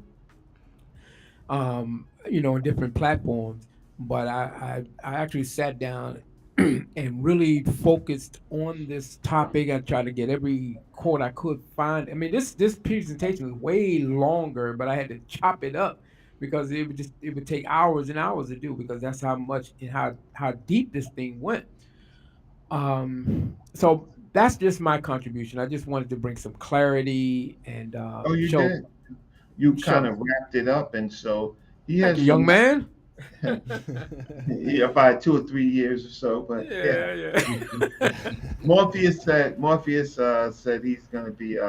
in different platforms. But I actually sat down and really focused on this topic. I tried to get every quote I could find. I mean, this presentation was way longer, but I had to chop it up because it would take hours and hours to do because that's how much and how deep this thing went. So that's just my contribution. I just wanted to bring some clarity and Oh, you show. did. you kind Sure. of wrapped it up, and so he Thank you, has young some, man. yeah, about 2 or 3 years or so. But yeah, Yeah, yeah. Morpheus said he's going to be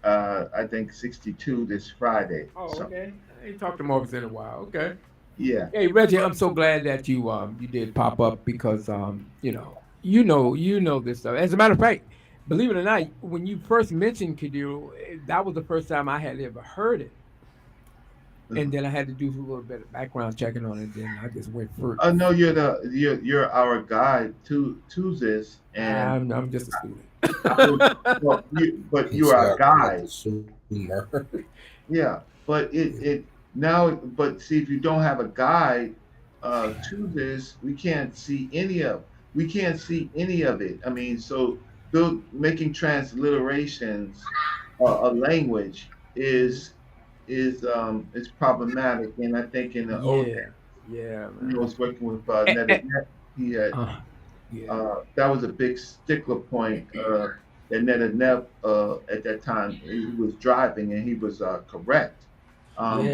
I think 62 this Friday. Oh, So okay. I ain't talked to Marcus in a while. Okay. yeah. Hey Reggie, I'm so glad that you did pop up because you know this stuff. As a matter of fact, believe it or not, when you first mentioned Kadiru, that was the first time I had ever heard it. And Uh-huh. then I had to do a little bit of background checking on it. Then I just went for I know you're our guide to this, and I'm just a student. I would, well, but you are a Exactly, like guide. the Sumer. Yeah, but it now, but see, if you don't have a guide to this, we can't see any of it. I mean, so making transliterations a language is problematic, and I think in the old Yeah, yeah, days, I man. was working with Eh, eh, Netanyahu, he had yeah, that was a big stickler point that Netanyahu at that time he was driving and he was correct. Um,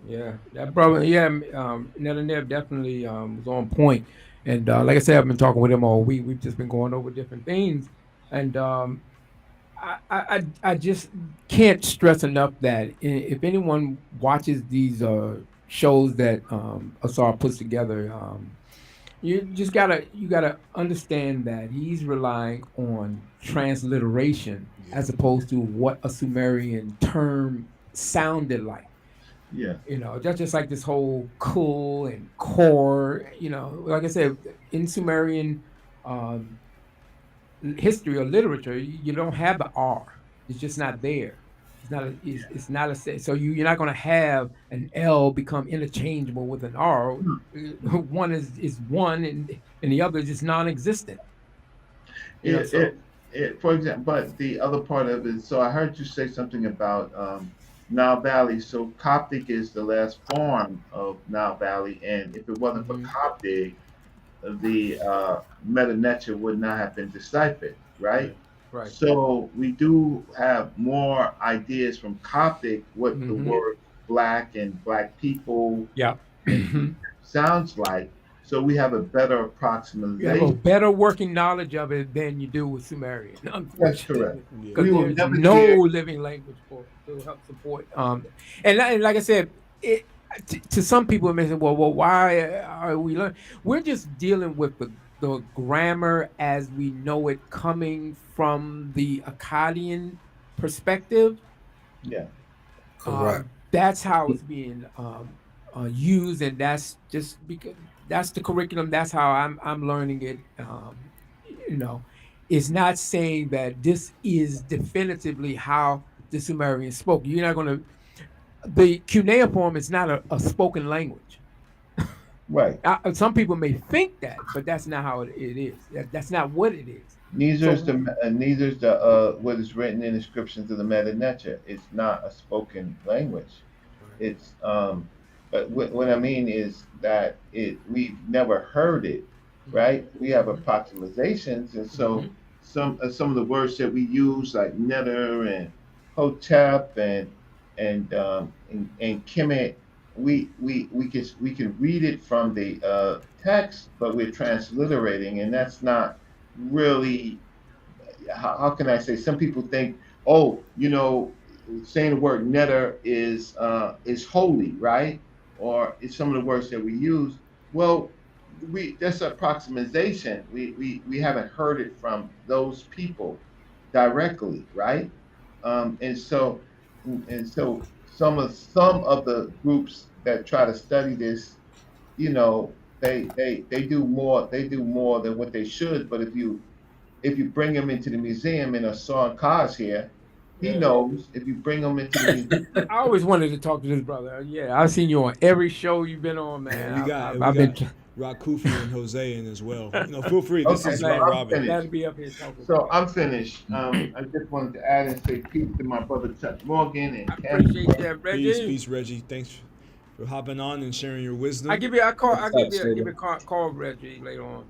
yeah. That brother, yeah, Netanyahu definitely was on point. And like I said, I've been talking with him all week. We've just been going over different things, and I just can't stress enough that if anyone watches these shows that Asar puts together, you gotta understand that he's relying on transliteration Yeah. as opposed to what a Sumerian term sounded like. yeah, That's just like this whole cool and core. Like I said, in Sumerian um, history or literature, you don't have the R. It's just not there. It's not so you're not going to have an L become interchangeable with an R. One is one and the other is just non-existent. it, So it, for example, but the other part of it. So I heard you say something about Nile Valley. So Coptic is the last form of Nile Valley, and if it wasn't for mhm, Coptic, the Meta Nature would not have been deciphered, right? right, right. So we do have more ideas from Coptic what the Hmm. word black and black people Yeah. and You sounds like. So we have a better have a approximation. better working knowledge of it than you do with Sumerian, That's correct. unfortunately, Yeah. because We will there's never no get it. living language to help support. And like I said, to some people it may say, well, why are we learning? We're just dealing with the grammar as we know it, coming from the Akkadian perspective. Yeah. Correct. That's how it's being used, and that's just because that's the curriculum. That's how I'm learning it. You know, it's not saying that this is definitively how the Sumerians spoke. You're not going to. The cuneiform is not a spoken language. Right. Some people may think that, but that's not how it is. That's not what it is. So Neither is the what is written in inscriptions of the Meta Nature. It's not a spoken language. It's but what I mean is that we've never heard it, right? We have approximations, and so mhm. some of the words that we use like netter and hotep and kemet, we can read it from the text, but we're transliterating, and that's not really how can I say? Some people think, oh, saying the word netter is holy, right? Or it's some of the words that we use. Well, we that's approximation. We haven't heard it from those people directly, right? And so some of the groups that try to study this, they do more than what they should. But if you bring him into the museum and Asar Khan's here, he Yeah. knows if you bring him into the museum. I always wanted to talk to this brother. Yeah, I've seen you on every show you've been on, And man. we got and we I've been. got Rakufi and Jose in as well. Feel free. This Okay, is so round I'm robin. Glad to finished. be up here talking with So you. I'm finished. I just wanted to add and say peace to my brother Chuck Morgan I and appreciate Candy. that, Peace, Reggie. peace, Reggie. Thanks for hopping on and sharing your I wisdom. give you, I call, I What's up, give you, Pseudo? call Reggie later on.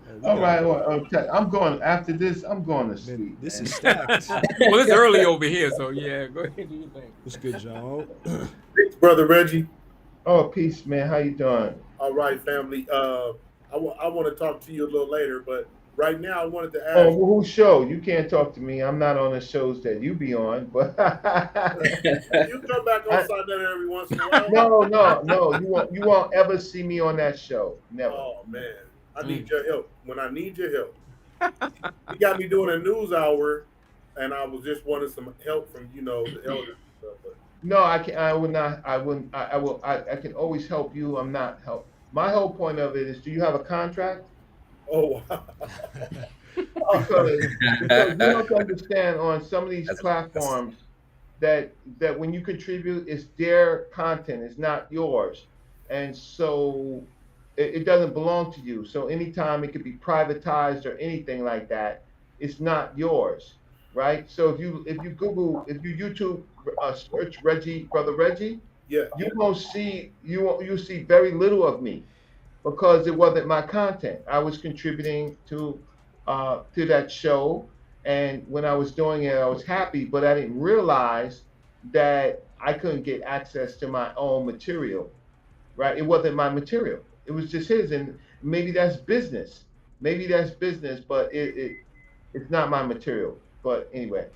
Oh, we All got right, well, okay. I'm going after this. I'm going to man. sleep, This man. is stacked. Well, it's early over here, so yeah, go ahead and do your thing. What's good, John? Thanks, brother Reggie. Oh, peace, man. How you doing? All right, family. I want to talk to you a little later, but right now I wanted to Oh, ask. well, whose show? You can't talk to me. I'm not on the shows that you be on. But You come back on I, Sunday every once in a while. no, no, no. You won't ever see me on that show. Never. Oh man, I Mm. need your help. When I need your help, you got me doing a news hour, and I was just wanting some help from the elders and stuff. But No, I can. I would not. I wouldn't. I will. I can always help you. I'm not help. My whole point of it is, do you have a contract? oh wow, Because you have to understand on some of these That's platforms that when you contribute, it's their content, it's not yours, and so it doesn't belong to you. So anytime it could be privatized or anything like that, it's not yours, right? So if you YouTube search Reggie, brother Reggie, yeah, you'll see very little of me because it wasn't my content. I was contributing to that show, and when I was doing it, I was happy, but I didn't realize that I couldn't get access to my own material. Right? It wasn't my material. It was just his, and maybe that's business. Maybe that's business, but it's not my material. But anyway,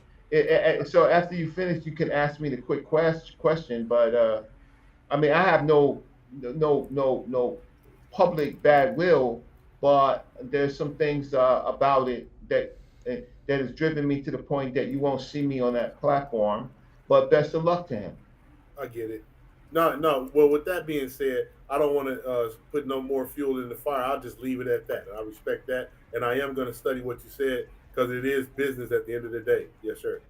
so after you finish, you can ask me the quick question. But I mean, I have no public bad will, but there's some things about it that has driven me to the point that you won't see me on that platform. But best of luck to him. I get it. No, no. Well, with that being said, I don't want to put no more fuel in the fire. I'll just leave it at that. I respect that, and I am going to study what you said because it is business at the end of the day. Yes, sir.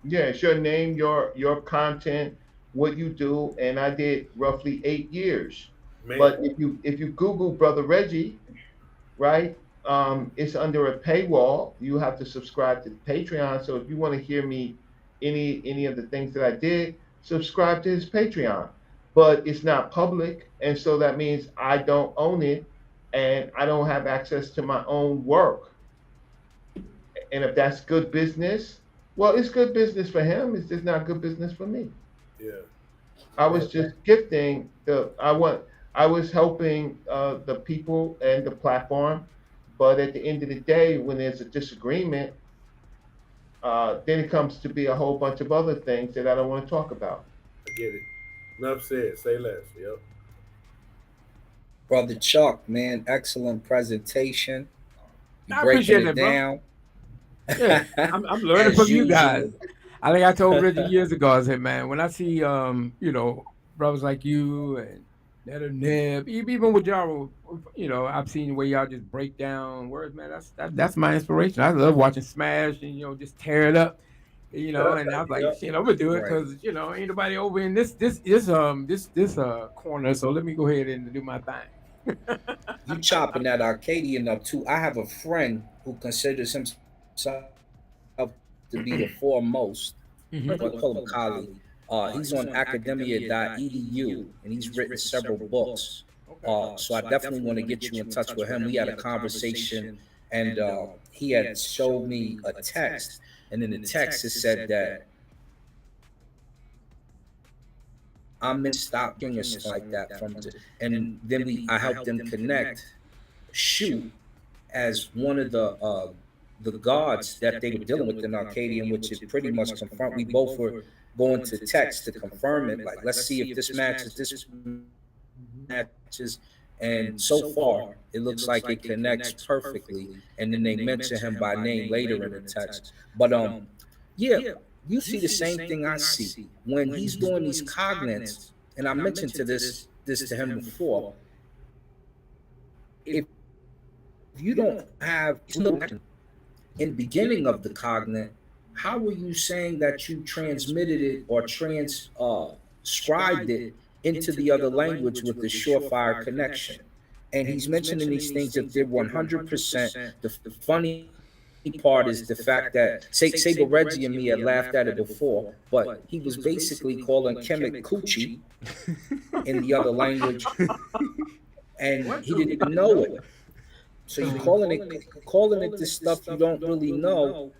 Yeah, it's your name, your content, what you do, and I did roughly 8 years. Man, But if you Google Brother Reggie, right? It's under a paywall. You have to subscribe to Patreon. So if you want to hear me any of the things that I did, subscribe to his Patreon. But it's not public, and so that means I don't own it, and I don't have access to my own work. And if that's good business, well, it's good business for him. It's just not good business for me. yeah. I Man, was just gifting the. I was helping the people and the platform, but at the end of the day, when there's a disagreement, then it comes to be a whole bunch of other things that I don't want to talk about. I get it. Enough said. Say less. Yep. Brother Chuck, man, excellent presentation. You I breaking appreciate it that, bro. down Yeah, I'm learning as from you guys. usual. I think I told Reggie years ago, I said, man, when I see brothers like you and Ned and Neb, even with y'all, I've seen where y'all just break down words, man. That's my inspiration. I love watching Smash and just tear it up. And I was like, Yep. shit, I'm gonna do it Right. because ain't nobody over in this corner. So let me go ahead and do my thing. You chopping that Arcadian up too. I have a friend who considers himself to be the foremost. I Mhm. call him Kali. He's on academia.edu and he's written several books. Okay. So I definitely want to get you in touch with him. We had a conversation and he had showed me a text. And in the text, it said that I'm meant to stop doing us like that and then I helped them connect shoot as one of the gods that they were dealing with in Arcadian, which is pretty much confirmed. We both were going to text to confirm it. Like, let's see if this matches. And so far, it looks like it connects perfectly. And then they mention him by name later in the text. But yeah, you see the same thing I see when he's doing these cognates. And I mentioned this to him before. If you don't have in the beginning of the cognate, how were you saying that you transmitted it or transcribed it into the other language with the surefire connection? And he's mentioning these things if they're 100%. The funny part is the fact that Saber Reggie and me had laughed at it before, but he was basically calling Kemet Coochie in the other language, and he didn't even know it. So you're calling it this stuff you don't really know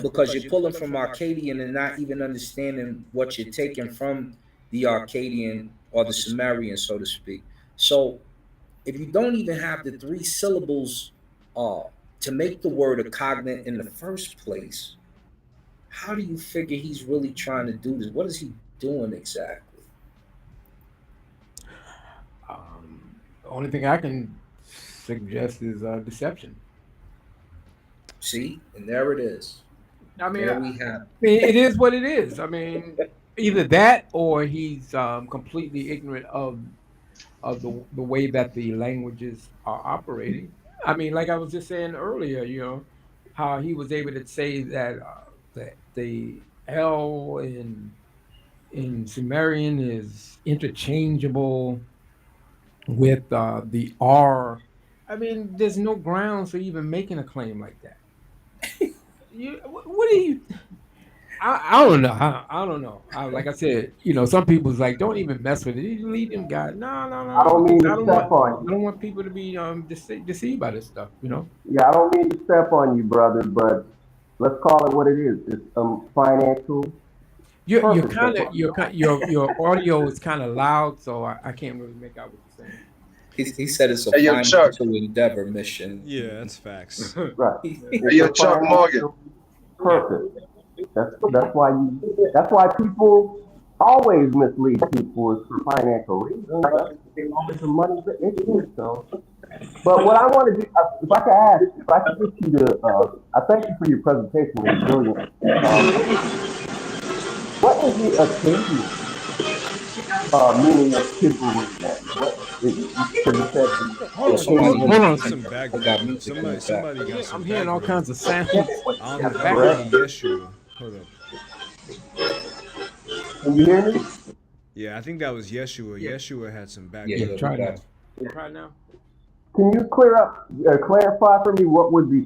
because you're pulling from Akkadian and not even understanding what you're taking from the Akkadian or the Sumerian, so to speak. So if you don't even have the three syllables uh, to make the word a cognate in the first place, how do you figure he's really trying to do this? What is he doing exactly? The only thing I can suggest is deception. See, and there it is. I mean, There we have it is what it is. I mean, either that or he's completely ignorant of the way that the languages are operating. I mean, like I was just saying earlier, how he was able to say that that the L in Sumerian is interchangeable with the R. I mean, there's no grounds for even making a claim like that. What do you? I don't know. I don't know. Like I said, some people's like, don't even mess with it. You leave them guys. No, no, I no, don't mean because to step on I you. don't want people to be deceived by this stuff. Yeah, I don't mean to step on you, brother, but let's call it what it is. It's financial You're purpose. kind of your audio is kind of loud, so I can't really make out what you're saying. he said it's a Hey, yo, Chuck. financial endeavor mission. Yeah, that's facts. Right. Hey, It's yo, a Chuck Morgan. financial purpose. That's why people always mislead people is for financial reasons. They want some money for issues. So, but what I want to do, if I could ask, if I could get you to, I thank you for your presentation. It was brilliant. What is the occasion meaning of Kibble then? What is it? Because it said Hold on, somebody- hold on. Some got background. music in the Somebody back. got some. I'm hearing all background. kinds of samples. I in don't the know. background. Yeshua. Hold up. Can you hear me? Yeah, I think that was Yeshua. Yeah. Yeshua had some Yeah, background. yeah, Try we now. got- Try now. Can you clarify for me what would the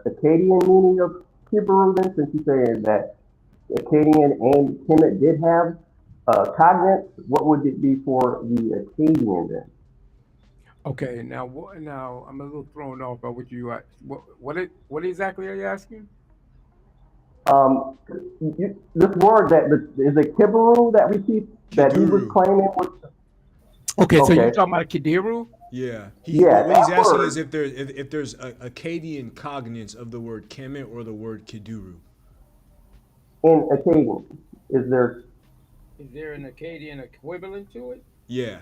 Akkadian meaning of Kibble then, since you're saying that Akkadian and Kemet did have cognates? What would it be for the Akkadian then? Okay, now I'm a little thrown off by what you what exactly are you asking? This word is it Kibble that we keep that he was Kiduru. claiming was Okay, so you're okay. talking about Kidiru? Yeah. Yeah, What he's that asking word. is if there's Akkadian cognates of the word Kemet or the word Kiduru. In Akkadian? Is there Is there an Akkadian equivalent to it? Yeah.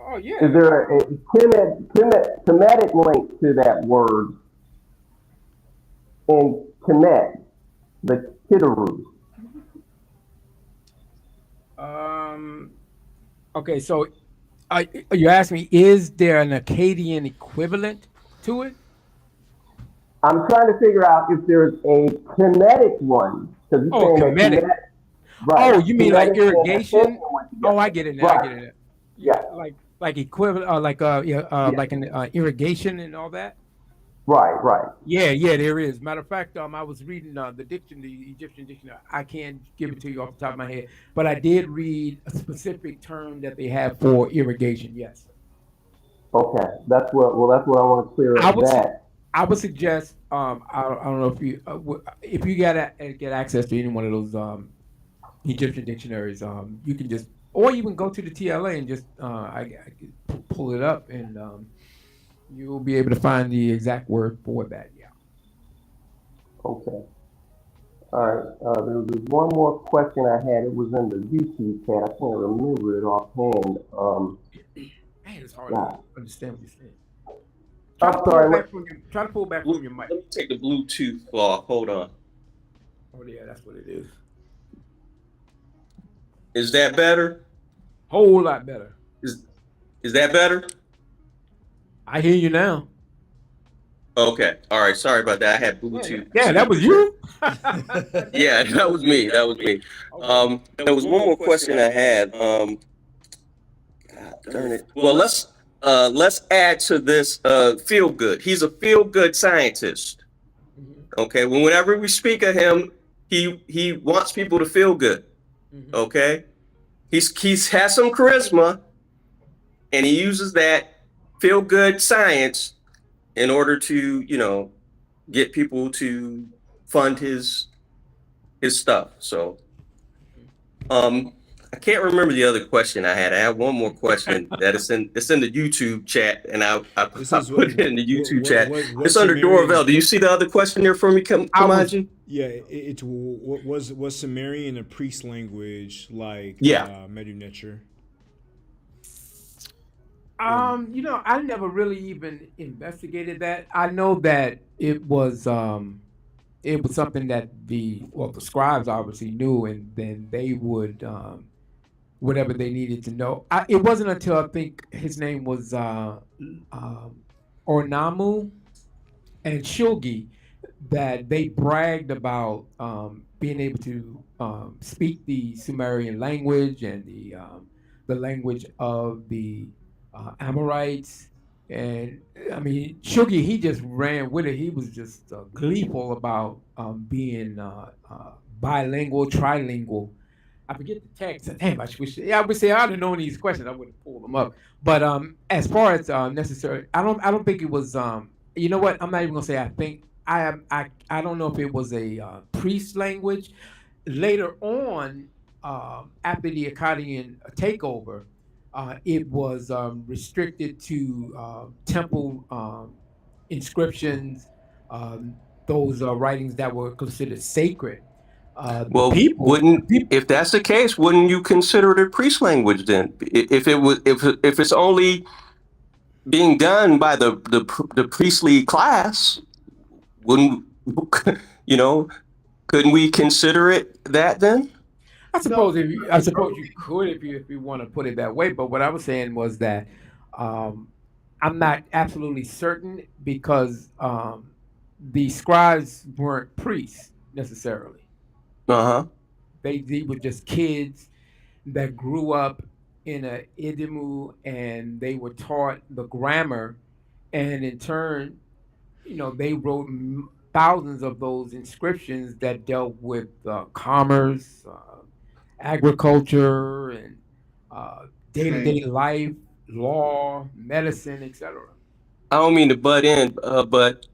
Oh is yeah. there a Kemetic link to that word in Kemet, the Kiduru? Okay, so you asked me, is there an Akkadian equivalent to it? I'm trying to figure out if there's a Kemetic one. Because you're Oh, saying that Kemetic. Kemet, right? Oh, you mean like Kemetic and irrigation? Akkadian went together. Oh, I get it now. I Right. get it. Yeah. Like equivalent, like Yeah. like an irrigation and all that. Right. Yeah, there is. Matter of fact, I was reading the Egyptian dictionary. I can't give it to you off the top of my head, but I did read a specific term that they have for irrigation. Yes, Okay. That's what I want to clear I up would that. I would suggest. I don't know if you get access to any one of those Egyptian dictionaries, you can just, or you can go to the TLA and just I can pull it up and you'll be able to find the exact word for that. Yeah. Okay. All right. There was one more question I had. It was in the YouTube chat. I can't remember it offhand. Man, it's hard Nah. to understand what you're saying. I'm sorry. Try to pull back from your mic. Let me take the Bluetooth off. Hold on. Oh yeah, that's what it is. Is that better? Whole lot better. Is that better? I hear you now. Okay. All right. Sorry about that. I had Bluetooth. Yeah, that was you. Yeah, that was me. That was me. There was one more question I had. God darn it. Well, let's add to this feel good. He's a feel good scientist. Okay. Whenever we speak of him, he wants people to feel good. Okay. He's has some charisma, and he uses that feel good science in order to, you know, get people to fund his stuff. So I can't remember the other question I had. I have one more question that it's in the YouTube chat, and I This I is put it in the YouTube chat. what It's under Sumerian. Dorvel. Do you see the other question there for me, I was Kamaji? Yeah, it's what was Sumerian a priest language like Yeah. Medu Neter? you know, I never really even investigated that. I know that it was something that the scribes obviously knew, and then they would whatever they needed to know. It wasn't until I think his name was um, Ornamu and Shulgi that they bragged about being able to speak the Sumerian language and the language of the Amorites. And I mean, Shulgi, he just ran with it. He was just gleeful about being bilingual, trilingual. I forget the text. Damn, I would say I'd have known these questions. I would have pulled them up. But as far as necessary, I don't think it was. You know what? I'm not even gonna say. I think I am. I don't know if it was a priest language. Later on, after the Akkadian takeover, it was restricted to temple inscriptions, those writings that were considered sacred. The Well, people, if that's the case, wouldn't you consider it a priest language then? If it was, if it's only being done by the priestly class, wouldn't you know? Couldn't we consider it that then? I suppose you could if you want to put it that way. But what I was saying was that um, I'm not absolutely certain because the scribes weren't priests necessarily. Uh huh. They were just kids that grew up in a idimu, and they were taught the grammar, and in turn, you know, they wrote thousands of those inscriptions that dealt with commerce, agriculture, and day to day Trade. life, law, medicine, etc. I don't mean to butt in, but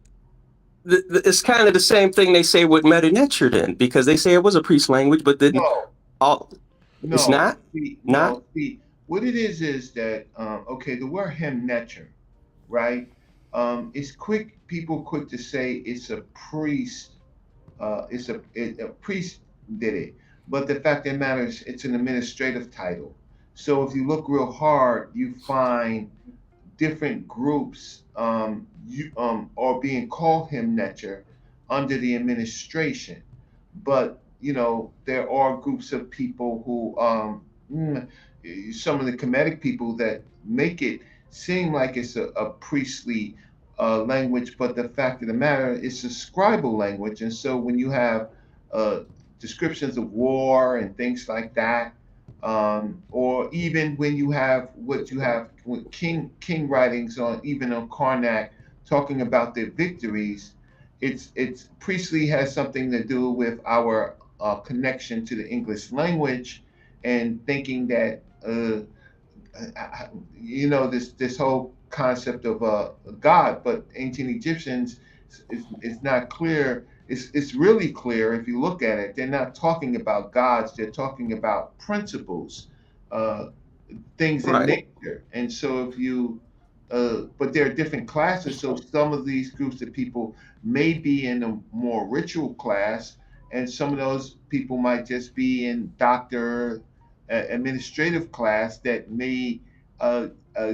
it's kind of the same thing they say with Meta Nature then, because they say it was a priest language, but then No, all it's no, not. see, Not. no, see, what it is that okay, the word him netter, right? It's people quick to say it's a priest, a priest did it, but the fact of the matter is it's an administrative title. So if you look real hard, you find different groups are being called him Netcher under the administration. But there are groups of people who some of the Kemetic people that make it seem like it's a priestly language, but the fact of the matter, it's a scribal language. And so when you have uh, descriptions of war and things like that, or even when you have what you have with king writings on even on Karnak talking about their victories, it's priestly has something to do with our connection to the English language and thinking that this whole concept of God, but ancient Egyptians is not clear. It's really clear if you look at it. They're not talking about gods. They're talking about principles, uh, things in Right. nature. And so but there are different classes. So some of these groups of people may be in a more ritual class, and some of those people might just be in doctor administrative class that may uh,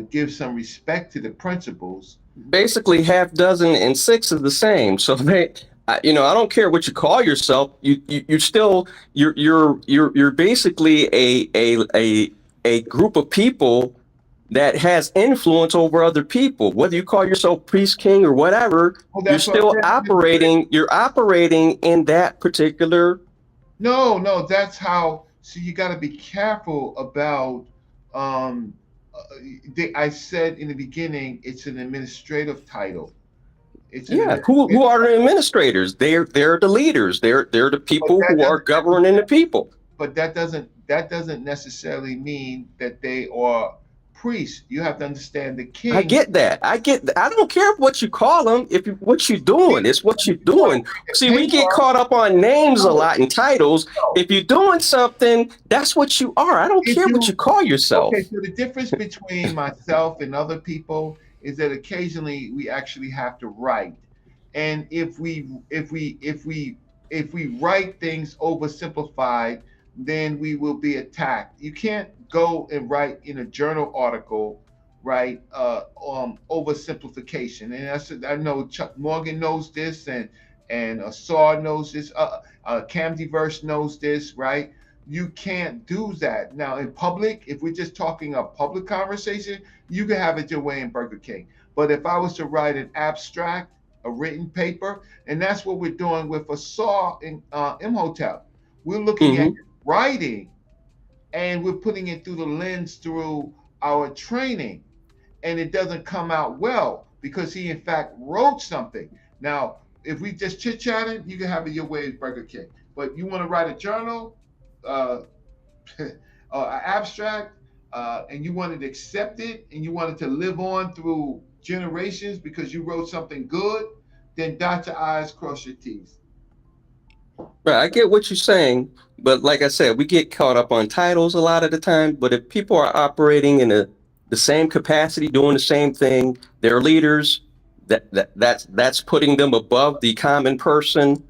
give some respect to the principles. Basically, half dozen and six is the same. So I don't care what you call yourself. You're still you're basically a group of people that has influence over other people. Whether you call yourself priest, king, or whatever, Oh, you're that's what still operating. You're operating in that particular. no, that's how. So you got to be careful about. Um, I said in the beginning, it's an administrative title. It's an Yeah, who administrative, are the administrators? They're the leaders. They're the but people who are governing the people. that doesn't necessarily mean that they are priest. You have to understand the king. I get that. I don't care what you call them. What you're doing, it's what you're You want to doing. read the See, we get paper. caught up on names a lot and titles. No. If you're doing something, that's what you are. I don't If care what you call yourself. Okay, so the difference between myself and other people is that occasionally we actually have to write. And if we write things oversimplified, then we will be attacked. You can't go and write in a journal article, right? Oversimplification. And I know Chuck Morgan knows this, and Asar knows this. Camdiverse knows this, right? You can't do that now in public. If we're just talking a public conversation, you can have it your way in Burger King. But if I was to write an abstract, a written paper, and that's what we're doing with Asar and Imhotep. We're looking at writing, and we're putting it through the lens through our training, and it doesn't come out well because he in fact wrote something. Now, if we just chit chatting, you can have it your way at Burger King. But you want to write a journal, an abstract, and you want it accepted, and you want it to live on through generations because you wrote something good, then dot your I's, cross your T's. Right, I get what you're saying, but like I said, we get caught up on titles a lot of the time. But if people are operating in the same capacity, doing the same thing, they're leaders. That's putting them above the common person.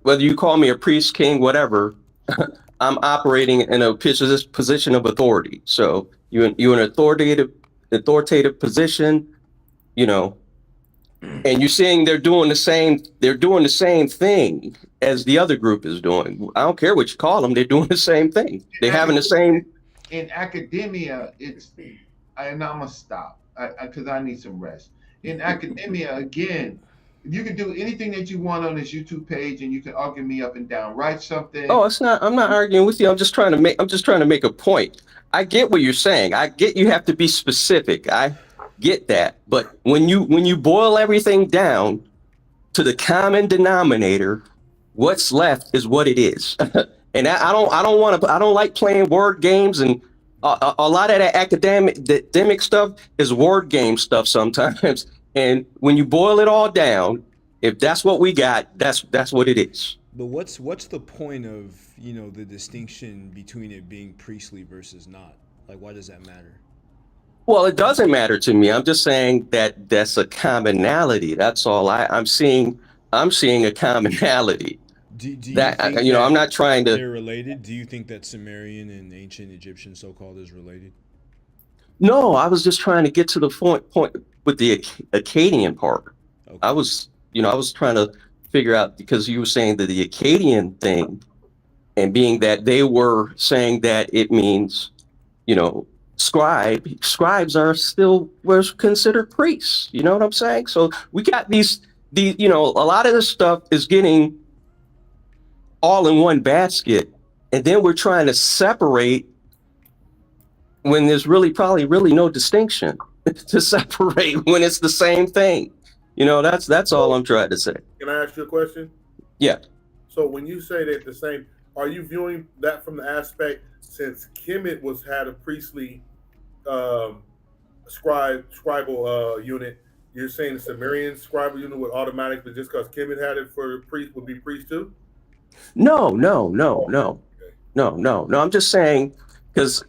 Whether you call me a priest, king, whatever, I'm operating in a position of authority. So you're an authoritative position, you know, and you're seeing they're doing the same thing as the other group is doing. I don't care what you call them, they're doing the same thing. They're having the same. In academia, and I'm gonna stop because I need some rest. In academia, again, you can do anything that you want on this YouTube page, and you can argue me up and down. Write something. Oh, I'm not arguing with you. I'm just trying to make a point. I get what you're saying. I get you have to be specific. I get that. But when you boil everything down to the common denominator, what's left is what it is. And I don't like playing word games, and a lot of that academic stuff is word game stuff sometimes. And when you boil it all down, if that's what we got, that's what it is. But what's the point of, the distinction between it being priestly versus not? Like, why does that matter? Well, it doesn't matter to me. I'm just saying that that's a commonality. That's all. I'm seeing a commonality. Do you that think I'm not trying to. They're related? Do you think that Sumerian and ancient Egyptian so-called is related? No, I was just trying to get to the point with the Akkadian part. Okay. I was trying to figure out, because you were saying that the Akkadian thing, and being that they were saying that it means, scribes were considered priests. You know what I'm saying? So we got these, a lot of this stuff is getting all in one basket, and then we're trying to separate when there's probably no distinction to separate when it's the same thing. That's all I'm trying to say. Can I ask you a question? Yeah. So when you say that the same, are you viewing that from the aspect, since Kemet had a priestly scribal unit, you're saying the Sumerian scribal unit would automatically, just because Kemet had it for priest, would be priest too? No. I'm just saying, because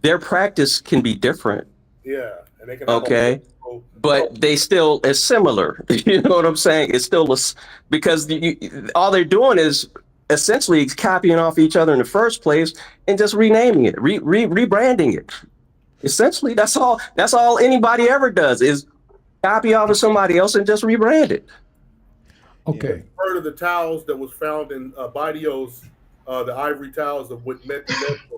their practice can be different. Yeah, and they can. Okay, but they still is similar. You know what I'm saying? It's still because all they're doing is essentially copying off each other in the first place and just renaming it, rebranding it. Essentially, that's all anybody ever does is copy off of somebody else and just rebrand it. Okay. Heard of the towels that was found in Badios, the ivory towels of what met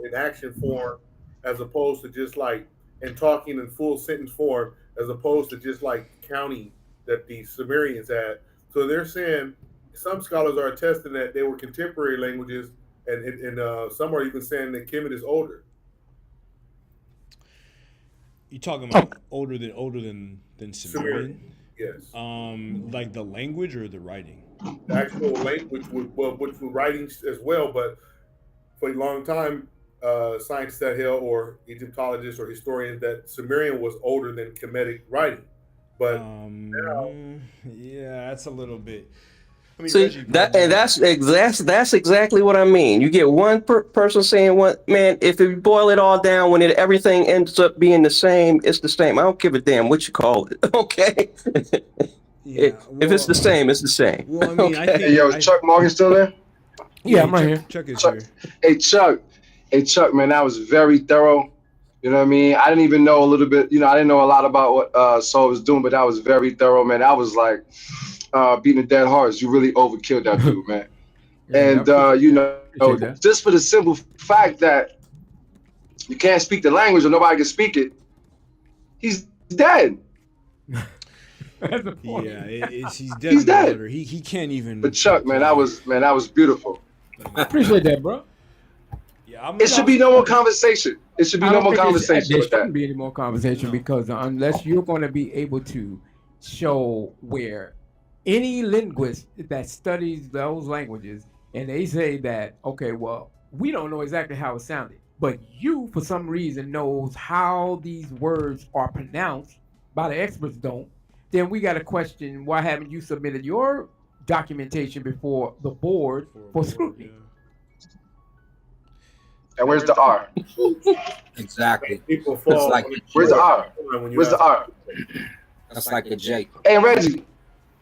in action form, as opposed to just like in talking in full sentence form, as opposed to just like counting that the Sumerians had. So they're saying, some scholars are attesting that they were contemporary languages, and some are even saying that Kemet is older. You talking about older than Sumerian? Yes. Like the language or the writing? The actual language, which were writings as well, but for a long time, scientists that held, or Egyptologists or historians, that Sumerian was older than Kemetic writing. But now, Yeah, that's a little bit. I mean, See Reggie that, and probably. that's exactly what I mean. You get one person saying what, man. If you boil it all down, when everything ends up being the same, it's the same. I don't give a damn what you call it. Okay, Yeah. if it's the Well. same, it's the same. Well, I mean, I Okay. Hey, think yo, is I. Chuck Morgan still there? Yeah, Yeah, I'm right Chuck. here. Chuck is Chuck, here. hey Chuck, man, that was very thorough. You know what I mean? I didn't even know a little bit. I didn't know a lot about what Saul was doing, but that was very thorough, man. I was like beating a dead horse. You really overkilled that dude, man. Hey, I And appreciate that. just for the simple fact that you can't speak the language or nobody can speak it, he's dead. That's the point. Yeah, he's dead He's in the dead. water. He can't But even Chuck, man, reply. that was beautiful. Appreciate that, bro. Yeah, I'm It gonna. should be no more conversation. It should be I no don't more think conversation there with that. shouldn't be any more conversation No. because unless you're going to be able to show where any linguist that studies those languages and they say that, okay, well, we don't know exactly how it sounded, but you, for some reason, knows how these words are pronounced, by the experts don't, then we got to question why haven't you submitted your documentation before the board For a for board, scrutiny? yeah. And where's the R? Exactly. people It's fall like on the Where's the R? when you Where's the ask. R? that's like a J. Hey, Reggie.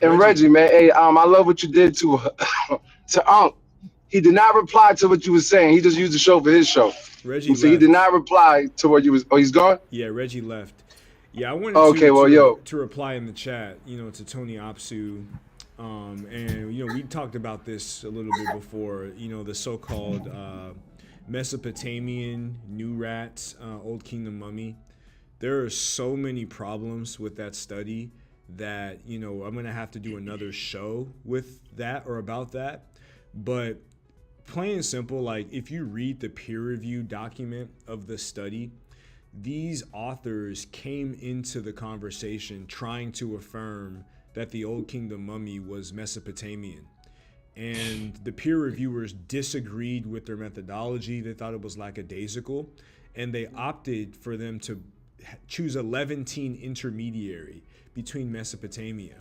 And Reggie, man, hey, I love what you did to to Unc. He did not reply to what you were saying. He just used the show for his show. Reggie So he did left. not reply to what you was. Oh, he's gone. Yeah, Reggie left. Yeah, I wanted Okay, to well, to, yo. to reply in the chat, to Tony Apsu, and we talked about this a little bit before. The so-called Mesopotamian New Rats, Old Kingdom mummy. There are so many problems with that study that I'm gonna have to do another show with that or about that. But plain and simple, like if you read the peer-reviewed document of the study, these authors came into the conversation trying to affirm that the Old Kingdom mummy was Mesopotamian. And the peer reviewers disagreed with their methodology. They thought it was lackadaisical. And they opted for them to choose a Levantine intermediary between Mesopotamia.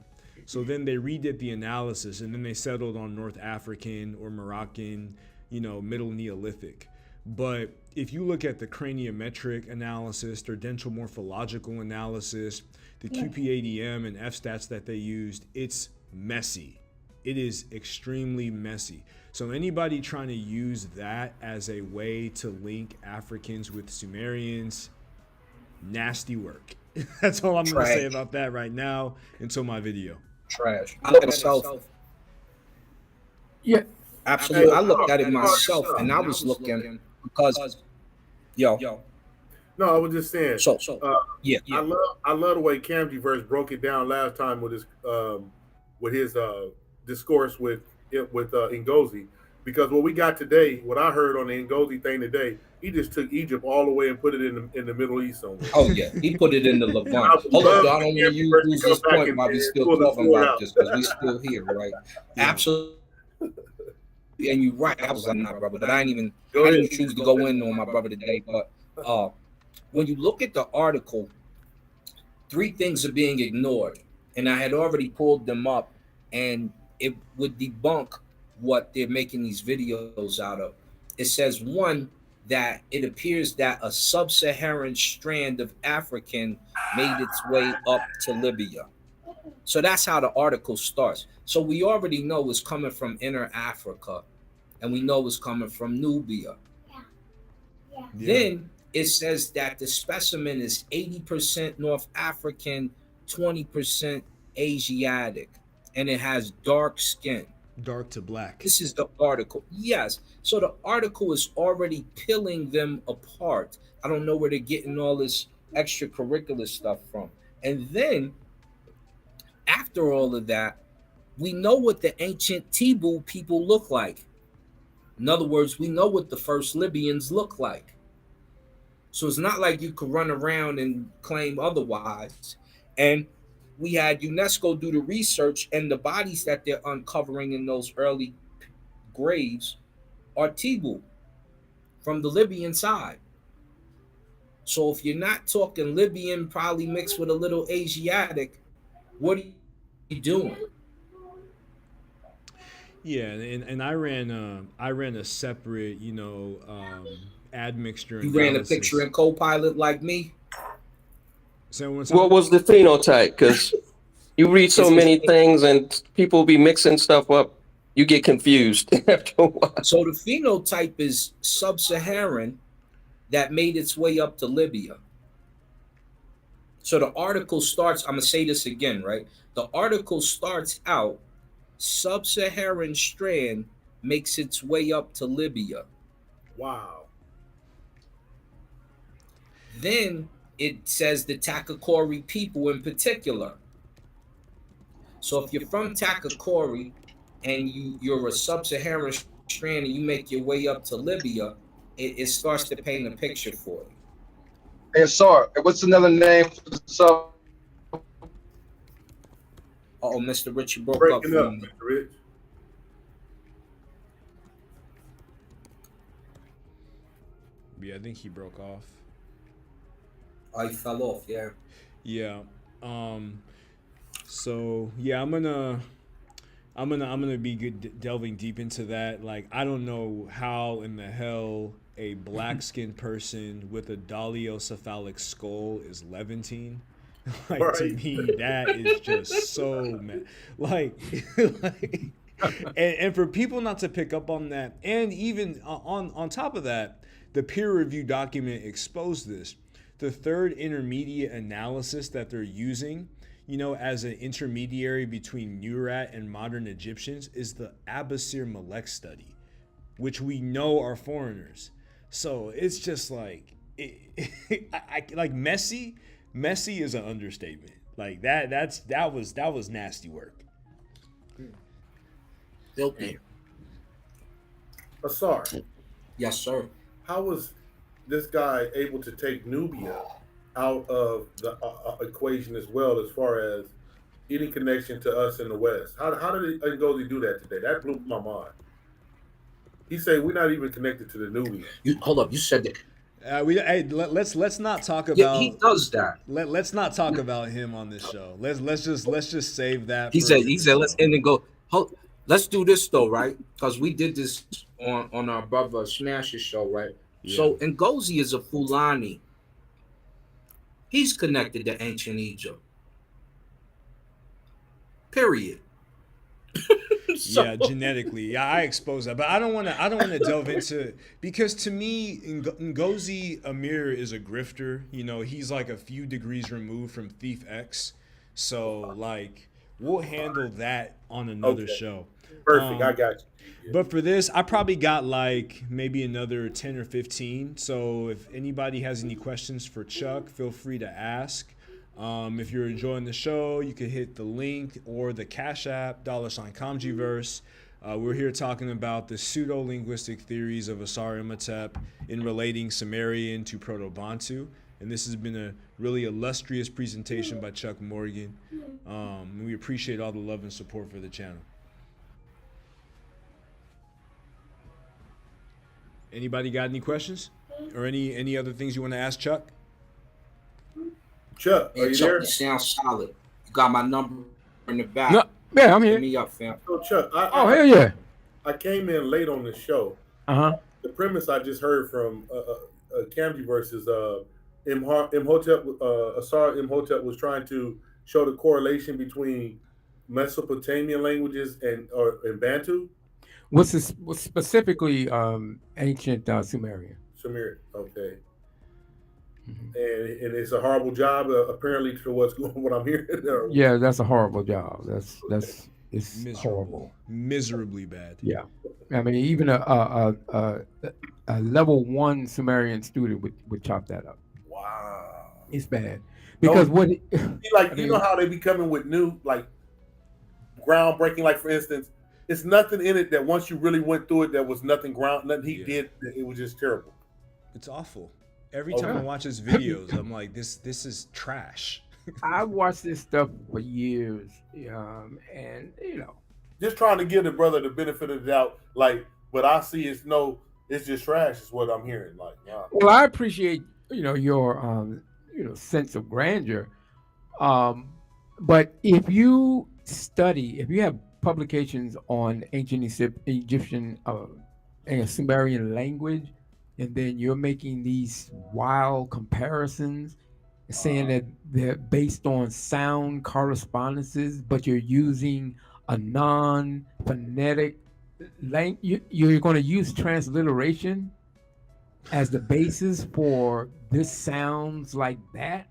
So then they redid the analysis and then they settled on North African or Moroccan, Middle Neolithic. But if you look at the craniometric analysis, their dental morphological analysis, the QPADM and FStats that they used, it's messy. It is extremely messy. So anybody trying to use that as a way to link Africans with Sumerians, nasty work. That's all I'm going to say about that right now until my video. Trash. I looked at it myself. Yeah. Absolutely. I looked at it myself and I was looking because, yo. No, I was just saying. Yeah. I love the way Camji verse broke it down last time with his discourse with Ngozi, because what we got today, what I heard on the Ngozi thing today, he just took Egypt all the way and put it in the Middle East somewhere. Oh yeah, he put it in the Levant. Hold on, I don't want to use this point while we still talking about this because we still here, right? Absolutely. And you're right. I was like, nah, brother, but I didn't choose to go in on my brother today. But when you look at the article, 3 things are being ignored, and I had already pulled them up, and it would debunk what they're making these videos out of. It says, 1, that it appears that a sub-Saharan strand of African made its way up to Libya. So that's how the article starts. So we already know it's coming from Inner Africa, and we know it's coming from Nubia. Yeah. Then it says that the specimen is 80% North African, 20% Asiatic, and it has dark skin. Dark to black. This is the article. Yes. So the article is already peeling them apart. I don't know where they're getting all this extracurricular stuff from. And then after all of that, we know what the ancient Tibu people look like. In other words, we know what the first Libyans look like. So it's not like you could run around and claim otherwise. And we had UNESCO do the research, and the bodies that they're uncovering in those early graves are Tibu. from the Libyan side. So if you're not talking Libyan, probably mixed with a little Asiatic, what are you doing? Yeah, and I ran a separate, admixture You ran a picture analysis. in Copilot like me. Say one What time. was the phenotype? Because you read so It's many things and people be mixing stuff up. You get confused after a while. so the phenotype is sub-Saharan that made its way up to Libya. So the article starts, I'm gonna say this again, right? The article starts out sub-Saharan strand makes its way up to Libya. Wow. Then it says the Takakori people in particular. So if you're from Takakori and you're a sub-Saharan strand and you make your way up to Libya, it starts to paint a picture for you. Hey, Asar, what's another name for the sub? Oh, Mr. Rich, you broke up Breaking for up, me. Mr. Rich. Yeah, I think he broke off. Oh, he fell off, yeah. Yeah. Um. So yeah, I'm gonna be delving deep into that. Like, I don't know how in the hell a black skinned person with a dolichocephalic skull is Levantine. Like, to Right. me, that is just so like, like, and for people not to pick up on that, and even on top of that, the peer review document exposed this. The third intermediate analysis that they're using, as an intermediary between Nurat and modern Egyptians, is the Abasir Malek study, which we know are foreigners. So it's just like, like messy. Messy is an understatement. Like that was nasty work. Filthy. Asar, Yes, sir. how was this guy able to take Nubia out of the equation as well, as far as any connection to us in the West? How did Ngozi do that today? That blew my mind. He said we're not even connected to the Nubians. You hold up. You said that. Let's not talk Yeah, he about does that. let's not talk about him on this show. Let's just save that He for a said. He different said, "Let's show. end and go." Hold, let's do this though, right? Because we did this on our brother Smash's show, right? Yeah. So Ngozi is a Fulani. He's connected to ancient Egypt. Period. So- Yeah, genetically. Yeah, I expose that, but I don't want to. I don't want to delve into, because to me, Ngozi Amir is a grifter. He's like a few degrees removed from Thief X. So like, we'll handle that on another Okay. show. Perfect. I got you. But for this, I probably got like maybe another 10 or 15. So if anybody has any questions for Chuck, feel free to ask. If you're enjoying the show, you can hit the link or the Cash App, $Comgyverse. We're here talking about the pseudo-linguistic theories of Asar Imhotep in relating Sumerian to Proto-Bantu. And this has been a really illustrious presentation by Chuck Morgan. And we appreciate all the love and support for the channel. Anybody got any questions? Or any other things you want to ask Chuck? Chuck, are And you Chuck, there? you sound solid. You got my number in the back. No, yeah, I'm Hit here. me up, fam. So Chuck, Oh, hell yeah. I came in late on the show. Uh-huh. The premise I just heard from Camji versus Imhotep, Asar Imhotep was trying to show the correlation between Mesopotamian languages and Bantu. What's specifically ancient Sumerian? Sumerian, okay. Mhm. And it's a horrible job, apparently, to what I'm hearing. Yeah, that's a horrible job. It's horrible. Miserably bad. Yeah, I mean, even a level 1 Sumerian student would chop that up. Wow. It's bad because No, what like, I you mean- know how they be coming with new, like, groundbreaking, like, for instance, it's nothing in it that once you really went through it, there was nothing he Yeah. did, it was just terrible. It's awful. Every time I Okay. watch his videos, I'm like, this is trash. I watched this stuff for years, and Just trying to give the brother the benefit of the doubt, like, but I see it's it's just trash. Is what I'm hearing. Like, nah. Well, I appreciate your sense of grandeur. Um, but if you have publications on ancient Egyptian and Sumerian language, and then you're making these wild comparisons, saying that they're based on sound correspondences, but you're using a non-phonetic language, you're going to use transliteration as the basis for this sounds like that.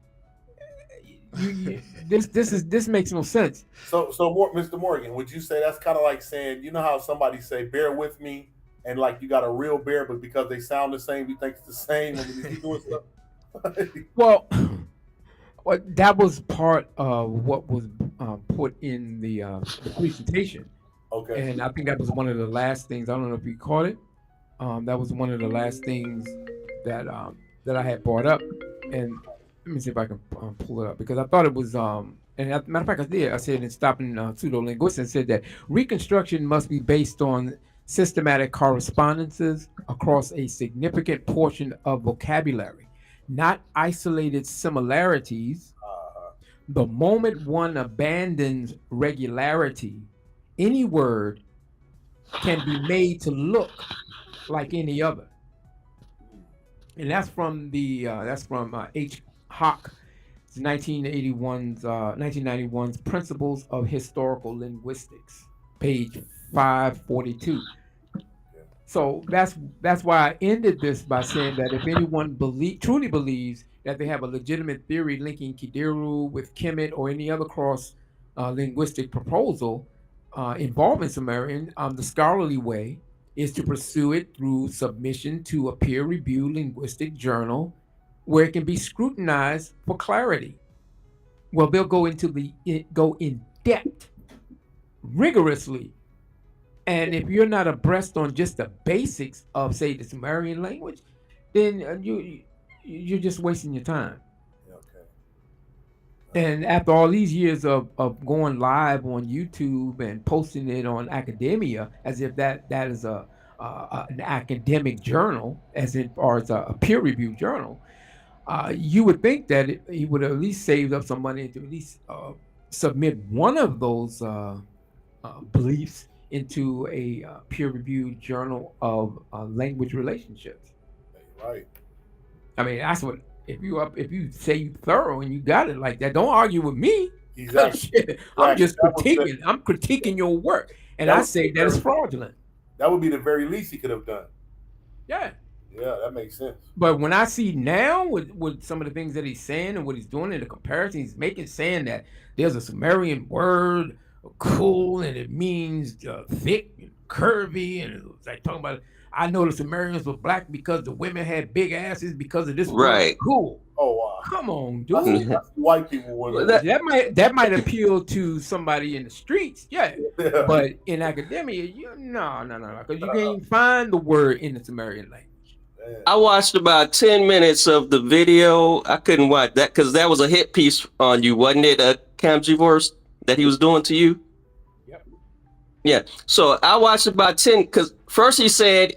This makes no sense. Mr. Morgan, would you say that's kind of like saying, you know how somebody say, "Bear with me," and like you got a real bear, but because they sound the same, you think it's the same. I mean, is he doing stuff? Well, well, that was part of what was put in the presentation, Okay. and I think that was one of the last things. I don't know if you caught it. That was one of the last things that I had brought up, and let me see if I can pull it up because I thought it was. And as a matter of fact, I did. I said in stopping pseudo linguistics, said that reconstruction must be based on systematic correspondences across a significant portion of vocabulary, not isolated similarities. The moment one abandons regularity, any word can be made to look like any other. And that's from H. Hock, 1991's Principles of Historical Linguistics, page 542. So that's why I ended this by saying that if anyone truly believes that they have a legitimate theory linking Kidiru with Kemet or any other cross linguistic proposal involving Sumerian, the scholarly way is to pursue it through submission to a peer-reviewed linguistic journal where it can be scrutinized for clarity. Well, they'll go go in depth, rigorously, and if you're not abreast on just the basics of, say, the Sumerian language, then you're just wasting your time. Okay. And after all these years of going live on YouTube and posting it on academia, as if that is an academic journal, as in far as a peer reviewed journal, you would think that he would have at least saved up some money to at least submit one of those beliefs into a peer-reviewed journal of language relationships. Right. I mean, that's what if you say you thorough and you got it like that, don't argue with me. Exactly. I'm just That was critiquing. I'm critiquing your work, and That I would say be that it's very- fraudulent. That would be the very least he could have done. Yeah. Yeah, that makes sense. But when I see now with some of the things that he's saying and what he's doing in the comparison he's making, saying that there's a Sumerian word, cool, and it means thick and curvy, and it's like talking about, I know the Sumerians were black because the women had big asses because of this word, Right. cool. Oh wow. Come on, dude. That's white people women. That might appeal to somebody in the streets, yeah. Yeah. But in academia, no, because you can't even find the word in the Sumerian language. I watched about 10 minutes of the video. I couldn't watch that because that was a hit piece on you, wasn't it, Camjivorse, that he was doing to you? Yep. Yeah. So I watched about 10 because first he said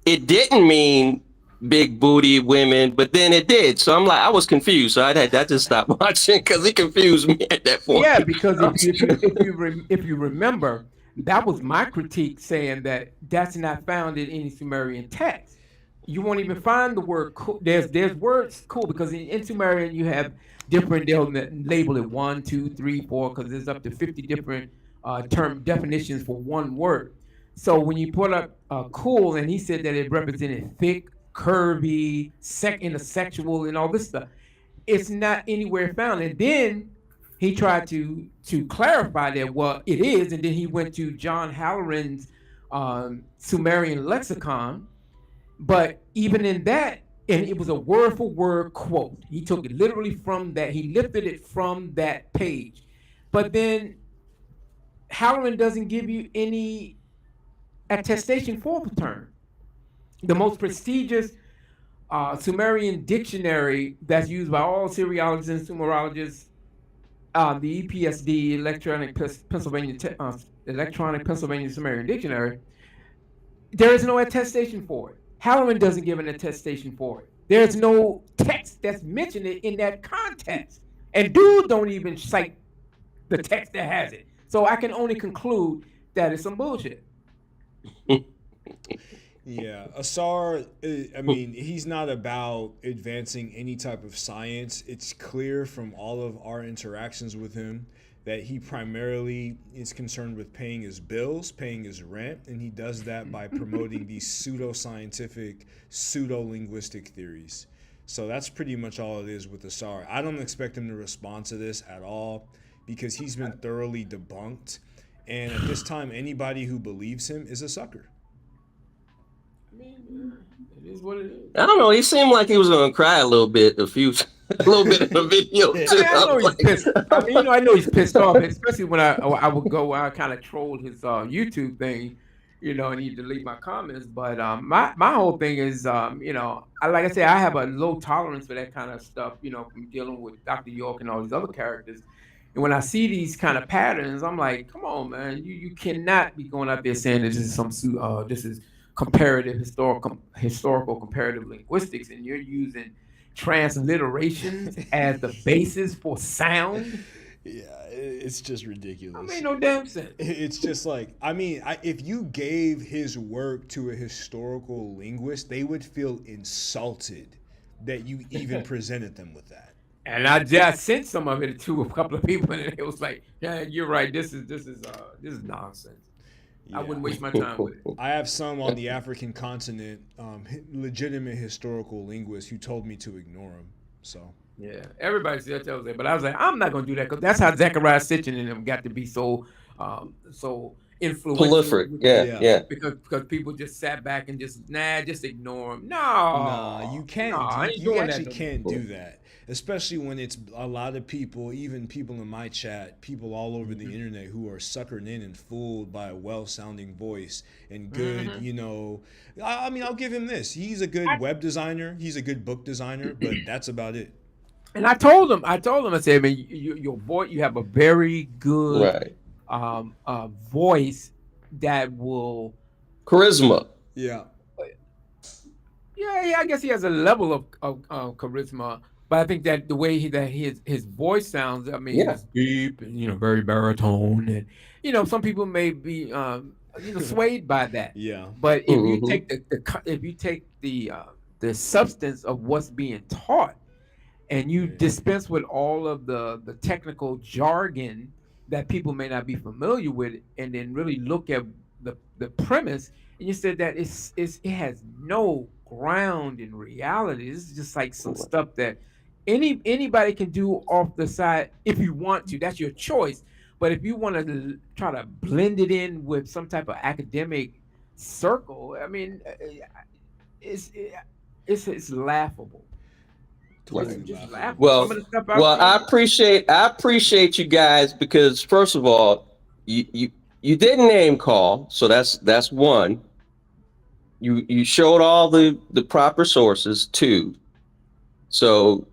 it didn't mean big booty women, but then it did. So I'm like, I was confused. So I just stopped watching because he confused me at that point. Yeah, because if you remember, that was my critique, saying that that's not found in any Sumerian text. You won't even find the word cool. There's words cool because in Sumerian you have different. They'll label it 1, 2, 3, 4 because there's up to 50 different term definitions for one word. So when you put up cool, and he said that it represented thick, curvy, intersexual, and all this stuff, it's not anywhere found. And then he tried to clarify that, well, it is, and then he went to John Halloran's Sumerian lexicon. But even in that, and it was a word for word quote. He took it literally from that. He lifted it from that page. But then Halloran doesn't give you any attestation for the term. The most prestigious Sumerian dictionary that's used by all Syriologists and Sumerologists, the EPSD, Electronic Pennsylvania Sumerian Dictionary, there is no attestation for it. Halloran doesn't give an attestation for it. There's no text that's mentioned it in that context. And dude don't even cite the text that has it. So I can only conclude that it's some bullshit. Yeah, Asar, I mean, he's not about advancing any type of science. It's clear from all of our interactions with him that he primarily is concerned with paying his bills, paying his rent, and he does that by promoting these pseudo-scientific, pseudo-linguistic theories. So that's pretty much all it is with Asar. I don't expect him to respond to this at all because he's been thoroughly debunked. And at this time, anybody who believes him is a sucker. I mean, it is what it is. I don't know. He seemed like he was gonna cry a little bit, a little bit in the video too. I mean, I know he's pissed. I mean, I know he's pissed off, especially when I would go, I kind of troll his YouTube thing, and he delete my comments. But my whole thing is, like I say, I have a low tolerance for that kind of stuff, from dealing with Dr. York and all these other characters. And when I see these kind of patterns, I'm like, come on, man, you cannot be going out there saying this is this is comparative historical comparative linguistics, and you're using transliterations as the basis for sound. Yeah, it's just ridiculous. I mean, no damn sense. It's just like, I mean, if you gave his work to a historical linguist, they would feel insulted that you even presented them with that. And I just sent some of it to a couple of people, and it was like, yeah, you're right. This is nonsense. Yeah. I wouldn't waste my time with it. I have some on the African continent, legitimate historical linguists who told me to ignore them. So yeah, everybody still tells it, but I was like, I'm not gonna do that because that's how Zechariah Sitchin and them got to be so influential. Prolific, yeah. Because people just sat back and just ignore them. No, you can't. You actually can't do that, especially when it's a lot of people, even people in my chat, people all over the internet who are suckered in and fooled by a well-sounding voice and good, I mean, I'll give him this. He's a good web designer. He's a good book designer, but that's about it. And I told him, I said, I mean, your voice, you have a very good voice that will charisma. Yeah. Yeah, I guess he has a level of charisma, but I think that the way his voice sounds, I mean, it's deep and very baritone, and some people may be swayed by that. Yeah. But if you take the substance of what's being taught, and you dispense with all of the technical jargon that people may not be familiar with, and then really look at the premise, and you said that it has no ground in reality. This is just like some stuff that anybody can do off the side if you want to. That's your choice. But if you want to try to blend it in with some type of academic circle, I mean, it's laughable. Well, I appreciate you guys because first of all, you didn't name call, so that's one. You showed all the proper sources too. So,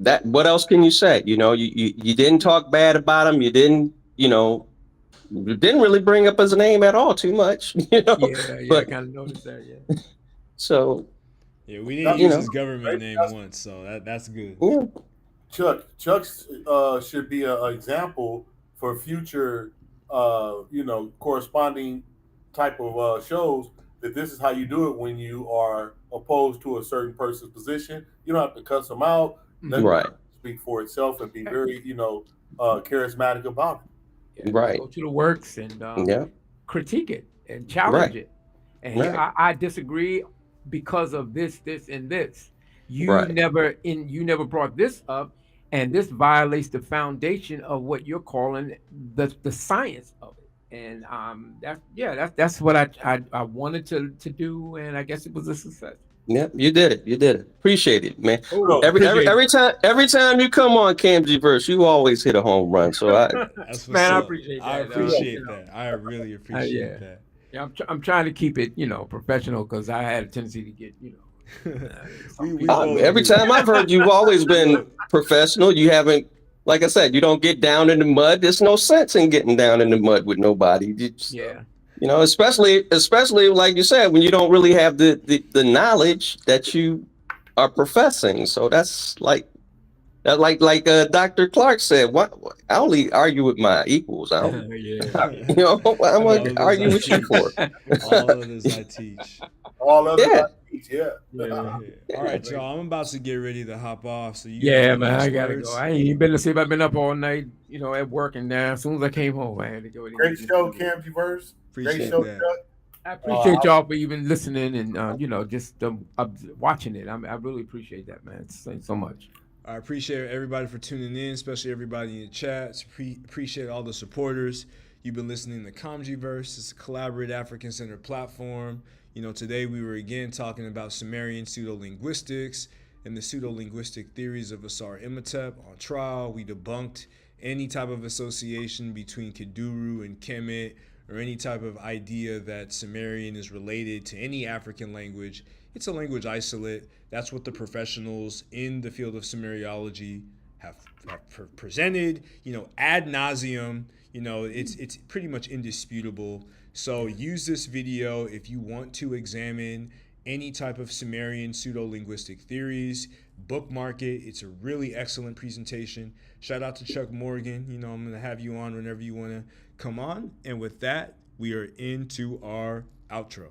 that what else can you say? You didn't talk bad about him. You didn't really bring up his name at all too much. Yeah, I kind of noticed that. Yeah. So. Yeah, we didn't use his government name once, so that's good. Yeah. Chuck should be an example for future, corresponding type of shows. That this is how you do it when you are opposed to a certain person's position. You don't have to cuss them out. Let them speak for itself and be very, charismatic about it. Yeah, go to the works and critique it and challenge it. And I disagree because of this, and this. You never brought this up, and this violates the foundation of what you're calling the science of it. And that's what I wanted to do, and I guess it was a success. Yeah, you did it. Appreciate it, man. Every time you come on Camzyverse, you always hit a home run. So I appreciate that. I appreciate that. I really appreciate that. Yeah, I'm trying to keep it, professional because I had a tendency to get, every time I've heard you've always been professional. You haven't, like I said, you don't get down in the mud. There's no sense in getting down in the mud with nobody. You know, especially like you said, when you don't really have the knowledge that you are professing. So that's like that, like Dr. Clark said. I only argue with my equals. I don't, Yeah. you know, I'm And gonna all others argue I with you teach. for. All others I teach. All others Yeah. I teach, yeah. Yeah. All right, y'all. I'm about to get ready to hop off. So you have Yeah, any man, I last gotta go. words? I ain't even been to sleep. I've been up all night, at work and now. As soon as I came home, I had to go and Great get show, this. Campuverse. Great Appreciate show, that. Chuck. I appreciate y'all for even listening and just watching it. I really appreciate that, man. Thanks so much. I appreciate everybody for tuning in, especially everybody in the chat. Appreciate all the supporters. You've been listening to Comgyverse. It's a collaborative African Center platform. Today we were again talking about Sumerian pseudo-linguistics and the pseudo-linguistic theories of Asar Imhotep on trial. We debunked any type of association between Kiduru and Kemet or any type of idea that Sumerian is related to any African language. It's a language isolate. That's what the professionals in the field of Sumeriology have presented, ad nauseum. It's pretty much indisputable. So use this video if you want to examine any type of Sumerian pseudo-linguistic theories. Bookmark it. It's a really excellent presentation. Shout out to Chuck Morgan. I'm going to have you on whenever you want to come on. And with that, we are into our outro.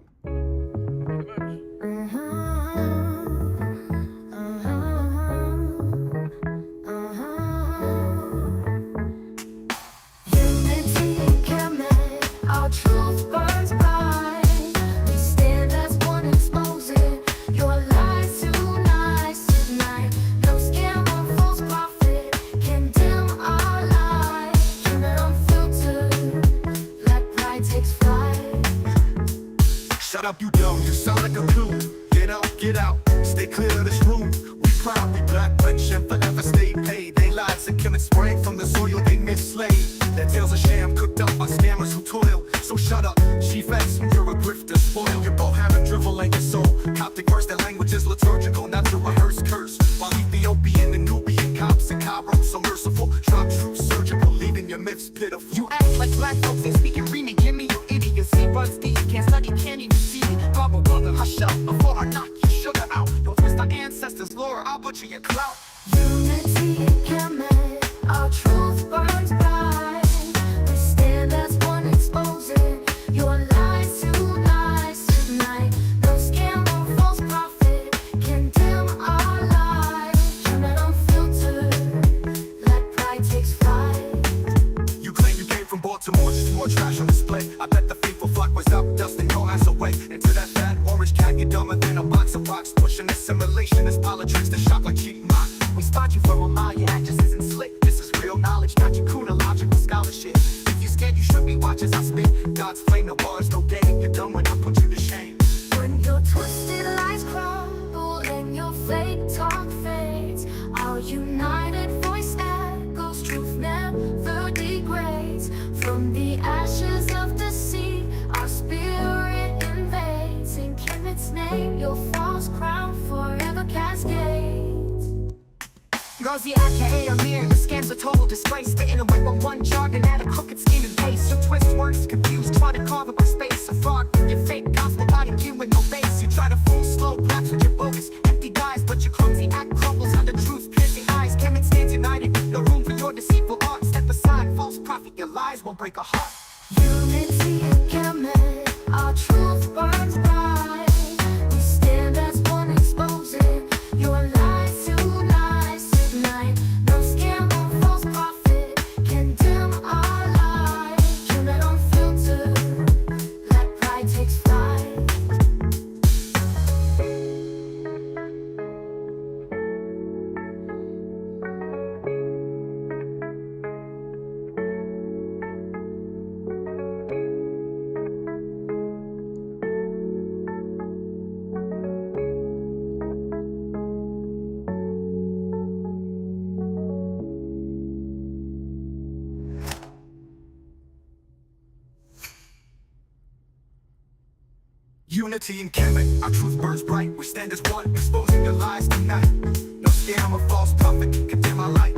Truth burns bright. We stand as one, exposing your lies tonight. No scam or false prophet can dim our light. Keep it unfiltered, let pride takes flight. Shut up, you dumb, you sound like a coon. Get out, stay clear of this room. We proud, we black, rich, and forever stay paid. They lies and killing spring from the soil they mislaid. Their tales are sham, cooked up by scammers who toil. So shut up, chief X, you're a grifter, spoil. Your bohannon drivel and your soul. Coptic worse, their language is liturgical, not to rehearse curse. While Ethiopian and Nubian cops and Cairo so merciful. Drop true surgical, leaving your myths pitiful. You act like black folks ain't speaking Remy, give me your idiocy. Runs deep, can't study, can't even see. Bubble, brother, hush up before I knock your sugar out. Don't twist our ancestors' lore, I'll butcher your clout. Unity in Kemet, our truth burns bright. We stand as one, exposing your lies tonight. No scam or false prophet can dim our light. Keep it unfiltered, let pride takes flight. You claim you came from Baltimore, just more trash on display. I bet the faithful flock was up, dusting your ass away. Into that fat orange cat, you're dumber than a box of rocks. Pushing assimilation is politics that shock like cheap mock. We spot you for a mile, your act just isn't slick. This is real knowledge, not your kuna logical scholarship. If you scared, you should be watch as I spit. God's flame, no bars, no game. You're dumb when I put you to shame. When your twisted lies crumble and your fake talk fades, our united voice echoes, truth never degrades. From the ashes of the sea, our spirit invades. In Kemet's name, your false crown forever cascades. Ghazi aka Amir, the scam's a total disgrace. Spitting away with one jargon at a crooked scheme and pace. Your twist words confused, try to carve it by space. A fraud, your fake gospel body you with no base. You try to fool slow blacks with your bogus empty guys, but your clumsy act crumbles under truth's piercing eyes. Kemet stands united, no room for your deceitful art. Step aside, false prophet, your lies won't break a heart. Unity in Kemet, our truth burns bright. We stand as one, exposing your lies tonight. No scam or false prophet can dim our light. Keep it unfiltered, let pride takes flight. Unity in Kemet, our truth burns bright. We stand as one, exposing your lies tonight. No scam or false prophet can dim our light.